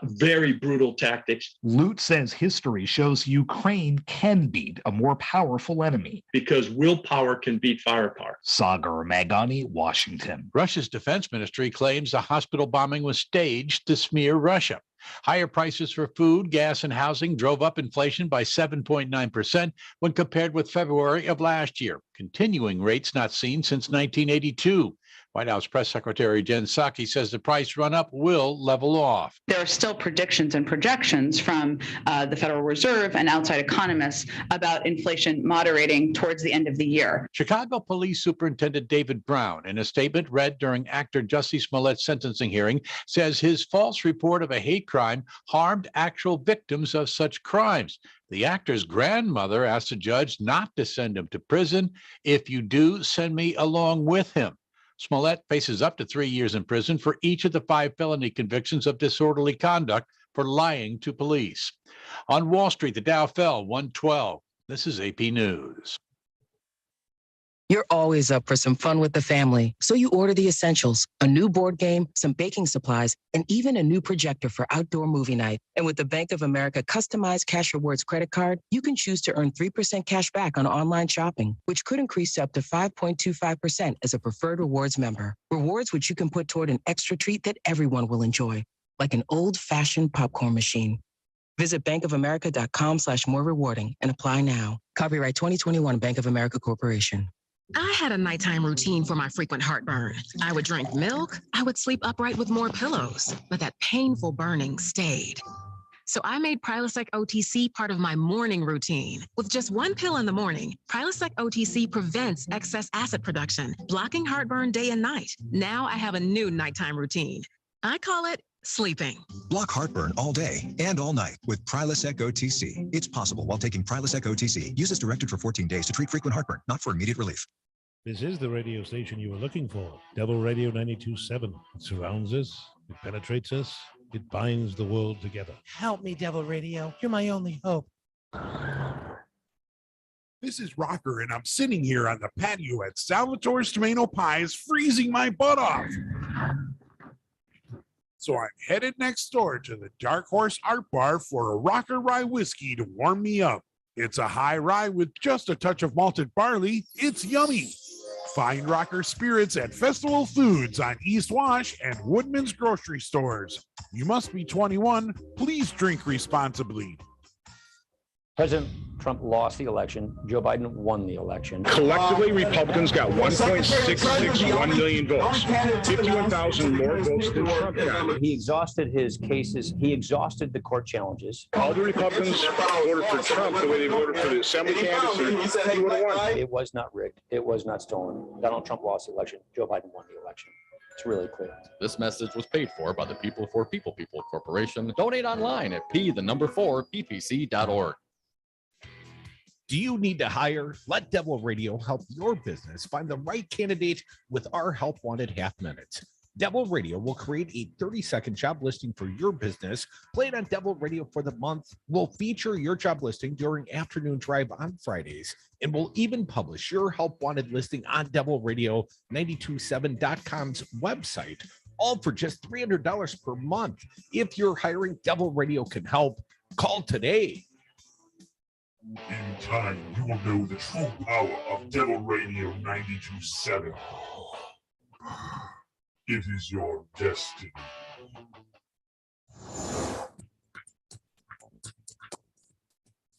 very brutal tactics. Lute says history shows Ukraine can beat a more powerful enemy. Because willpower can beat firepower. Sagar Megani, Washington. Russia's defense ministry claims the hospital bombing was staged to smear Russia. Higher prices for food, gas, and housing drove up inflation by 7.9% when compared with February of last year, continuing rates not seen since 1982. White House Press Secretary Jen Psaki says the price run-up will level off. There are still predictions and projections from the Federal Reserve and outside economists about inflation moderating towards the end of the year. Chicago Police Superintendent David Brown, in a statement read during actor Jussie Smollett's sentencing hearing, says his false report of a hate crime harmed actual victims of such crimes. The actor's grandmother asked the judge not to send him to prison. If you do, send me along with him. Smollett faces up to 3 years in prison for each of the 5 felony convictions of disorderly conduct for lying to police. On Wall Street, the Dow fell 112. This is AP News. You're always up for some fun with the family, so you order the essentials, a new board game, some baking supplies, and even a new projector for outdoor movie night. And with the Bank of America customized Cash Rewards credit card, you can choose to earn 3% cash back on online shopping, which could increase to up to 5.25% as a preferred rewards member. Rewards which you can put toward an extra treat that everyone will enjoy, like an old-fashioned popcorn machine. Visit bankofamerica.com/more rewarding and apply now. Copyright 2021 Bank of America Corporation. I had a nighttime routine for my frequent heartburn. I would drink milk, I would sleep upright with more pillows, but that painful burning stayed. So I made Prilosec OTC part of my morning routine. With just one pill in the morning, Prilosec OTC prevents excess acid production, blocking heartburn day and night. Now I have a new nighttime routine. I call it sleeping. Block heartburn all day and all night with Prilosec OTC. It's possible while taking Prilosec OTC. Use as directed for 14 days to treat frequent heartburn, not for immediate relief. This is the radio station you were looking for. Devil Radio 92.7. It surrounds us. It penetrates us. It binds the world together. Help me, Devil Radio. You're my only hope. This is Rocker, and I'm sitting here on the patio at Salvatore's Tomato Pies, freezing my butt off. So I'm headed next door to the Dark Horse Art Bar for a Rocker Rye whiskey to warm me up. It's a high rye with just a touch of malted barley. It's yummy. Find Rocker Spirits at Festival Foods on East Wash and Woodman's grocery stores. You must be 21. Please drink responsibly. President Trump lost the election. Joe Biden won the election. Collectively, Republicans got 1.661 million votes, 51,000 more votes than Trump got. He exhausted his cases. He exhausted the court challenges. All the Republicans voted for Trump the way they voted for the assembly candidates. He would have won. It was not rigged. It was not stolen. Donald Trump lost the election. Joe Biden won the election. It's really clear. This message was paid for by the People for People Corporation. Donate online at p4ppc.org. Do you need to hire? Let Devil Radio help your business find the right candidate with our Help Wanted half minutes. Devil Radio will create a 30-second job listing for your business. Play it on Devil Radio for the month. We'll feature your job listing during Afternoon Drive on Fridays, and we'll even publish your Help Wanted listing on Devil Radio 927.com's website, all for just $300 per month. If you're hiring, Devil Radio can help. Call today. In time, you will know the true power of Devil Radio 92.7. It is your destiny.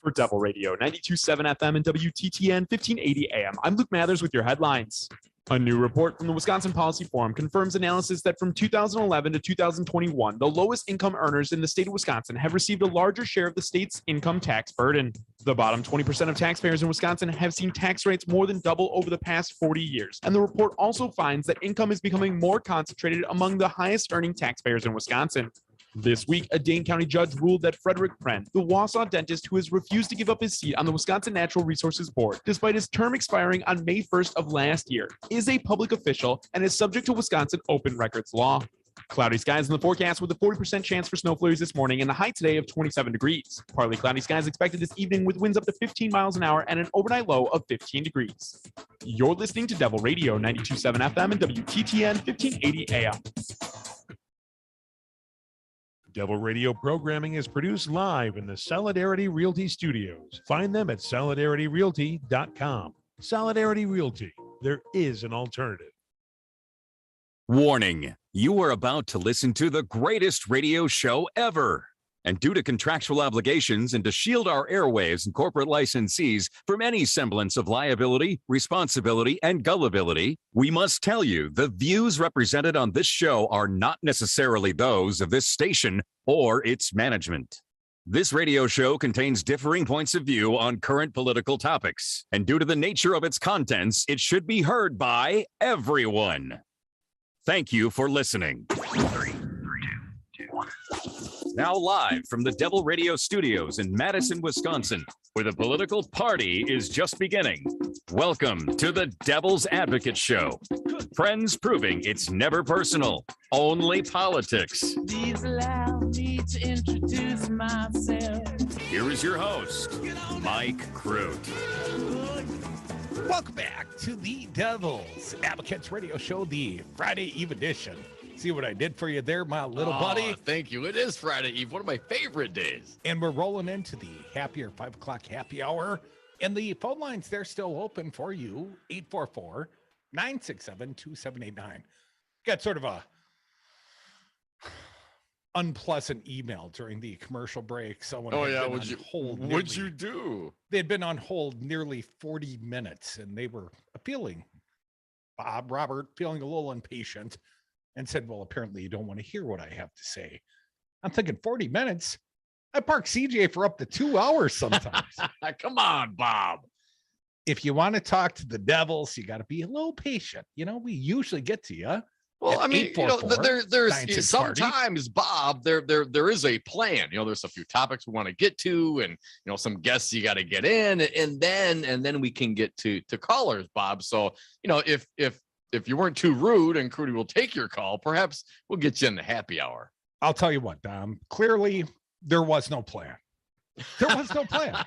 For Devil Radio 92.7 FM and WTTN 1580 AM, I'm Luke Mathers with your headlines. A new report from the Wisconsin Policy Forum confirms analysis that from 2011 to 2021, the lowest income earners in the state of Wisconsin have received a larger share of the state's income tax burden. The bottom 20% of taxpayers in Wisconsin have seen tax rates more than double over the past 40 years. And the report also finds that income is becoming more concentrated among the highest earning taxpayers in Wisconsin. This week, a Dane County judge ruled that Frederick Pren, the Wausau dentist who has refused to give up his seat on the Wisconsin Natural Resources Board, despite his term expiring on May 1st of last year, is a public official and is subject to Wisconsin open records law. Cloudy skies in the forecast with a 40% chance for snow flurries this morning and a high today of 27 degrees. Partly cloudy skies expected this evening with winds up to 15 miles an hour and an overnight low of 15 degrees. You're listening to Devil Radio 92.7 FM and WTTN 1580 AM. Devil Radio programming is produced live in the Solidarity Realty Studios. Find them at solidarityrealty.com. Solidarity Realty. There is an alternative. Warning, you are about to listen to the greatest radio show ever. And due to contractual obligations and to shield our airwaves and corporate licensees from any semblance of liability, responsibility, and gullibility, we must tell you the views represented on this show are not necessarily those of this station or its management. This radio show contains differing points of view on current political topics, and due to the nature of its contents, it should be heard by everyone. Thank you for listening. 3, 2, 1. Now live from the Devil Radio Studios in Madison, Wisconsin, where the political party is just beginning. Welcome to the Devil's Advocate Show. Friends proving it's never personal, only politics. Please allow me to introduce myself. Here is your host, Mike Crute. Welcome back to the Devil's Advocates Radio Show, the Friday Eve edition. See what I did for you there, my little buddy? Thank you. It is Friday Eve, one of my favorite days. And we're rolling into the happier 5 o'clock happy hour. And the phone lines, they're still open for you. 844-967-2789. Got sort of a unpleasant email during the commercial break. Someone what'd you do? They'd been on hold nearly 40 minutes and they were appealing. Robert, feeling a little impatient, and said, well, apparently you don't want to hear what I have to say. I'm thinking 40 minutes. I park CJ for up to 2 hours sometimes. Come on, Bob. If you want to talk to the Devils, you got to be a little patient. You know, we usually get to you. Well, I mean, there's sometimes, Bob, there is a plan. You know, there's a few topics we want to get to, and some guests you got to get in, and then we can get to callers, Bob. So, if you weren't too rude and Crute will take your call, perhaps we'll get you in the happy hour. I'll tell you what, Dom, clearly there was no plan. There was no plan.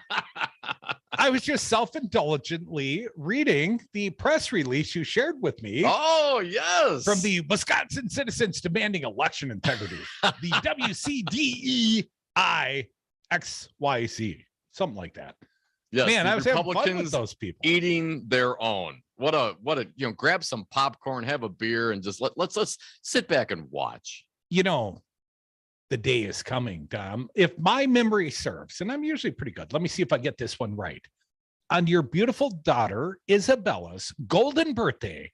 I was just self-indulgently reading the press release you shared with me. Oh, yes. From the Wisconsin citizens demanding election integrity. The WCDEIXYC, something like that. Yes, man, I was having Republicans fun with those people eating their own. What a grab some popcorn, have a beer, and just let's sit back and watch. The day is coming, Dom. If my memory serves, and I'm usually pretty good. Let me see if I get this one right. On your beautiful daughter Isabella's golden birthday,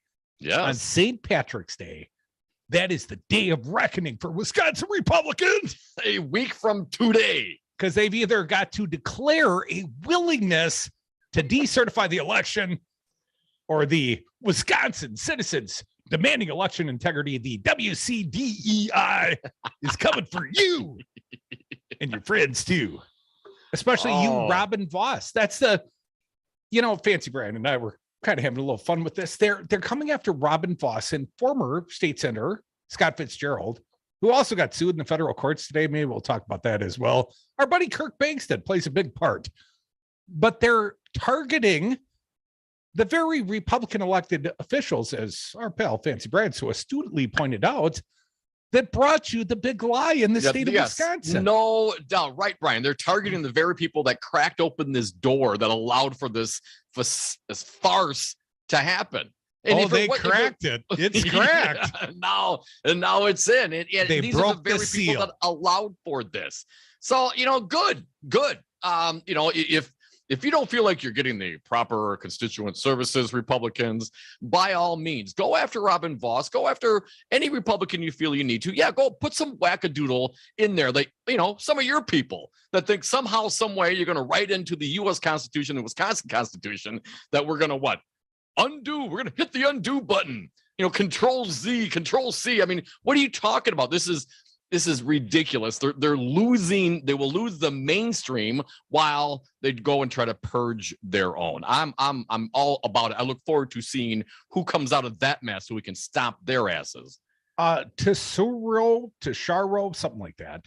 on St. Patrick's Day, that is the day of reckoning for Wisconsin Republicans. A week from today. Because they've either got to declare a willingness to decertify the election, or the Wisconsin citizens demanding election integrity, the WCDEI, is coming for you and your friends too, especially you, Robin Voss. That's Fancy Brand and I were kind of having a little fun with this. They're coming after Robin Voss and former state senator Scott Fitzgerald, who also got sued in the federal courts today. Maybe we'll talk about that as well. Our buddy Kirk Bangstad plays a big part, but they're targeting the very Republican elected officials, as our pal Fancy Brad so astutely pointed out, that brought you the big lie in the state of Wisconsin. No doubt. Right, Brian. They're targeting the very people that cracked open this door that allowed for this farce to happen. And they cracked it. It's cracked. Now it's in. They these broke are the very the people seal that allowed for this. So, good. You know, if you don't feel like you're getting the proper constituent services, Republicans, by all means, go after Robin Vos, go after any Republican you feel you need to. Yeah, go put some wackadoodle in there. Like, you know, some of your people that think somehow, some way you're going to write into the U.S. Constitution, the Wisconsin Constitution, that we're going to what? Undo. We're going to hit the undo button. You know, Control Z, Control C. I mean, what are you talking about? This is ridiculous. They're losing. They will lose the mainstream while they go and try to purge their own. I'm all about it. I look forward to seeing who comes out of that mess so we can stop their asses. Tesoro, something like that.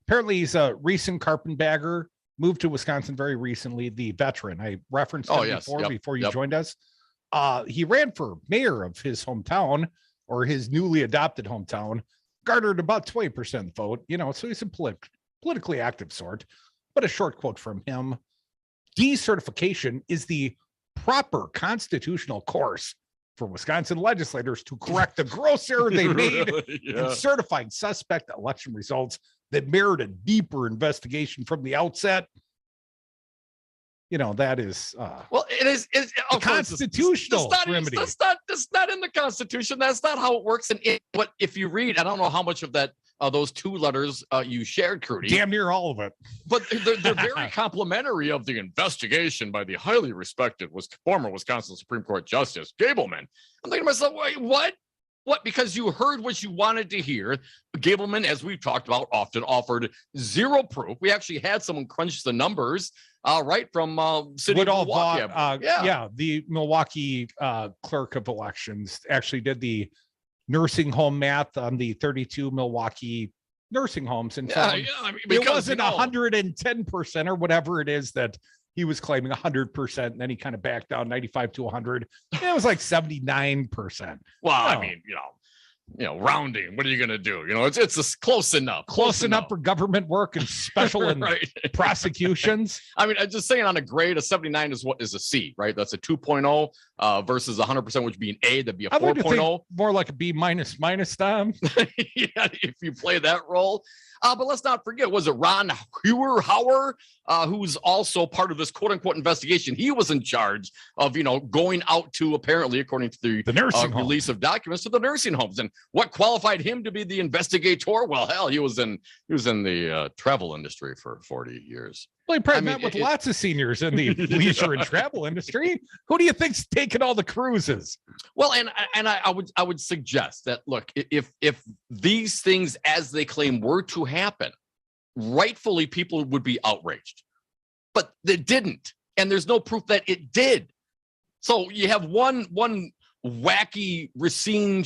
Apparently, he's a recent carpetbagger, moved to Wisconsin very recently. The veteran I referenced him before you joined us. He ran for mayor of his hometown, or his newly adopted hometown. Garnered about 20% of the vote, you know, so he's a politically active sort. But a short quote from him: decertification is the proper constitutional course for Wisconsin legislators to correct the gross error they made in certifying suspect election results that merit a deeper investigation from the outset. You know, that is well, it is constitutional remedy. That's not in the Constitution. That's not how it works. And but if you read, I don't know how much of that those two letters you shared, Crute. Damn near all of it. But they're very complimentary of the investigation by the highly respected former Wisconsin Supreme Court Justice Gableman. I'm thinking to myself, wait, what? What? Because you heard what you wanted to hear. Gableman, as we've talked about, often offered zero proof. We actually had someone crunch the numbers, right from City of Milwaukee. The Milwaukee clerk of elections actually did the nursing home math on the 32 Milwaukee nursing homes, and found it wasn't 110% or whatever it is that he was claiming, 100%, and then he kind of backed down 95 to 100. It was like 79%. Well, I mean, you know, rounding. What are you going to do? You know, it's close enough. Close enough for government work and special and prosecutions. I mean, I'm just saying, on a grade, a 79 is a C, right? That's a 2.0 versus 100%, which would be an A. That'd be a 4.0. More like a B minus, Tom. Yeah, if you play that role. But let's not forget, was it Ron Hauer, who's also part of this quote unquote investigation? He was in charge of, you know, going out to, apparently, according to the nursing release of documents, to the nursing homes. And what qualified him to be the investigator? Well, hell, he was in the travel industry for 40 years. Well, he probably met with lots of seniors in the leisure and travel industry. Who do you think's taking all the cruises? Well, and I would suggest that, look, if these things as they claim were to happen, rightfully people would be outraged, but they didn't, and there's no proof that it did. So you have one wacky Racine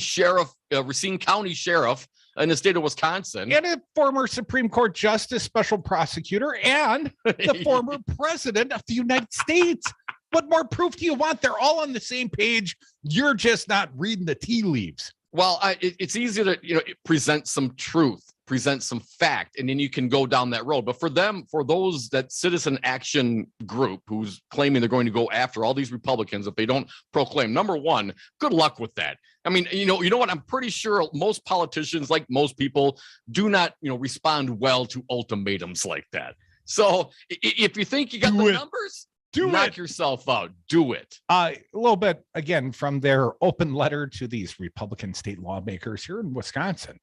County sheriff in the state of Wisconsin, and a former Supreme Court justice, special prosecutor, and the former president of the United States. What more proof do you want? They're all on the same page. You're just not reading the tea leaves. Well, it's easy to, you know, present some truth, present some fact, and then you can go down that road. But for those that citizen action group who's claiming they're going to go after all these Republicans if they don't proclaim, number one, good luck with that. I mean, you know what? I'm pretty sure most politicians, like most people, do not, you know, respond well to ultimatums like that. So if you think you got the numbers, knock yourself out. Do it. A little bit again from their open letter to these Republican state lawmakers here in Wisconsin.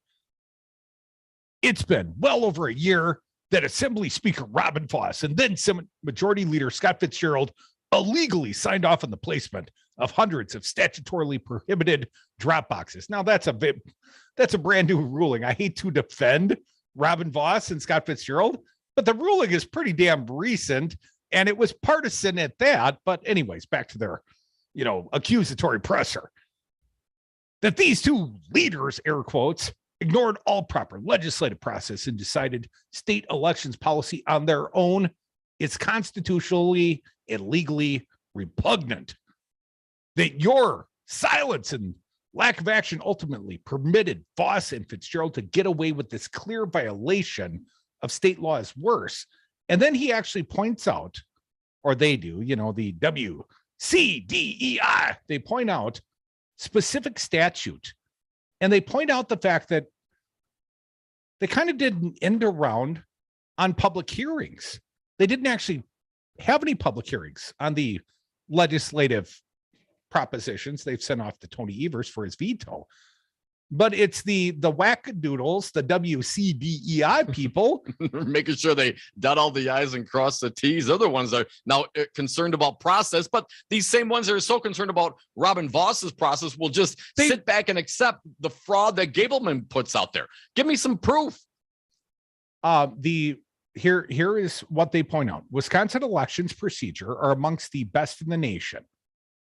It's been well over a year that Assembly Speaker Robin Vos and then Senate Majority Leader Scott Fitzgerald illegally signed off on the placement of hundreds of statutorily prohibited drop boxes. Now that's a brand new ruling. I hate to defend Robin Vos and Scott Fitzgerald, but the ruling is pretty damn recent, and it was partisan at that. But anyways, back to their, you know, accusatory presser. That these two leaders, air quotes, ignored all proper legislative process and decided state elections policy on their own. It's constitutionally and legally repugnant. That your silence and lack of action ultimately permitted Vos and Fitzgerald to get away with this clear violation of state law is worse. And then he actually points out, or they do, you know, the WCDEI, they point out specific statute. And they point out the fact that they kind of did an end around on public hearings. They didn't actually have any public hearings on the legislative propositions they've sent off to Tony Evers for his veto. But it's the wackadoodles, the WCDEI people, making sure they dot all the I's and cross the T's. They're the ones that are now concerned about process, but these same ones that are so concerned about Robin Voss's process will just sit back and accept the fraud that Gableman puts out there. Give me some proof. Here is what they point out. Wisconsin elections procedure are amongst the best in the nation.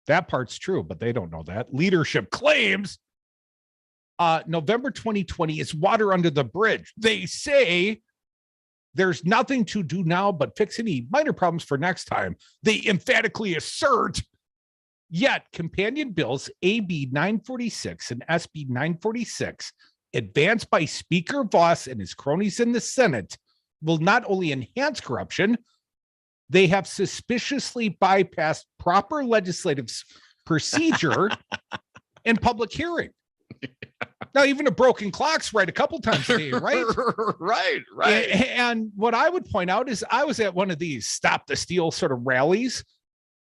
That part's true, but they don't know that. Leadership claims November 2020 is water under the bridge. They say there's nothing to do now but fix any minor problems for next time. They emphatically assert. Yet companion bills AB 946 and SB 946, advanced by Speaker Voss and his cronies in the Senate, will not only enhance corruption, they have suspiciously bypassed proper legislative procedure and public hearing. Now, even a broken clock's right a couple times a day, right? Right. And what I would point out is I was at one of these Stop the Steal sort of rallies,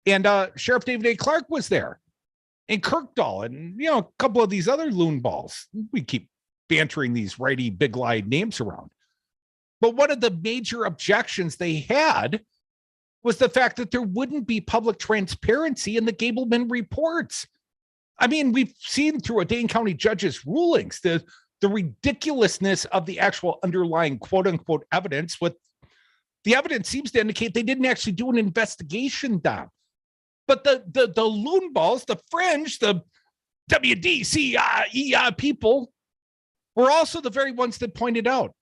and Sheriff David A. Clark was there, and Kirk and a couple of these other loon balls. We keep bantering these righty big lie names around. But one of the major objections they had was the fact that there wouldn't be public transparency in the Gableman reports. I mean, we've seen through a Dane County judge's rulings the ridiculousness of the actual underlying quote unquote evidence. With the evidence seems to indicate they didn't actually do an investigation, Dom. But the loon balls, the fringe, the WDCEI people were also the very ones that pointed out,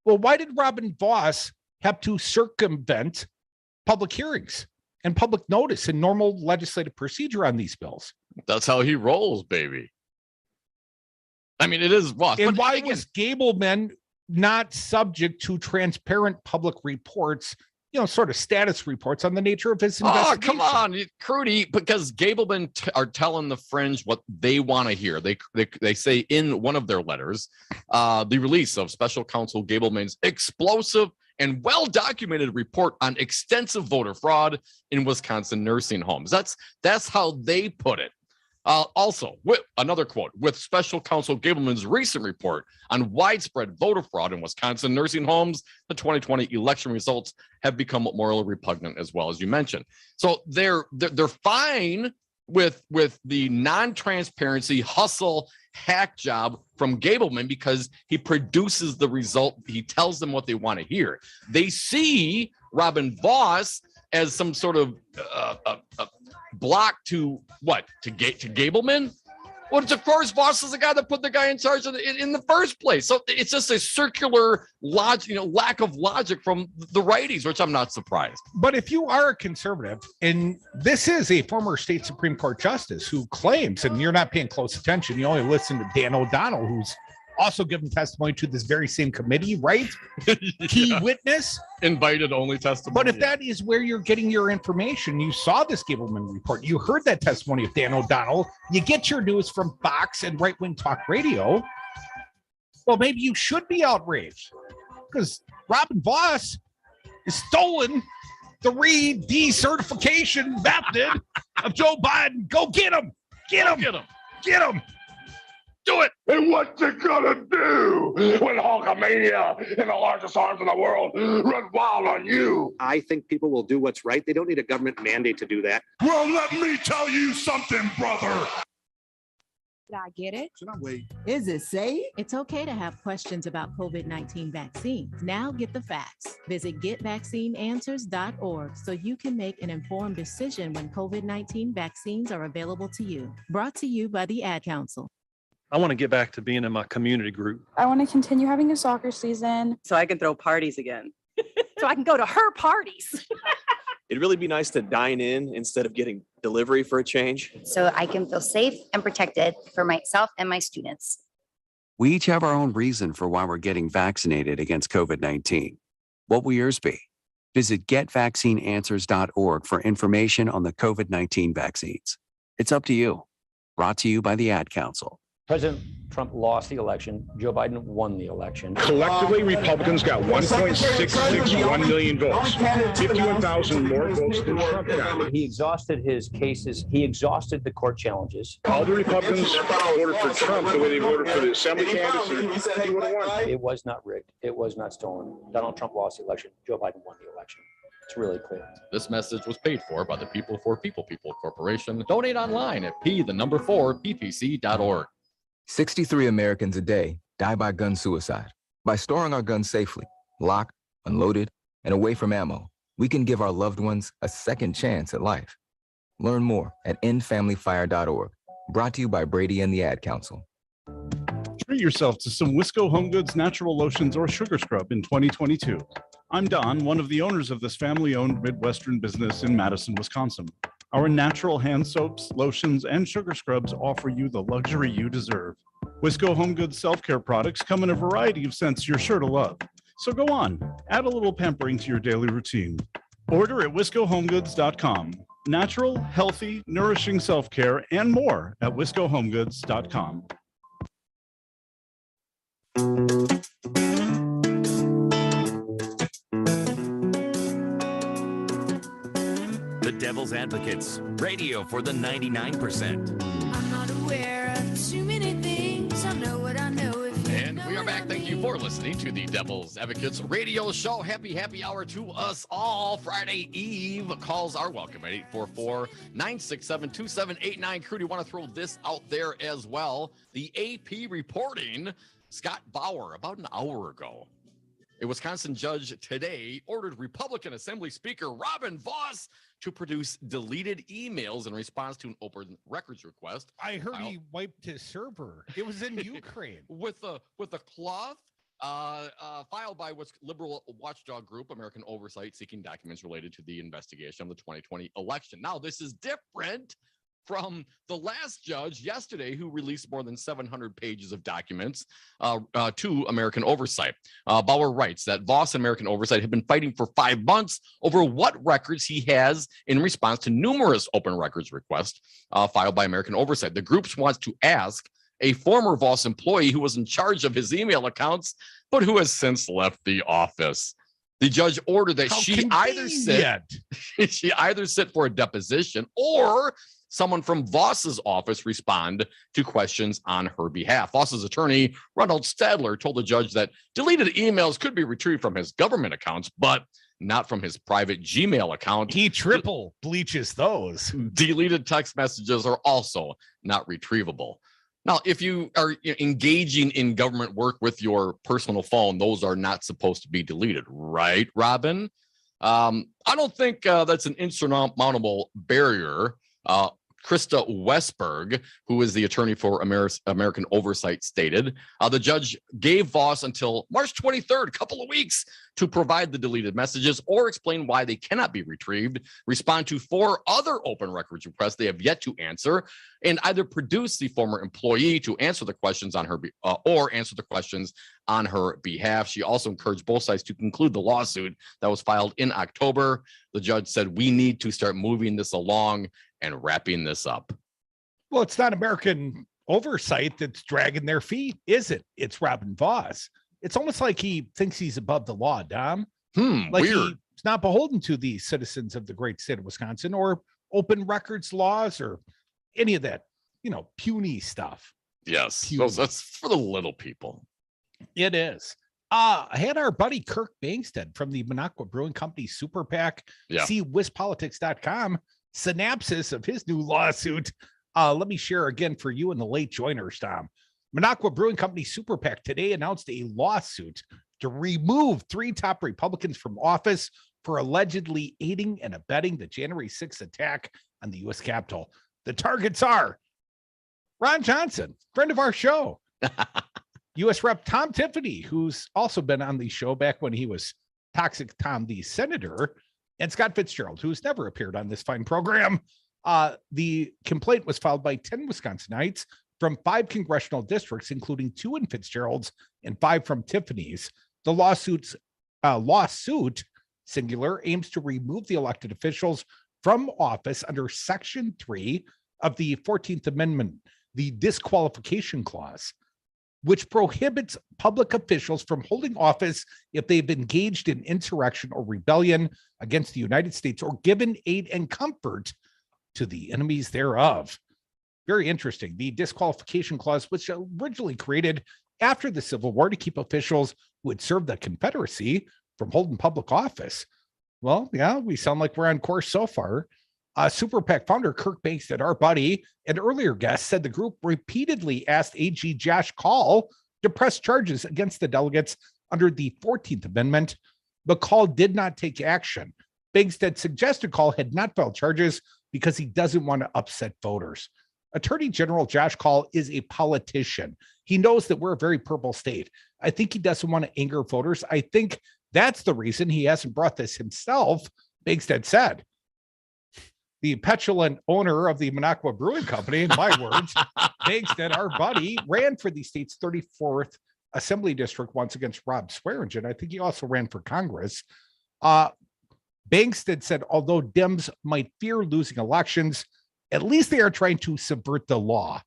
well, why did Robin Voss have to circumvent public hearings and public notice and normal legislative procedure on these bills? That's how he rolls, baby. I mean, it is Voss. And why was Gableman not subject to transparent public reports, sort of status reports on the nature of his investigation? Oh, come on, Crute, because Gableman are telling the fringe what they want to hear. They say in one of their letters, the release of Special Counsel Gableman's explosive and well-documented report on extensive voter fraud in Wisconsin nursing homes. That's how they put it. Also, another quote, with Special Counsel Gableman's recent report on widespread voter fraud in Wisconsin nursing homes, the 2020 election results have become morally repugnant, as well, as you mentioned. So they're fine with the non-transparency hustle hack job from Gableman because he produces the result. He tells them what they want to hear. They see Robin Voss as some sort of block to what? To Gableman? Well, it's of course Voss is the guy that put the guy in charge of in the first place. So it's just a circular logic, lack of logic from the righties, which I'm not surprised. But if you are a conservative, and this is a former state Supreme Court justice who claims, and you're not paying close attention, you only listen to Dan O'Donnell, who's also given testimony to this very same committee, right? Key witness. Invited only testimony. But if that is where you're getting your information, you saw this Gableman report, you heard that testimony of Dan O'Donnell, you get your news from Fox and right-wing talk radio, well, maybe you should be outraged because Robin Voss is stolen the re-decertification method of Joe Biden. Go get him. Get him. Get him. Get him. Do it. And what you gonna do when Hulkamania and the largest arms in the world run wild on you? I think people will do what's right. They don't need a government mandate to do that. Well, let me tell you something, brother. Did I get it? Should I wait? Is it safe? It's okay to have questions about COVID-19 vaccines. Now get the facts. Visit getvaccineanswers.org so you can make an informed decision when COVID-19 vaccines are available to you. Brought to you by the Ad Council. I want to get back to being in my community group. I want to continue having a soccer season. So I can throw parties again. So I can go to her parties. It'd really be nice to dine in instead of getting delivery for a change. So I can feel safe and protected for myself and my students. We each have our own reason for why we're getting vaccinated against COVID-19. What will yours be? Visit getvaccineanswers.org for information on the COVID-19 vaccines. It's up to you. Brought to you by the Ad Council. President Trump lost the election. Joe Biden won the election. Collectively, Republicans got 1.661 million votes, 51,000 more votes than Trump got. He exhausted his cases. He exhausted the court challenges. All the Republicans voted for Trump the way they voted for the assembly candidates. He would have won. It was not rigged. It was not stolen. Donald Trump lost the election. Joe Biden won the election. It's really clear. This message was paid for by the People for People Corporation. Donate online at p4ppc.org. 63 Americans a day die by gun suicide. By storing our guns safely, locked, unloaded, and away from ammo, we can give our loved ones a second chance at life. Learn more at endfamilyfire.org. Brought to you by Brady and the Ad Council. Treat yourself to some Wisco Home Goods natural lotions or sugar scrub in 2022. I'm Don, one of the owners of this family-owned Midwestern business in Madison, Wisconsin. Our natural hand soaps, lotions, and sugar scrubs offer you the luxury you deserve. Wisco Home Goods self-care products come in a variety of scents you're sure to love. So go on, add a little pampering to your daily routine. Order at wiscohomegoods.com. Natural, healthy, nourishing self-care and more at wiscohomegoods.com. The Devil's Advocates, radio for the 99%. I'm not aware of too many things. I know what I know. And we are back. Thank you for listening to the Devil's Advocates radio show. Happy hour to us all. Friday Eve. Calls are welcome at 844-967-2789. Crute, you want to throw this out there as well. The AP reporting, Scott Bauer, about an hour ago, a Wisconsin judge today ordered Republican Assembly Speaker Robin Vos to produce deleted emails in response to an open records request. I heard he wiped his server. It was in Ukraine. With a cloth filed by what's liberal watchdog group American Oversight, seeking documents related to the investigation of the 2020 election. Now, this is different from the last judge yesterday who released more than 700 pages of documents to American Oversight. Bauer writes that Voss and American Oversight have been fighting for 5 months over what records he has in response to numerous open records requests filed by American Oversight. The group wants to ask a former Voss employee who was in charge of his email accounts, but who has since left the office. The judge ordered that she either sit for a deposition or someone from Voss's office respond to questions on her behalf. Voss's attorney, Ronald Stadler, told the judge that deleted emails could be retrieved from his government accounts, but not from his private Gmail account. He triple bleaches those. Deleted text messages are also not retrievable. Now, if you are engaging in government work with your personal phone, those are not supposed to be deleted, right, Robin? I don't think that's an insurmountable barrier. Krista Westberg, who is the attorney for American Oversight, stated the judge gave Voss until March 23rd, a couple of weeks, to provide the deleted messages or explain why they cannot be retrieved, respond to 4 other open records requests they have yet to answer, and either produce the former employee to answer the questions on her or answer the questions on her behalf. She also encouraged both sides to conclude the lawsuit that was filed in October. The judge said, we need to start moving this along and wrapping this up. Well, it's not American Oversight that's dragging their feet, is it? It's Robin Voss. It's almost like he thinks he's above the law, Dom. Like Weird. He's not beholden to the citizens of the great state of Wisconsin or open records laws or any of that, puny stuff. Yes, that's for the little people. It is. I had our buddy Kirk Bangstad from the Minocqua Brewing Company Super PAC, see wispolitics.com, synopsis of his new lawsuit. Let me share again for you and the late joiners, Tom. Minocqua Brewing Company Super PAC today announced a lawsuit to remove 3 top Republicans from office for allegedly aiding and abetting the January 6th attack on the U.S. Capitol. The targets are Ron Johnson, friend of our show, U.S. Rep. Tom Tiffany, who's also been on the show back when he was Toxic Tom, the senator, and Scott Fitzgerald, who's never appeared on this fine program. The complaint was filed by 10 Wisconsinites from 5 congressional districts, including 2 in Fitzgerald's and 5 from Tiffany's. The lawsuit, singular, aims to remove the elected officials from office under Section 3 of the 14th Amendment. the disqualification clause, which prohibits public officials from holding office if they've engaged in insurrection or rebellion against the United States or given aid and comfort to the enemies thereof. Very interesting. The disqualification clause was originally created after the Civil War to keep officials who had served the Confederacy from holding public office. Well, yeah, we sound like we're on course so far. Super PAC founder Kirk Bangstad, our buddy, and earlier guest, said the group repeatedly asked AG Josh Kaul to press charges against the delegates under the 14th Amendment, but Kaul did not take action. Bangstad suggested Kaul had not filed charges because he doesn't want to upset voters. Attorney General Josh Kaul is a politician. He knows that we're a very purple state. I think he doesn't want to anger voters. I think that's the reason he hasn't brought this himself, Bangstad said. The petulant owner of the Minocqua Brewing Company, in my words, Bangstad, our buddy, ran for the state's 34th Assembly District once against Rob Swearingen. I think he also ran for Congress. Bangstad said, although Dems might fear losing elections, at least they are trying to subvert the law.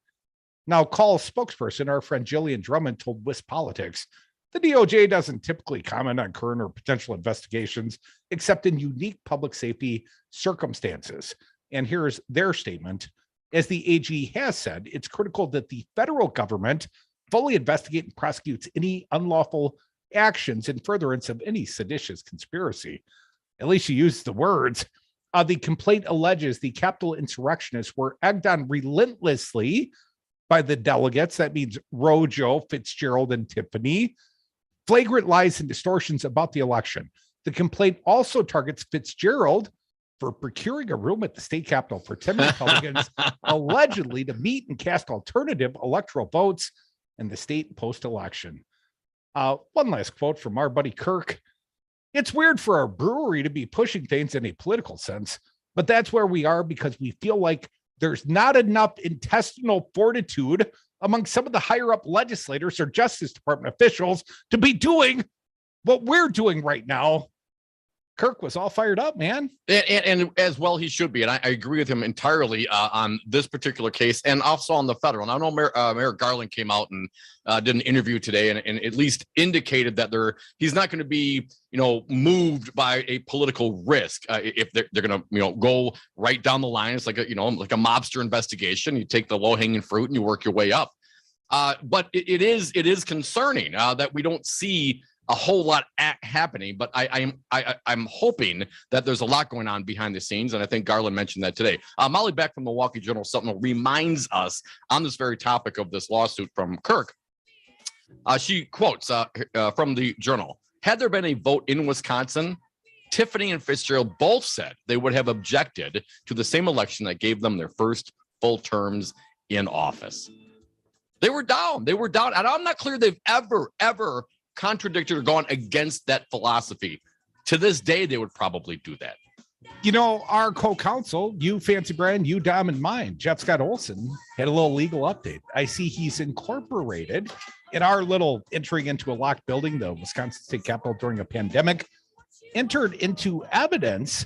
Now, Kaul's spokesperson, our friend Jillian Drummond, told Wisp Politics, the DOJ doesn't typically comment on current or potential investigations, except in unique public safety circumstances. And here's their statement. As the AG has said, it's critical that the federal government fully investigate and prosecutes any unlawful actions in furtherance of any seditious conspiracy. At least she used the words. The complaint alleges the Capitol insurrectionists were egged on relentlessly by the delegates. That means Rojo, Fitzgerald, and Tiffany. Flagrant lies and distortions about the election. The complaint also targets Fitzgerald for procuring a room at the state capitol for 10 Republicans, allegedly to meet and cast alternative electoral votes in the state post-election. One last quote from our buddy Kirk. It's weird for our brewery to be pushing things in a political sense, but that's where we are because we feel like there's not enough intestinal fortitude among some of the higher up legislators or Justice Department officials to be doing what we're doing right now. Kirk was all fired up, man. And as well, he should be. And I agree with him entirely on this particular case and also on the federal. And I know Merrick Garland came out and did an interview today and at least indicated that he's not going to be, moved by a political risk if they're going to, go right down the line. It's like like a mobster investigation. You take the low hanging fruit and you work your way up. But it is concerning that we don't see a whole lot happening, but I'm hoping that there's a lot going on behind the scenes, and I think Garland mentioned that today. Molly Beck from the Milwaukee Journal Sentinel reminds us on this very topic of this lawsuit from Kirk. She quotes from the Journal, had there been a vote in Wisconsin, Tiffany and Fitzgerald both said they would have objected to the same election that gave them their first full terms in office. They were down. And I'm not clear they've ever contradicted or gone against that philosophy. To this day, they would probably do that. Our co-counsel, you Fancy Brand, you Dom, and mine, Jeff Scott Olson, had a little legal update. I see he's incorporated in our little entering into a locked building, the Wisconsin State Capitol during a pandemic, entered into evidence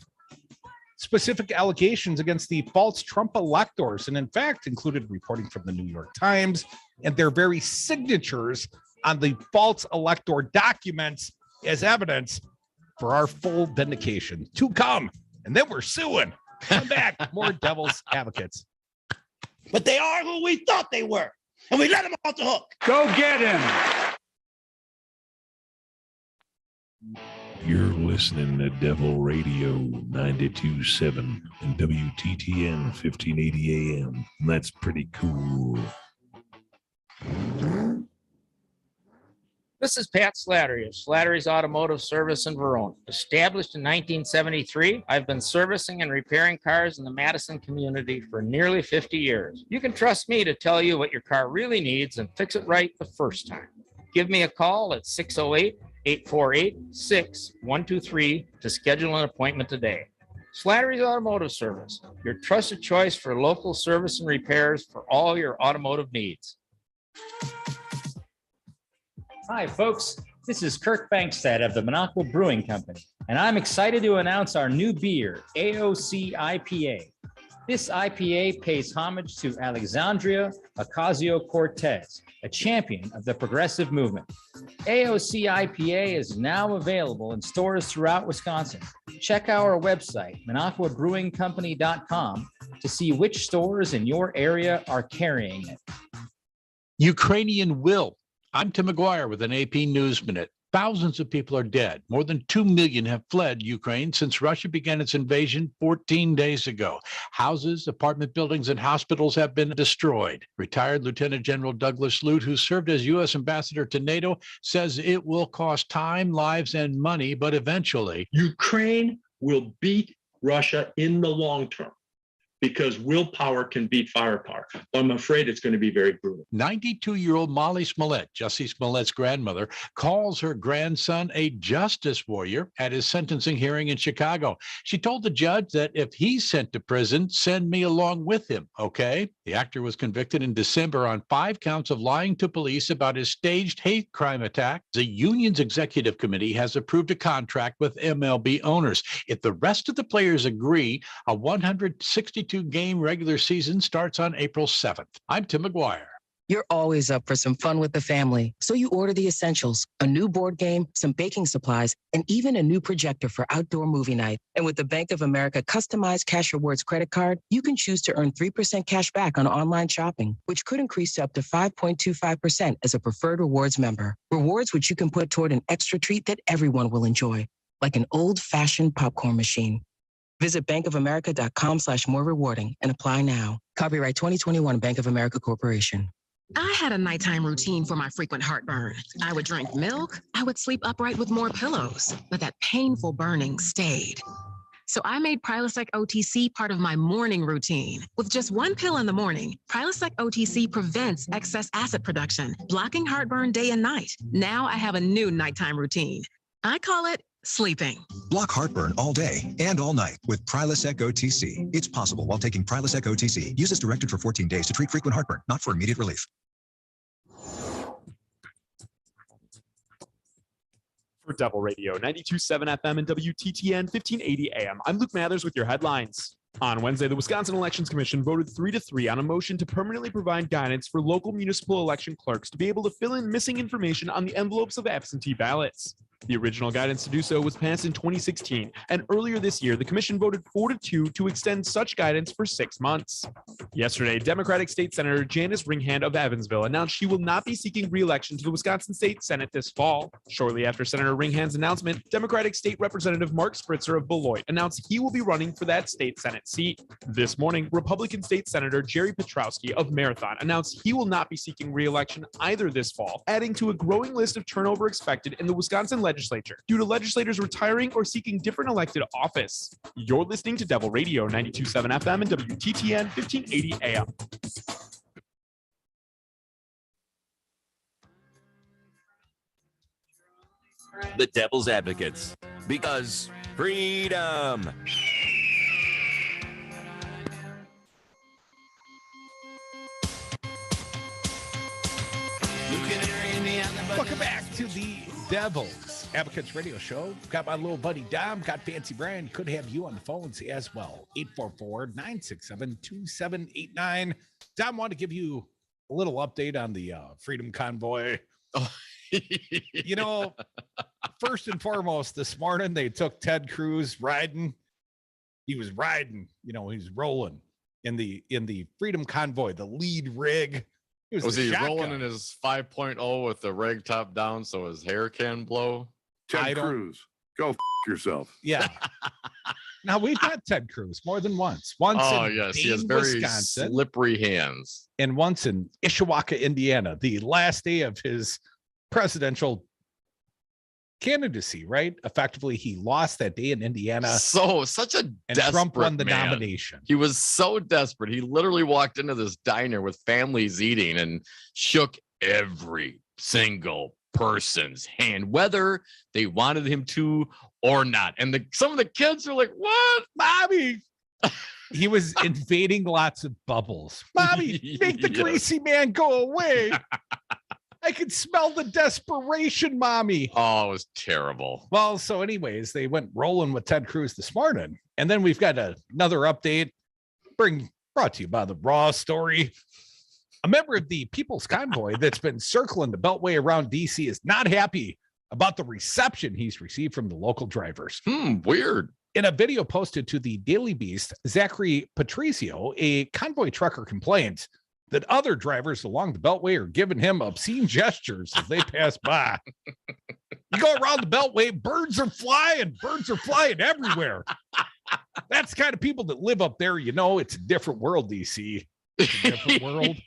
specific allegations against the false Trump electors, and in fact included reporting from the New York Times and their very signatures on the false elector documents as evidence for our full vindication to come. And then we're suing. Come back, more devil's advocates. But they are who we thought they were, and we let them off the hook. Go get him. You're listening to Devil Radio 92.7 and WTTN 1580 AM. That's pretty cool. This is Pat Slattery of Slattery's Automotive Service in Verona. Established in 1973, I've been servicing and repairing cars in the Madison community for nearly 50 years. You can trust me to tell you what your car really needs and fix it right the first time. Give me a call at 608-848-6123 to schedule an appointment today. Slattery's Automotive Service, your trusted choice for local service and repairs for all your automotive needs. Hi, folks. This is Kirk Bangstad of the Minocqua Brewing Company, and I'm excited to announce our new beer, AOC IPA. This IPA pays homage to Alexandria Ocasio-Cortez, a champion of the progressive movement. AOC IPA is now available in stores throughout Wisconsin. Check our website, MinocquaBrewingCompany.com, to see which stores in your area are carrying it. Ukrainian will. I'm Tim McGuire with an AP News Minute. Thousands of people are dead. More than 2 million have fled Ukraine since Russia began its invasion 14 days ago. Houses, apartment buildings, and hospitals have been destroyed. Retired Lieutenant General Douglas Lute, who served as U.S. ambassador to NATO, says it will cost time, lives, and money, but eventually Ukraine will beat Russia in the long term, because willpower can beat firepower. But I'm afraid it's going to be very brutal. 92-year-old Molly Smollett, Jussie Smollett's grandmother, calls her grandson a justice warrior at his sentencing hearing in Chicago. She told the judge that if he's sent to prison, send me along with him, okay? The actor was convicted in December on 5 counts of lying to police about his staged hate crime attack. The union's executive committee has approved a contract with MLB owners. If the rest of the players agree, a 162-game regular season starts on April 7th. I'm Tim McGuire. You're always up for some fun with the family, so you order the essentials, a new board game, some baking supplies, and even a new projector for outdoor movie night. And with the Bank of America customized Cash Rewards credit card, you can choose to earn 3% cash back on online shopping, which could increase to up to 5.25% as a preferred rewards member. Rewards which you can put toward an extra treat that everyone will enjoy, like an old-fashioned popcorn machine. Visit bankofamerica.com/more rewarding and apply now. Copyright 2021 Bank of America Corporation. I had a nighttime routine for my frequent heartburn. I would drink milk. I would sleep upright with more pillows, but that painful burning stayed. So I made Prilosec OTC part of my morning routine. With just 1 pill in the morning, Prilosec OTC prevents excess acid production, blocking heartburn day and night. Now I have a new nighttime routine. I call it sleeping. Block heartburn all day and all night with Prilosec OTC. It's possible while taking Prilosec OTC. Use as directed for 14 days to treat frequent heartburn, not for immediate relief. For Devil Radio, 92.7 FM and WTTN 1580 AM. I'm Luke Mathers with your headlines. On Wednesday, the Wisconsin Elections Commission voted 3-3 on a motion to permanently provide guidance for local municipal election clerks to be able to fill in missing information on the envelopes of absentee ballots. The original guidance to do so was passed in 2016, and earlier this year, the commission voted 4-2 to extend such guidance for 6 months. Yesterday, Democratic State Senator Janice Ringhand of Evansville announced she will not be seeking re-election to the Wisconsin State Senate this fall. Shortly after Senator Ringhand's announcement, Democratic State Representative Mark Spritzer of Beloit announced he will be running for that state Senate seat. This morning, Republican State Senator Jerry Petrowski of Marathon announced he will not be seeking re-election either this fall, adding to a growing list of turnover expected in the Wisconsin legislature due to legislators retiring or seeking different elected office. You're listening to Devil Radio 92.7 FM and WTTN 1580 AM. The Devil's Advocates, because freedom. Welcome back to the Devil's Advocates Radio Show. Got my little buddy Dom, got Fancy Brian. Could have you on the phones as well. 844-967-2789. Dom, want to give you a little update on the Freedom Convoy. Oh. You know, first and foremost, this morning they took Ted Cruz riding. He was riding, you know, he's rolling in the Freedom Convoy, the lead rig. Was he rolling in his 5.0 with the rag top down so his hair can blow? Ted Cruz, go yourself. Yeah. Now we've met Ted Cruz more than once. Once in yes, Dane, he has very Wisconsin, slippery hands. and once in Ishawaka, Indiana, the last day of his presidential candidacy, right? Effectively, he lost that day in Indiana. So such a and desperate Trump won the man. nomination. He was so desperate. He literally walked into this diner with families eating and shook every single person's hand, whether they wanted him to or not. And some of the kids are like, "What, mommy?" He was invading lots of bubbles. Mommy, make the greasy man go away. I could smell the desperation, mommy. Oh, it was terrible. Well, so anyways, they went rolling with Ted Cruz this morning. And then we've got another update. Brought to you by the Raw Story. A member of the People's Convoy that's been circling the Beltway around D.C. is not happy about the reception he's received from the local drivers. Weird. In a video posted to the Daily Beast, Zachary Patrizio, a convoy trucker, complains that other drivers along the Beltway are giving him obscene gestures as they pass by. You go around the Beltway, birds are flying everywhere. That's the kind of people that live up there. You know, it's a different world, DC. It's a different world.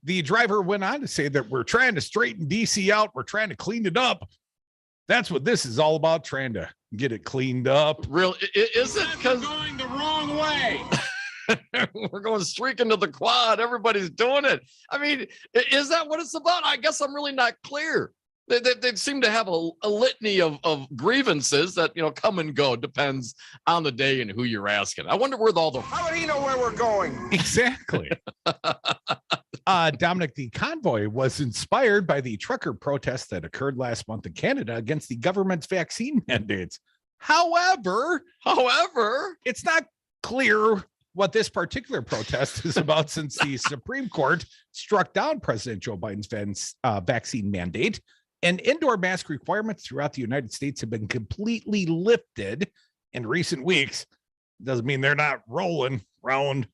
The driver went on to say that we're trying to straighten DC out. We're trying to clean it up. That's what this is all about, trying to get it cleaned up. Real, is it? Because going the wrong way. We're going streaking to the quad. Everybody's doing it. I mean, is that what it's about? I guess I'm really not clear. They seem to have a litany of grievances that, you know, come and go. Depends on the day and who you're asking. I wonder where all the... How would he know where we're going? Exactly. Dominic, the convoy was inspired by the trucker protests that occurred last month in Canada against the government's vaccine mandates. However, it's not clear what this particular protest is about since the Supreme Court struck down President Joe Biden's vaccine mandate, and indoor mask requirements throughout the United States have been completely lifted in recent weeks. Doesn't mean they're not rolling round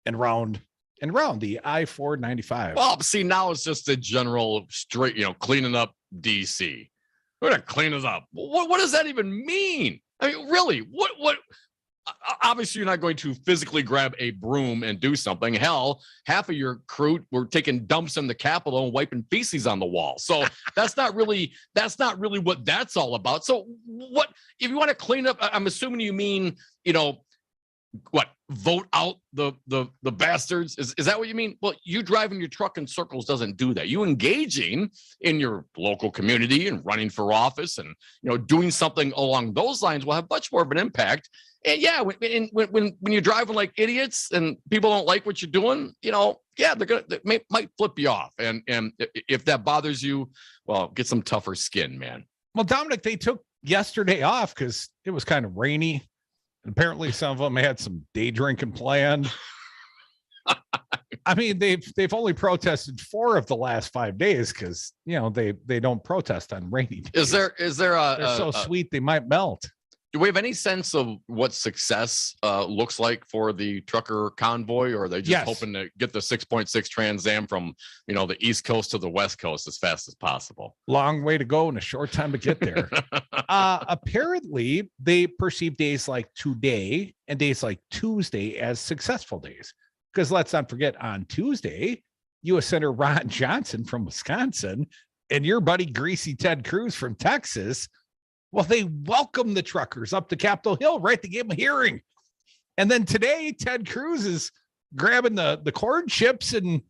and round and round the I-495. Well, see, now it's just a general straight, you know, cleaning up DC. We're gonna clean it up. What does that even mean? I mean, really, what? Obviously, you're not going to physically grab a broom and do something. Hell, half of your crew were taking dumps in the Capitol and wiping feces on the wall. So that's not really what that's all about. So what, if you want to clean up, I'm assuming you mean, you know, what, vote out the bastards? Is that what you mean? Well, you driving your truck in circles doesn't do that. You engaging in your local community and running for office and, you know, doing something along those lines will have much more of an impact. And yeah, when you're driving like idiots and people don't like what you're doing, you know, yeah, they might flip you off. And if that bothers you, well, get some tougher skin, man. Well, Dominic, they took yesterday off because it was kind of rainy. And apparently some of them had some day drinking planned. I mean, they've only protested 4 of the last 5 days because, you know, they don't protest on rainy days. Is there a... They're so sweet they might melt. Do we have any sense of what success looks like for the trucker convoy, or are they just hoping to get the 6.6 Trans Am from, you know, the East Coast to the West Coast as fast as possible? Long way to go and a short time to get there. Apparently, they perceive days like today and days like Tuesday as successful days. Because let's not forget, on Tuesday, U.S. Senator Ron Johnson from Wisconsin and your buddy Greasy Ted Cruz from Texas, well, they welcomed the truckers up to Capitol Hill, right? They gave them a hearing. And then today, Ted Cruz is grabbing the corn chips and, you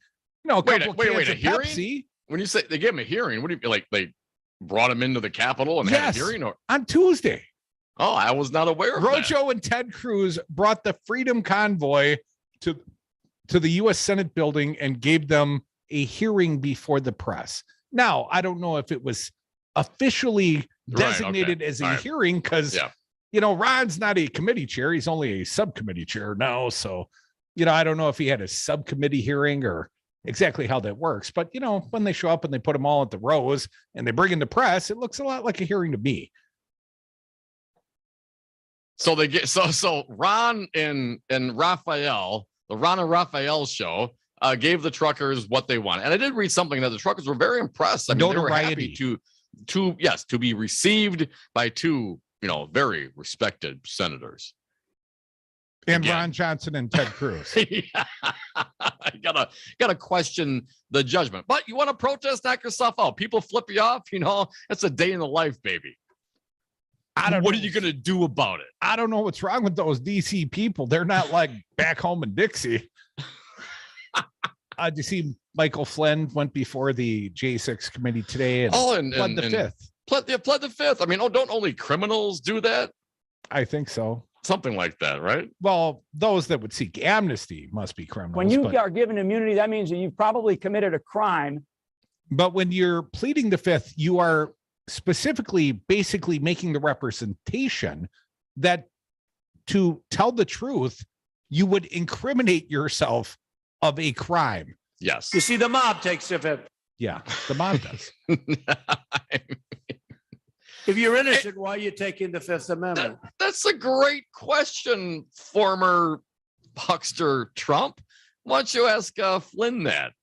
know, a couple cans of Pepsi. When you say they gave him a hearing, what do you like? They brought him into the Capitol and had a hearing? Or on Tuesday. Oh, I was not aware of Rojo and Ted Cruz brought the Freedom Convoy to the U.S. Senate building and gave them a hearing before the press. Now, I don't know if it was officially designated as a hearing because, you know, Ron's not a committee chair. He's only a subcommittee chair now. So, you know, I don't know if he had a subcommittee hearing or exactly how that works. But, you know, when they show up and they put them all at the rows and they bring in the press, it looks a lot like a hearing to me. So they get so Ron and Raphael, the Ron and Raphael show, gave the truckers what they wanted. And I did read something that the truckers were very impressed. I mean, they were happy to be received by 2, you know, very respected senators. And Ron Johnson and Ted Cruz. I gotta question the judgment. But you want to protest, knock yourself out. People flip you off, you know, it's a day in the life, baby. What are you going to do about it? I don't know what's wrong with those DC people. They're not like back home in Dixie. Did you see Michael Flynn went before the J6 committee today and pled the fifth? Pled the fifth. I mean, don't only criminals do that? I think so. Something like that, right? Well, those that would seek amnesty must be criminals. When you are given immunity, that means that you've probably committed a crime. But when you're pleading the fifth, you are specifically basically making the representation that to tell the truth you would incriminate yourself of a crime. Yes. You see, the mob takes the fifth. Yeah, the mob does. If you're innocent, why are you taking the Fifth Amendment? That's a great question, former huckster Trump. Why don't you ask Flynn that?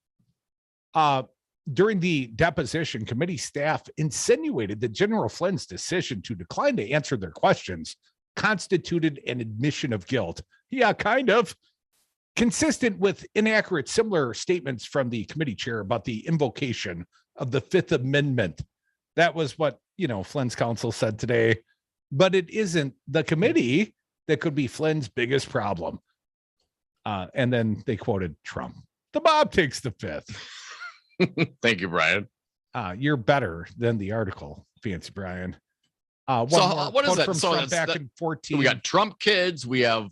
During the deposition, committee staff insinuated that General Flynn's decision to decline to answer their questions constituted an admission of guilt. Yeah, kind of. Consistent with inaccurate similar statements from the committee chair about the invocation of the Fifth Amendment. That was what, Flynn's counsel said today. But it isn't the committee that could be Flynn's biggest problem. And then they quoted Trump. The mob takes the fifth. Thank you, Brian. You're better than the article, Fancy Brian. What is that? So back in 14. We got Trump kids. We have,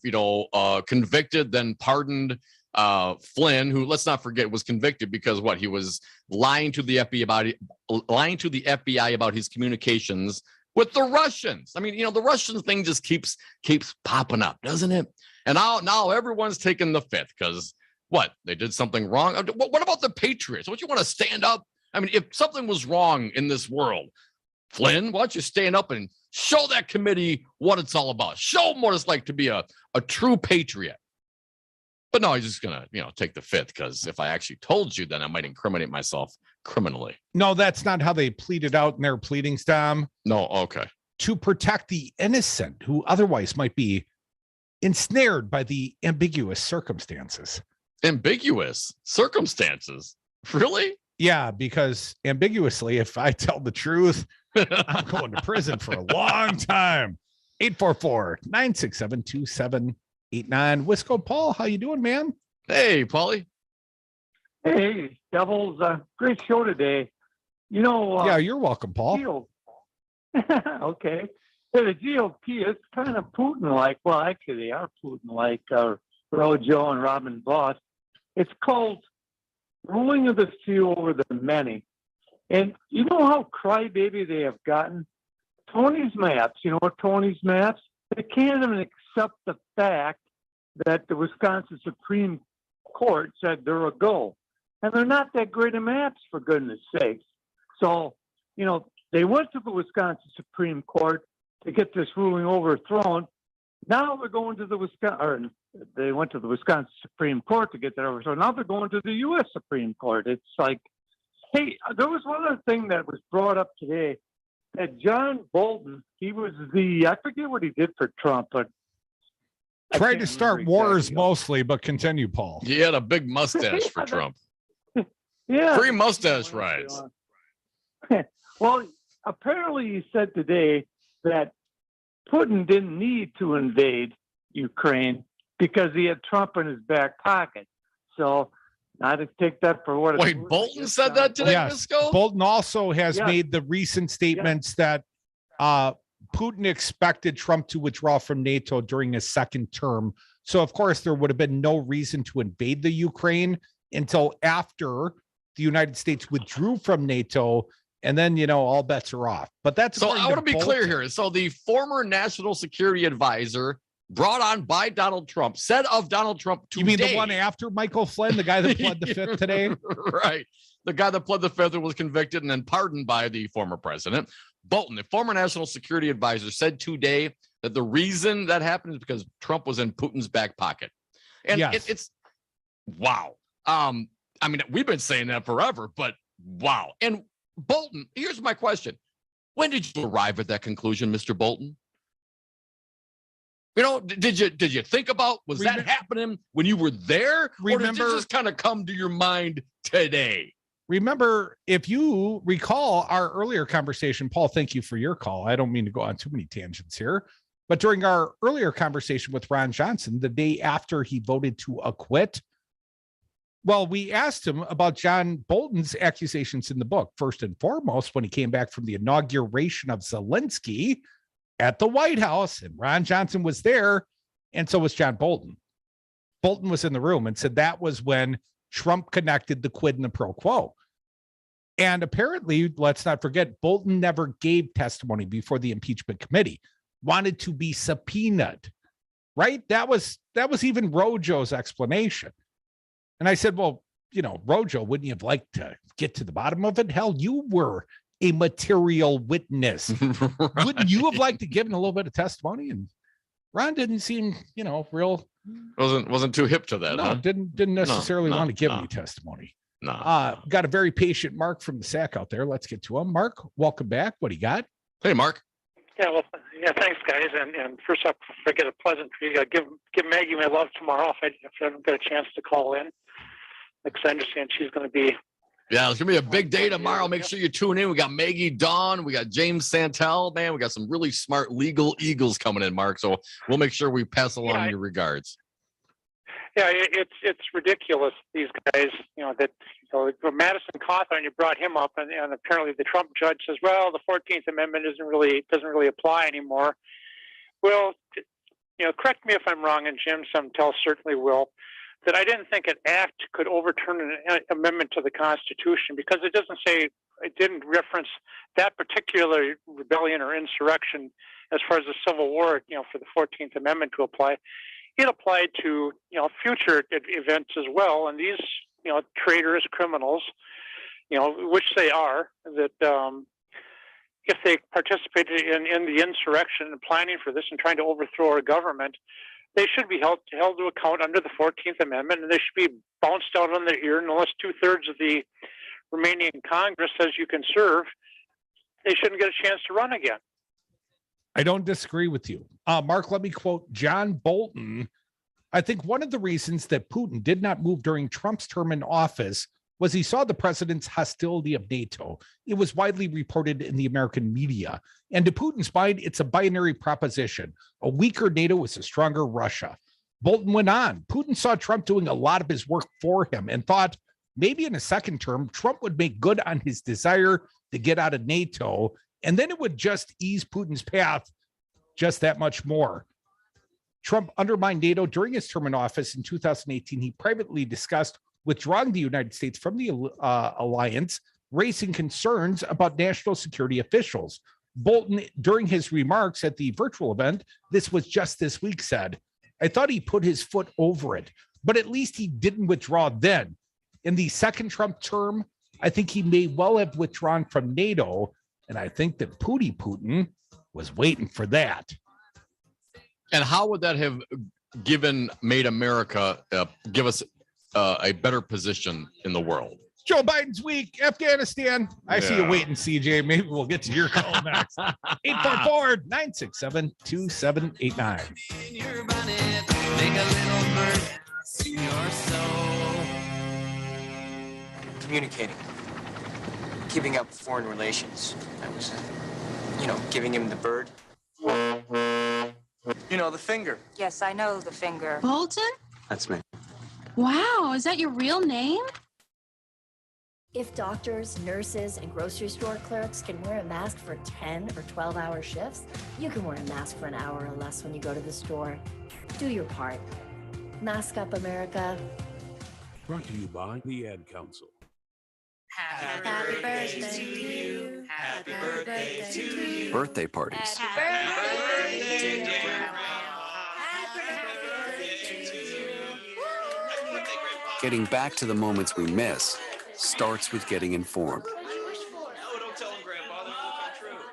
convicted, then pardoned Flynn, who, let's not forget, was convicted because he was lying to the FBI about his communications with the Russians. I mean, the Russian thing just keeps popping up, doesn't it? And now everyone's taking the fifth because they did something wrong. What about the Patriots? Don't you want to stand up? I mean, if something was wrong in this world, Flynn, why don't you stand up and show that committee what it's all about? Show them what it's like to be a true patriot. But no, he's just going to, take the fifth because if I actually told you, then I might incriminate myself criminally. No, that's not how they pleaded out in their pleadings, Tom. No, okay. To protect the innocent who otherwise might be ensnared by the ambiguous circumstances. Ambiguous circumstances? Really? Yeah, because ambiguously, if I tell the truth, I'm going to prison for a long time. 844-967-2789. Wisco Paul, how you doing, man? Hey, Paulie. Hey, Devils. Great show today. Yeah, you're welcome, Paul. Okay. Yeah, the GOP is kind of Putin-like. Well, actually, they are Putin-like. Rojo and Robin Voss. It's called ruling of the few over the many. And you know how crybaby they have gotten? Tony's maps, Tony's maps? They can't even accept the fact that the Wisconsin Supreme Court said they're a go. And they're not that great of maps, for goodness sakes. So, they went to the Wisconsin Supreme Court to get this ruling overthrown. Now they're going to they went to the Wisconsin Supreme Court to get that overthrown. Now they're going to the U.S. Supreme Court. It's like, hey, there was one other thing that was brought up today, that John Bolton, he was I forget what he did for Trump, but tried to start wars mostly, but continue, Paul. He had a big mustache for Trump. Yeah. Free mustache rides. Well, apparently he said today that Putin didn't need to invade Ukraine because he had Trump in his back pocket. So I just take that for what it's worth. Wait, Bolton said that today, yes. Misco? Bolton also has made the recent statements that Putin expected Trump to withdraw from NATO during his second term. So, of course, there would have been no reason to invade the Ukraine until after the United States withdrew from NATO. And then, all bets are off. But that's so. I want to be clear here. So the former national security advisor brought on by Donald Trump said of Donald Trump today. You mean the one after Michael Flynn, the guy that pled the fifth today? Right. The guy that pled the fifth and was convicted and then pardoned by the former president. Bolton, the former national security advisor, said today that the reason that happened is because Trump was in Putin's back pocket. And yes. It's wow. I mean, we've been saying that forever, but wow. And Bolton, here's my question. When did you arrive at that conclusion, Mr. Bolton? Did you think about, was that happening when you were there? Or did it just kind of come to your mind today? Remember, if you recall our earlier conversation, Paul, thank you for your call. I don't mean to go on too many tangents here, but during our earlier conversation with Ron Johnson, the day after he voted to acquit, well, we asked him about John Bolton's accusations in the book. First and foremost, when he came back from the inauguration of Zelensky at the White House, and Ron Johnson was there, and so was John Bolton. Bolton was in the room and said that was when Trump connected the quid and the pro quo. And apparently, let's not forget, Bolton never gave testimony before the impeachment committee, wanted to be subpoenaed. right? That was even Rojo's explanation. And I said, well, Rojo, wouldn't you have liked to get to the bottom of it? Hell, you were a material witness. Right. Wouldn't you have liked to give him a little bit of testimony? And Ron didn't seem, real. Wasn't too hip to that. No, huh? didn't necessarily want to give any testimony. No. Got a very patient Mark from the SAC out there. Let's get to him. Mark, welcome back. What do you got? Hey, Mark. Yeah, well, thanks, guys. And first up, if I get a pleasant treat, give Maggie my love tomorrow if I don't get a chance to call in. Because I understand she's going to be. Yeah, it's going to be a big day tomorrow. Make sure you tune in. We got Maggie Dawn. We got James Santel. Man, we got some really smart legal eagles coming in, Mark. So we'll make sure we pass along your regards. Yeah, it's ridiculous, these guys, that Madison Cawthorn, you brought him up, and apparently the Trump judge says, well, the 14th Amendment doesn't really apply anymore. Well, correct me if I'm wrong, and Jim Santel certainly will, that I didn't think an act could overturn an amendment to the Constitution because it didn't reference that particular rebellion or insurrection as far as the Civil War, for the 14th Amendment to apply. It applied to, future events as well. And these, traitors, criminals, which they are, that if they participated in the insurrection and planning for this and trying to overthrow our government, they should be held to account under the 14th Amendment, and they should be bounced out on their ear. And unless 2/3 of the remaining Congress says you can serve, they shouldn't get a chance to run again. I don't disagree with you. Mark, let me quote John Bolton. I think one of the reasons that Putin did not move during Trump's term in office was he saw the president's hostility of NATO. It was widely reported in the American media. And to Putin's mind, it's a binary proposition. A weaker NATO is a stronger Russia. Bolton went on. Putin saw Trump doing a lot of his work for him and thought maybe in a second term, Trump would make good on his desire to get out of NATO. And then it would just ease Putin's path just that much more. Trump undermined NATO during his term in office in 2018. He privately discussed withdrawing the United States from the alliance, raising concerns about national security officials. Bolton, during his remarks at the virtual event, this was just this week, said, I thought he put his foot over it, but at least he didn't withdraw then. In the second Trump term, I think he may well have withdrawn from NATO. And I think that Putin was waiting for that. And how would that have made America give us a better position in the world? Joe Biden's weak. Afghanistan. I see you waiting, CJ. Maybe we'll get to your call next. 844-967-2789. Communicating. Keeping up foreign relations. I was, giving him the bird. The finger. Yes, I know the finger. Bolton? That's me. Wow, is that your real name? If doctors, nurses, and grocery store clerks can wear a mask for 10 or 12-hour shifts, you can wear a mask for an hour or less when you go to the store. Do your part. Mask up, America. Brought to you by the Ad Council. Happy birthday to you. Happy birthday to you. Birthday parties. Happy birthday to you. Getting back to the moments we miss starts with getting informed.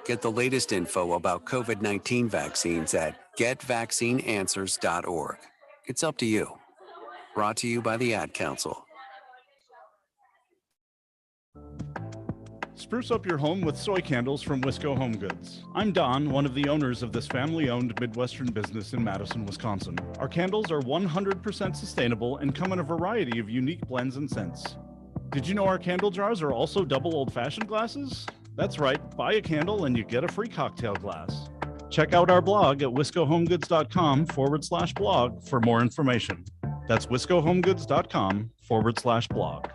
Get the latest info about COVID-19 vaccines at getvaccineanswers.org. It's up to you. Brought to you by the Ad Council. Spruce up your home with soy candles from Wisco Home Goods. I'm Don, one of the owners of this family-owned Midwestern business in Madison, Wisconsin. Our candles are 100% sustainable and come in a variety of unique blends and scents. Did you know our candle jars are also double old-fashioned glasses? That's right, buy a candle and you get a free cocktail glass. Check out our blog at wiscohomegoods.com/blog for more information. That's wiscohomegoods.com/blog.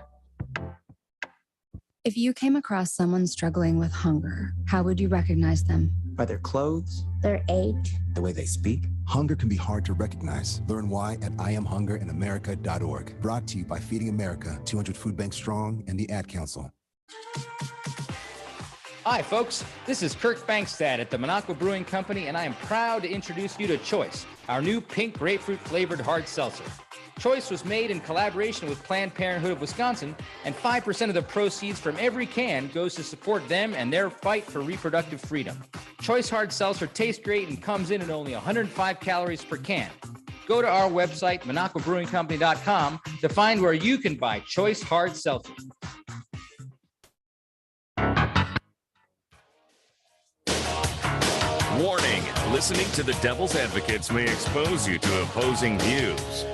If you came across someone struggling with hunger, how would you recognize them? By their clothes, their age, the way they speak. Hunger can be hard to recognize. Learn why at IamHungerInAmerica.org. Brought to you by Feeding America, 200 Food Banks Strong, and the Ad Council. Hi, folks. This is Kirk Bangstad at the Minocqua Brewing Company, and I am proud to introduce you to Choice, our new pink grapefruit flavored hard seltzer. Choice was made in collaboration with Planned Parenthood of Wisconsin, and 5% of the proceeds from every can goes to support them and their fight for reproductive freedom. Choice hard seltzer tastes great and comes in at only 105 calories per can. Go to our website, MinocquaBrewingCompany.com, to find where you can buy Choice hard seltzer. Warning, listening to the Devil's Advocates may expose you to opposing views.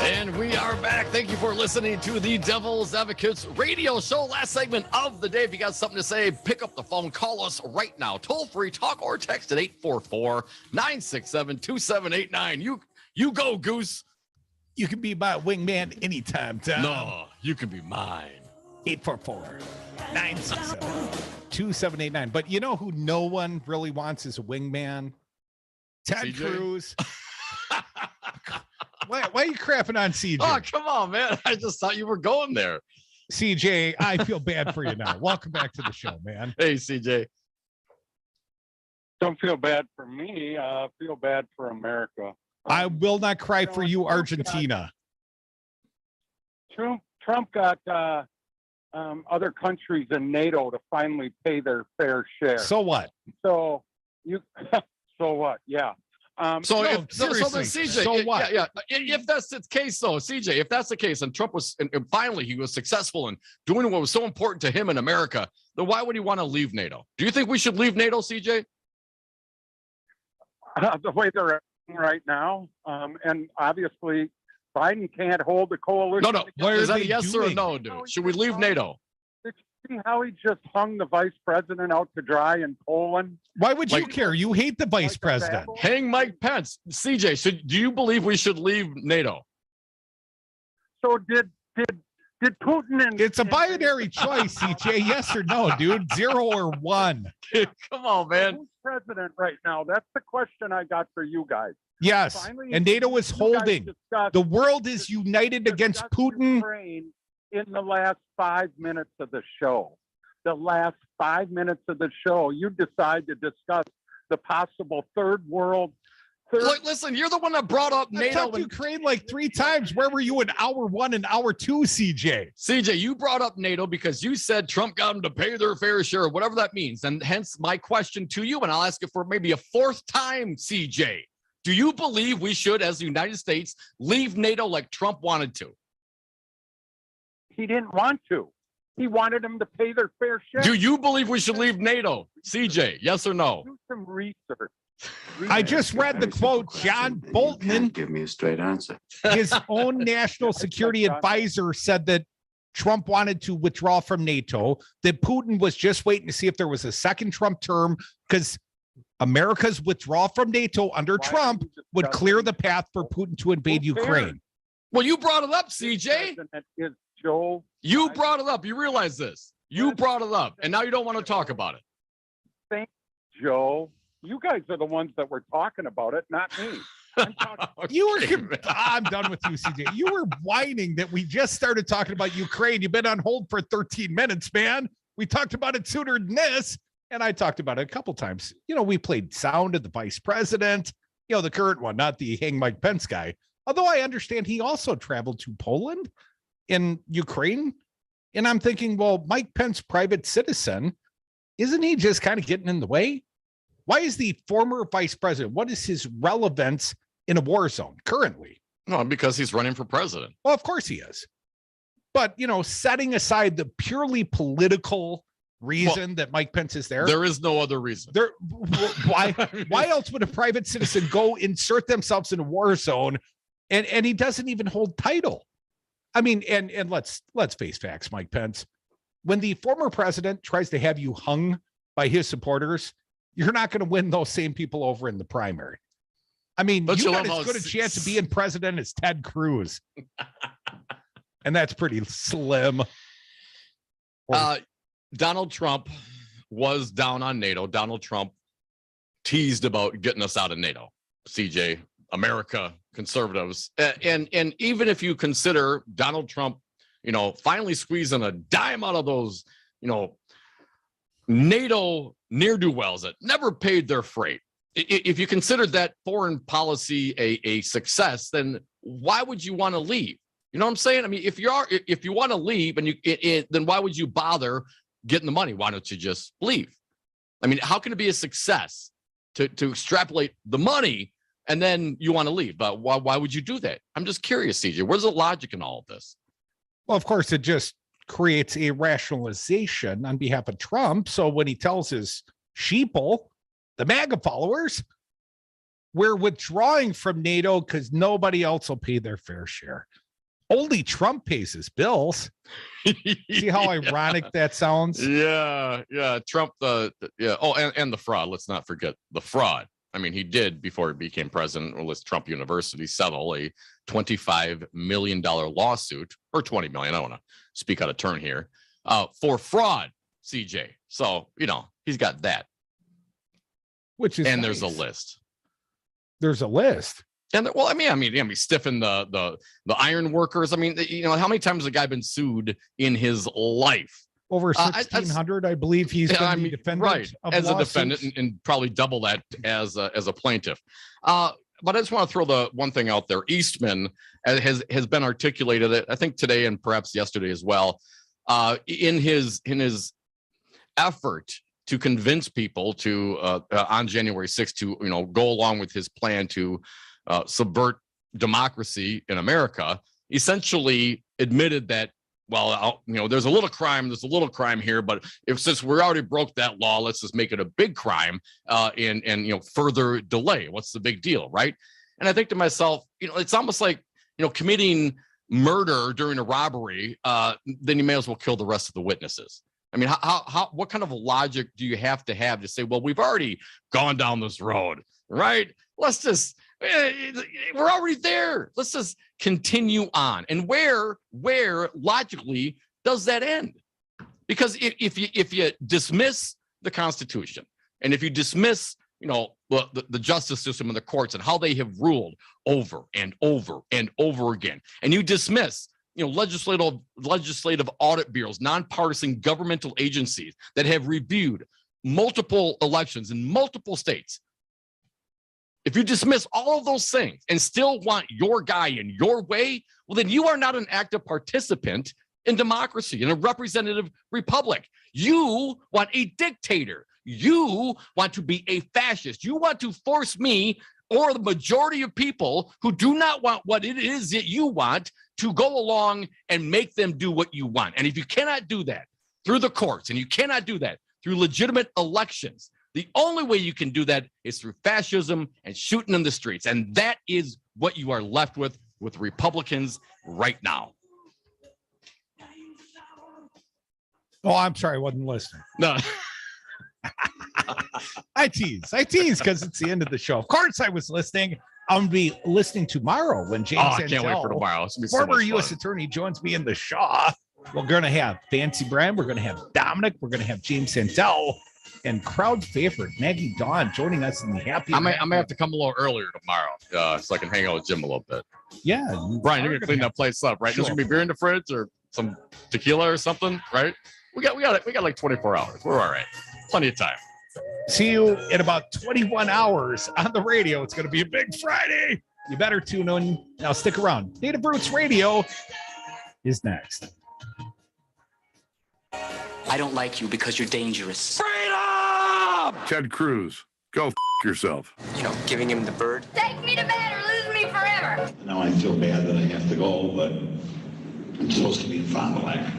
And we are back. Thank you for listening to the Devil's Advocates radio show. Last segment of the day. If you got something to say, pick up the phone. Call us right now. Toll free, talk or text at 844-967-2789. You go, Goose. You can be my wingman anytime, Tom. No, you can be mine. 844-967-2789. But you know who no one really wants as a wingman? Ted CJ? Cruz. Why are you crapping on CJ? Oh, come on, man. I just thought you were going there. CJ, I feel bad for you now. Welcome back to the show, man. Hey, CJ. Don't feel bad for me. Feel bad for America. I will not cry for you, Argentina. Trump got other countries in NATO to finally pay their fair share. So what? So what? Yeah. So no, then CJ, so what? Yeah. If that's the case, though, CJ, if that's the case, and Trump was, and finally he was successful in doing what was so important to him in America, then why would he want to leave NATO? Do you think we should leave NATO, CJ? The way they're acting right now, and obviously Biden can't hold the coalition. No. Is that a yes or a no, dude? Should we leave NATO? Did you see how he just hung the vice president out to dry in Poland? Why would you care? You hate the vice president. Hang Mike Pence. CJ, do you believe we should leave NATO? So did Putin and it's a binary choice, CJ. Yes or no, dude. 0 or 1. Come on, man. Who's president right now? That's the question I got for you guys. Yes, Finally, and NATO is holding. The world is united against Putin. In the last 5 minutes of the show, you decide to discuss the possible third world. Look, listen, you're the one that brought up NATO. I talked Ukraine like 3 times. Where were you in hour 1 and hour 2, CJ? CJ, you brought up NATO because you said Trump got them to pay their fair share, whatever that means. And hence my question to you, and I'll ask it for maybe a 4th time, CJ. Do you believe we should, as the United States, leave NATO like Trump wanted to? He didn't want to. He wanted them to pay their fair share. Do you believe we should leave NATO? CJ, yes or no? Do some research. I just read the quote. John Bolton, give me a straight answer. His own national security advisor, said that Trump wanted to withdraw from NATO, that Putin was just waiting to see if there was a second Trump term, because America's withdrawal from NATO under Trump would clear the path for Putin to invade Ukraine. Well, you brought it up, CJ. You brought it up. You realize this. You brought it up, and now you don't want to talk about it. Thank you, Joe. You guys are the ones that were talking about it, not me. I'm done with you, CJ. You were whining that we just started talking about Ukraine. You've been on hold for 13 minutes, man. We talked about it sooner than this, and I talked about it a couple times. We played sound of the vice president, the current one, not the hang Mike Pence guy. Although I understand he also traveled to Poland in Ukraine. And I'm thinking, well, Mike Pence, private citizen, isn't he just kind of getting in the way? Why is the former vice president, what is his relevance in a war zone currently? No, because he's running for president. Well, of course he is. But, setting aside the purely political reason that Mike Pence is there. There is no other reason. Why else would a private citizen go insert themselves in a war zone and he doesn't even hold title? I mean, and let's face facts, Mike Pence. When the former president tries to have you hung by his supporters, you're not going to win those same people over in the primary. I mean, you got as good a chance to be in president as Ted Cruz. And that's pretty slim. Donald Trump was down on NATO. Donald Trump teased about getting us out of NATO. CJ, America, conservatives. And even if you consider Donald Trump, finally squeezing a dime out of those, NATO ne'er-do-wells that never paid their freight. If you consider that foreign policy a success, then why would you want to leave? You know what I'm saying? I mean, if you want to leave and then why would you bother getting the money? Why don't you just leave? I mean, how can it be a success to extrapolate the money and then you want to leave? But why would you do that? I'm just curious, CJ. Where's the logic in all of this? Well, of course, it just creates a rationalization on behalf of Trump. So when he tells his sheeple, the MAGA followers, we're withdrawing from NATO because nobody else will pay their fair share. Only Trump pays his bills. See how ironic that sounds? Yeah. Trump, yeah. Oh, and the fraud. Let's not forget the fraud. I mean, he did, before he became president, or let Trump University settle a $25 million lawsuit, or $20 million. I don't want to speak out of turn here, for fraud, CJ. So, he's got that. Which is, and nice. There's a list. There's a list. And well, I mean, stiffing the iron workers. I mean, how many times has the guy been sued in his life? Over 1,600, I believe he's been the defendant, right? As lawsuits. A defendant, and probably double that as a plaintiff. But I just want to throw the one thing out there. Eastman has been articulated, I think today and perhaps yesterday as well, in his effort to convince people to on January 6th to go along with his plan to subvert democracy in America. Essentially admitted that, well, there's a little crime here, but since we already broke that law, let's just make it a big crime and further delay. What's the big deal, right? And I think to myself, it's almost like committing murder during a robbery. Then you may as well kill the rest of the witnesses. I mean, what kind of logic do you have to say, well, we've already gone down this road, right? Let's just, we're already there. Let's just continue on. And where logically does that end? Because if you dismiss the Constitution, and if you dismiss, the justice system and the courts and how they have ruled over and over and over again, and you dismiss legislative audit bureaus, nonpartisan governmental agencies that have reviewed multiple elections in multiple states. If you dismiss all of those things and still want your guy in your way, well, then you are not an active participant in democracy, in a representative republic. You want a dictator. You want to be a fascist. You want to force me or the majority of people who do not want what it is that you want to go along and make them do what you want. And if you cannot do that through the courts, and you cannot do that through legitimate elections, the only way you can do that is through fascism and shooting in the streets. And that is what you are left with Republicans right now. Oh, I'm sorry. I wasn't listening. No. I tease because it's the end of the show. Of course I was listening. I'm going to be listening tomorrow when James I can't wait for tomorrow. Former U.S. attorney, joins me in the Shaw. We're going to have Fancy Brian. We're going to have Dominic. We're going to have James Santel. And crowd favorite Maggie Dawn joining us in the happy. I might have to come a little earlier tomorrow, so I can hang out with Jim a little bit. Yeah, Brian, you're gonna clean that place up, right? Sure. There's gonna be beer in the fridge or some tequila or something, right? We got like 24 hours. We're all right. Plenty of time. See you in about 21 hours on the radio. It's gonna be a big Friday. You better tune in. Now stick around. Native Roots Radio is next. I don't like you because you're dangerous. Freedom! Ted Cruz, go yourself. Giving him the bird. Take me to bed or lose me forever. Now I feel bad that I have to go, but I'm supposed to be in Fond du Lac.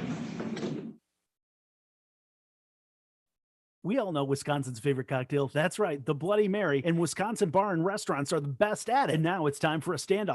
We all know Wisconsin's favorite cocktail. That's right, the Bloody Mary. And Wisconsin bar and restaurants are the best at it. And now it's time for a standoff.